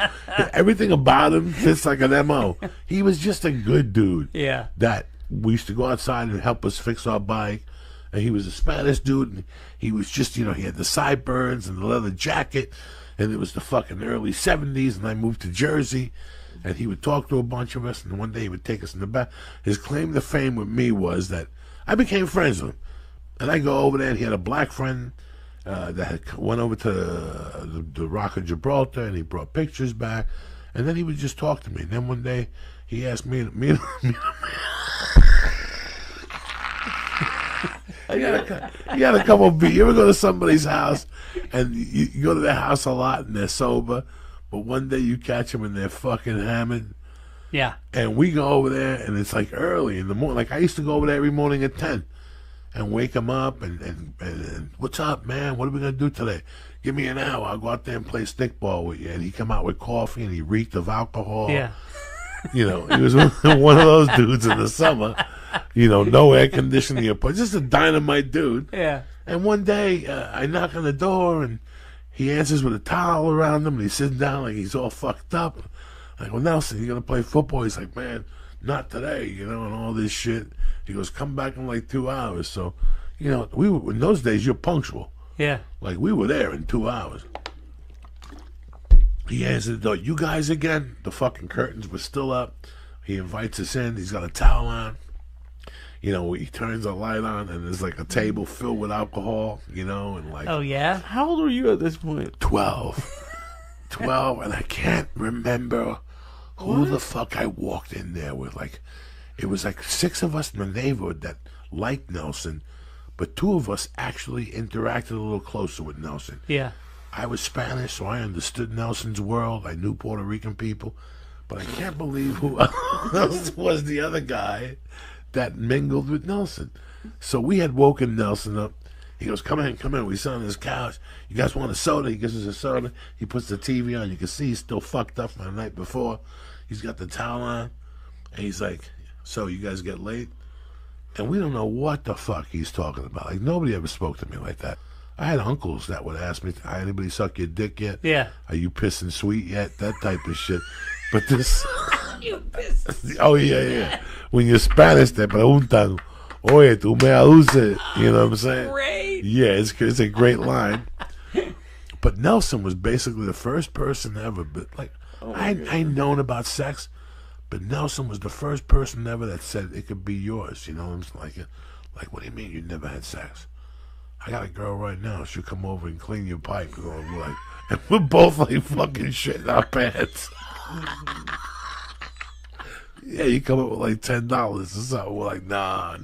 A: everything about him fits like an M.O. He was just a good dude.
E: Yeah.
A: That we used to go outside and help us fix our bike. And he was a Spanish dude. And he was just, he had the sideburns and the leather jacket. And it was the fucking early 70s. And I moved to Jersey. And he would talk to a bunch of us. And one day he would take us in the back. His claim to fame with me was that I became friends with him. And I go over there, and he had a black friend that went over to the Rock of Gibraltar, and he brought pictures back. And then he would just talk to me. And then one day, he asked me he had a couple of beers. You ever go to somebody's house, and you go to their house a lot, and they're sober, but one day you catch them, and they're fucking hammered?
E: Yeah.
A: And we go over there, and it's like early in the morning. Like I used to go over there every morning at 10 and wake him up and what's up, man? What are we going to do today? Give me an hour. I'll go out there and play stickball with you. And he come out with coffee, and he reeked of alcohol.
E: Yeah.
A: He was one of those dudes in the summer. No air conditioning. Just a dynamite dude.
E: Yeah.
A: And one day, I knock on the door, and he answers with a towel around him, and he's sitting down like he's all fucked up. I go, Nelson, you gonna play football? He's like, man, not today, and all this shit. He goes, come back in like 2 hours. So, we were, in those days, you're punctual.
E: Yeah.
A: Like, we were there in 2 hours. He answered the door, you guys again? The fucking curtains were still up. He invites us in. He's got a towel on. He turns a light on, and there's like a table filled with alcohol, and like.
E: Oh, yeah?
B: How old were you at this point?
A: 12. 12, and I can't remember who the fuck I walked in there with. Like, it was like 6 of us in the neighborhood that liked Nelson, but 2 of us actually interacted a little closer with Nelson.
E: Yeah.
A: I was Spanish, so I understood Nelson's world. I knew Puerto Rican people, but I can't believe who else was the other guy that mingled with Nelson. So we had woken Nelson up. He goes, come in. We sit on this couch. You guys want a soda? He gives us a soda. He puts the TV on. You can see he's still fucked up from the night before. He's got the towel on. And he's like, so you guys get late? And we don't know what the fuck he's talking about. Like, nobody ever spoke to me like that. I had uncles that would ask me, anybody suck your dick yet?
E: Yeah.
A: Are you pissing sweet yet? That type of shit. But this...
E: You pissing
A: Oh, yeah. When you're Spanish, te preguntan, oye, tú me aduces. You know what I'm saying?
E: Great.
A: Yeah, it's a great line. But Nelson was basically the first person ever, I known about sex, but Nelson was the first person ever that said it could be yours. You know, I'm like, what do you mean you never had sex? I got a girl right now. She'll come over and clean your pipe. And we're both like fucking shit in our pants. Yeah, you come up with like $10 or something. We're like, nah.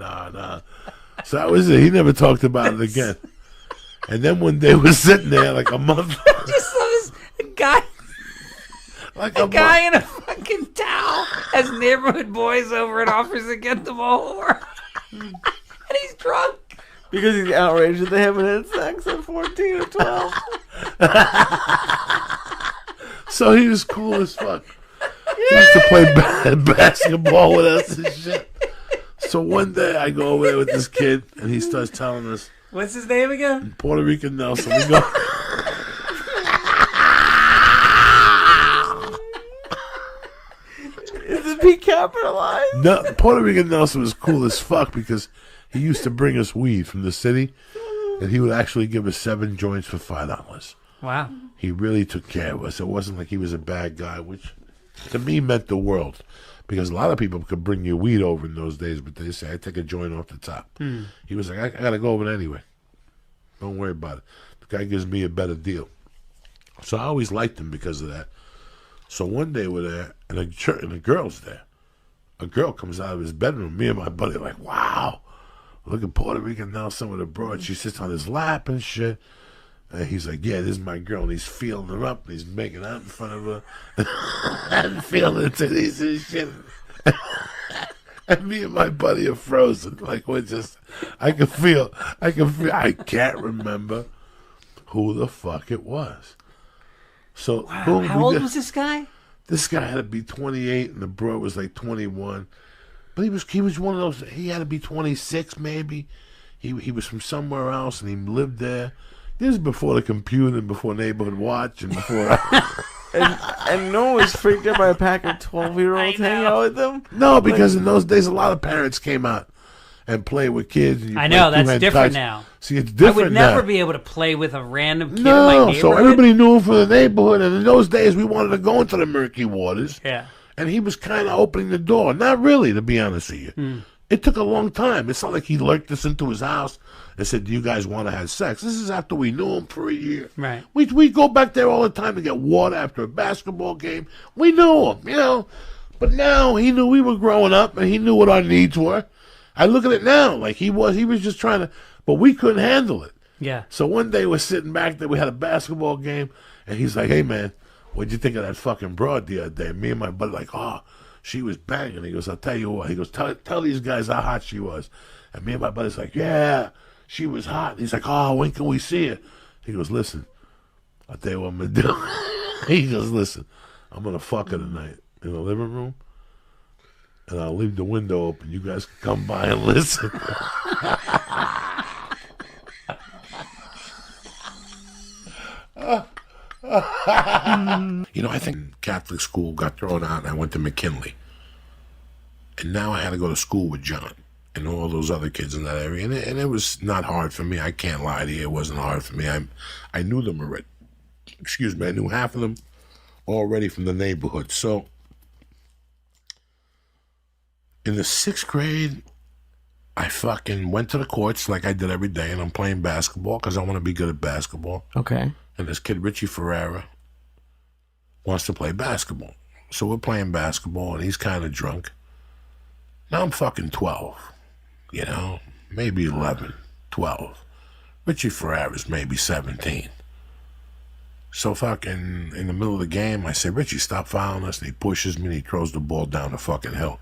A: So that was it. He never talked about it again. And then one day we're sitting there like a month.
E: Just love this guy.
A: Like
E: a guy in a fucking towel has neighborhood boys over and offers to get them all over. And he's drunk.
B: Because he's outraged that they haven't had sex at 14 or 12.
A: So he was cool as fuck. He used to play basketball with us and shit. So one day I go over there with this kid and he starts telling us.
E: What's his name again?
A: Puerto Rican Nelson. We go.
B: Is it be capitalized?
A: No, Puerto Rican Nelson was cool as fuck because he used to bring us weed from the city and he would actually give us 7 joints for $5.
E: Wow.
A: He really took care of us. It wasn't like he was a bad guy, which to me meant the world. Because a lot of people could bring you weed over in those days, but they say, I take a joint off the top. He was like, I got to go over anyway. Don't worry about it. The guy gives me a better deal. So I always liked him because of that. So one day we're there, and a girl's there. A girl comes out of his bedroom. Me and my buddy are like, wow, look at Puerto Rican Nelson with a broad. She sits on his lap and shit. And he's like, yeah, this is my girl. And he's feeling her up. And he's making out in front of her. And feeling it to these and shit. And me and my buddy are frozen. Like, we're just, I can't remember who the fuck it was. So,
E: Wow. How old was this guy?
A: This guy had to be 28 and the bro was like 21. But he was one of those, he had to be 26 maybe. He was from somewhere else and he lived there. This is before the computer and before Neighborhood Watch and before...
B: and no one was freaked out by a pack of 12-year-olds hanging out with them?
A: No, because in those days a lot of parents came out and played with kids. And
E: I know, that's different
A: touch.
E: now.
A: See, it's different now.
E: I would never be able to play with a random kid in my
A: No,
E: neighborhood.
A: so everybody knew him from the neighborhood, and in those days we wanted to go into the murky waters.
E: Yeah.
A: And he was kind of opening the door. Not really, to be honest with you. It took a long time. It's not like he lurked us into his house and said, do you guys want to have sex? This is after we knew him for a year.
E: Right.
A: We go back there all the time to get water after a basketball game. We knew him, you know. But now he knew we were growing up and he knew what our needs were. I look at it now like he was just trying to, but we couldn't handle it.
E: Yeah.
A: So one day we're sitting back there, we had a basketball game, and he's like, hey man, what'd you think of that fucking broad the other day? Me and my buddy like, oh, she was banging. He goes, I'll tell you what. He goes, tell these guys how hot she was. And me and my buddy's like, yeah, she was hot. He's like, oh, when can we see her? He goes, listen, I'll tell you what I'm going to do. He goes, listen, I'm going to fuck her tonight in the living room, and I'll leave the window open. You guys can come by and listen. You know, I think Catholic school got thrown out and I went to McKinley. And now I had to go to school with John and all those other kids in that area. And it was not hard for me. I can't lie to you. It wasn't hard for me. I knew them already. Excuse me. I knew half of them already from the neighborhood. So in the 6th grade, I fucking went to the courts like I did every day, and I'm playing basketball because I want to be good at basketball.
B: Okay.
A: And this kid, Richie Ferreira, wants to play basketball. So we're playing basketball, and he's kind of drunk. Now I'm fucking 12, you know, maybe 11, 12. Richie Ferreira's maybe 17. So fucking in the middle of the game, I say, Richie, stop fouling us. And he pushes me, and he throws the ball down the fucking hill.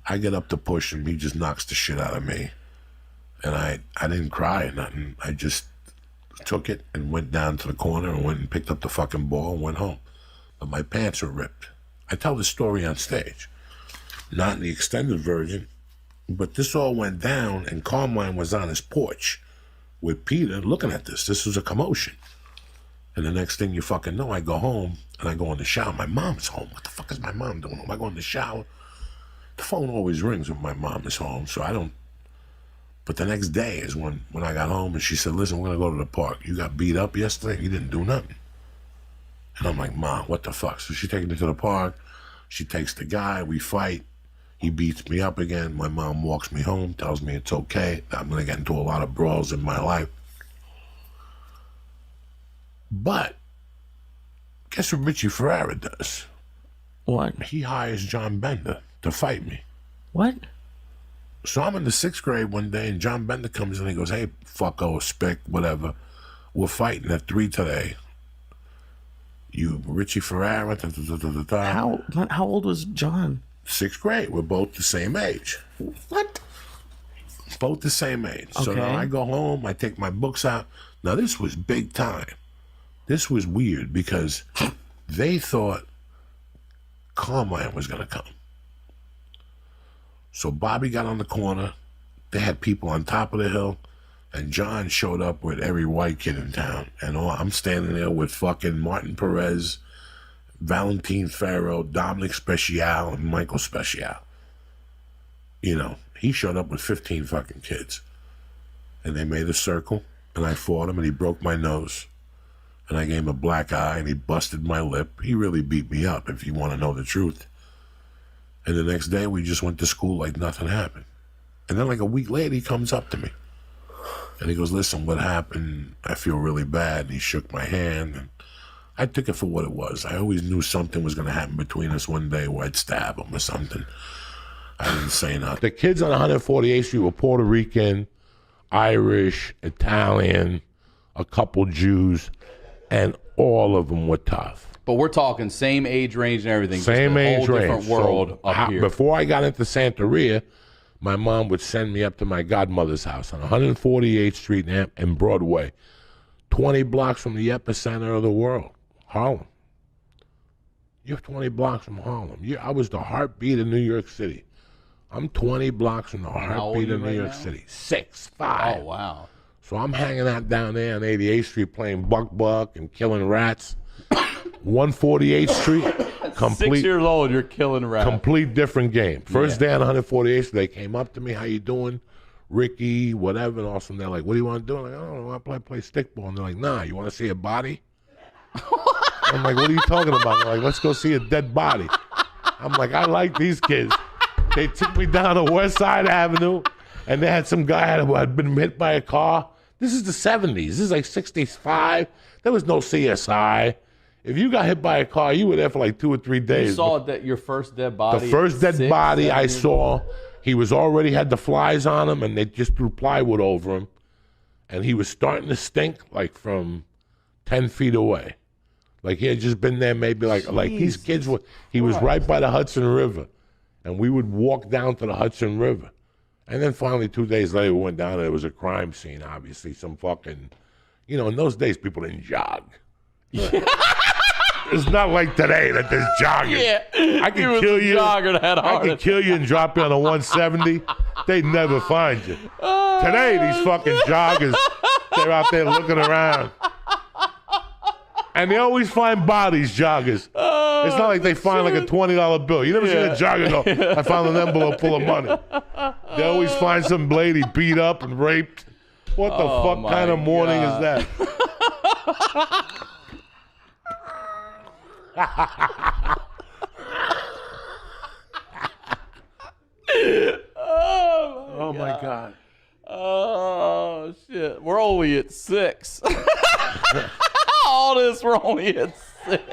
A: I get up to push him. He just knocks the shit out of me. And I didn't cry or nothing. I just took it and went down to the corner and went and picked up the fucking ball and went home. But my pants were ripped. I tell the story on stage, not in the extended version, but this all went down and Carmine was on his porch with Peter looking at this. This was a commotion. And the next thing you fucking know, I go home and I go in the shower. My mom's home. What the fuck is my mom doing home? I go in the shower. The phone always rings when my mom is home, so I don't. But the next day is when I got home and she said, listen, we're going to go to the park. You got beat up yesterday? You didn't do nothing. And I'm like, Mom, what the fuck? So she takes me to the park. She takes the guy. We fight. He beats me up again. My mom walks me home, tells me it's okay. I'm going to get into a lot of brawls in my life. But guess what Richie Ferrara does?
B: What?
A: He hires John Bender to fight me.
B: What?
A: So I'm in the 6th grade one day, and John Bender comes in and he goes, hey, fucko, spick, whatever. We're fighting at 3 today. You, Richie Ferrara,
B: How old was John?
A: 6th grade. We're both the same age.
B: What?
A: Both the same age. Okay. So now I go home, I take my books out. Now this was big time. This was weird because they thought Carmine was going to come. So Bobby got on the corner. They had people on top of the hill. And John showed up with every white kid in town. And I'm standing there with fucking Martin Perez, Valentin Farrow, Dominic Special, and Michael Special. You know, he showed up with 15 fucking kids. And they made a circle. And I fought him and he broke my nose. And I gave him a black eye and he busted my lip. He really beat me up, if you want to know the truth. And the next day we just went to school like nothing happened. And then like a week later he comes up to me. And he goes, listen, what happened? I feel really bad. And he shook my hand. And I took it for what it was. I always knew something was going to happen between us one day where I'd stab him or something. I didn't say nothing. The kids on 148th Street were Puerto Rican, Irish, Italian, a couple Jews, and all of them were tough.
K: But we're talking same age range and everything.
A: Same age range.
K: Different world up here.
A: Before I got into Santeria, my mom would send me up to my godmother's house on 148th Street and Broadway, 20 blocks from the epicenter of the world, Harlem. You're 20 blocks from Harlem. I was the heartbeat of New York City. I'm 20 blocks from the heartbeat of New York City. 6'5".
K: Oh, wow.
A: So I'm hanging out down there on 88th Street playing buck and killing rats. 148th Street, complete.
K: 6 years old, you're killing rats.
A: Complete different game. First day on 148th Street, they came up to me, how you doing? Ricky, whatever, and all of a sudden they're like, what do you want to do? I'm like, I don't know, I play stickball. And they're like, nah, you want to see a body? I'm like, what are you talking about? They're like, let's go see a dead body. I'm like, I like these kids. They took me down to West Side Avenue, and they had some guy who had been hit by a car. This is the 70s. This is like 65. There was no CSI. If you got hit by a car, you were there for like 2 or 3 days.
K: You saw that your first dead body.
A: The first dead body I saw, he was already had the flies on him, and they just threw plywood over him, and he was starting to stink like from 10 feet away. Like he had just been there maybe like these kids were. He was right by the Hudson River, and we would walk down to the Hudson River, and then finally 2 days later we went down and there was a crime scene. Obviously, some fucking, in those days people didn't jog. It's not like today that there's joggers.
K: Yeah,
A: I can kill you.
K: I
A: can kill you and drop you on a 170. They'd never find you. Today, these fucking joggers, they're out there looking around. And they always find bodies, joggers. It's not like they find like a $20 bill. You never seen a jogger go, I found an envelope full of money. They always find some lady beat up and raped. What the fuck kind of morning is that?
K: Oh my God. Oh shit. We're only at 6. All this, we're only at 6.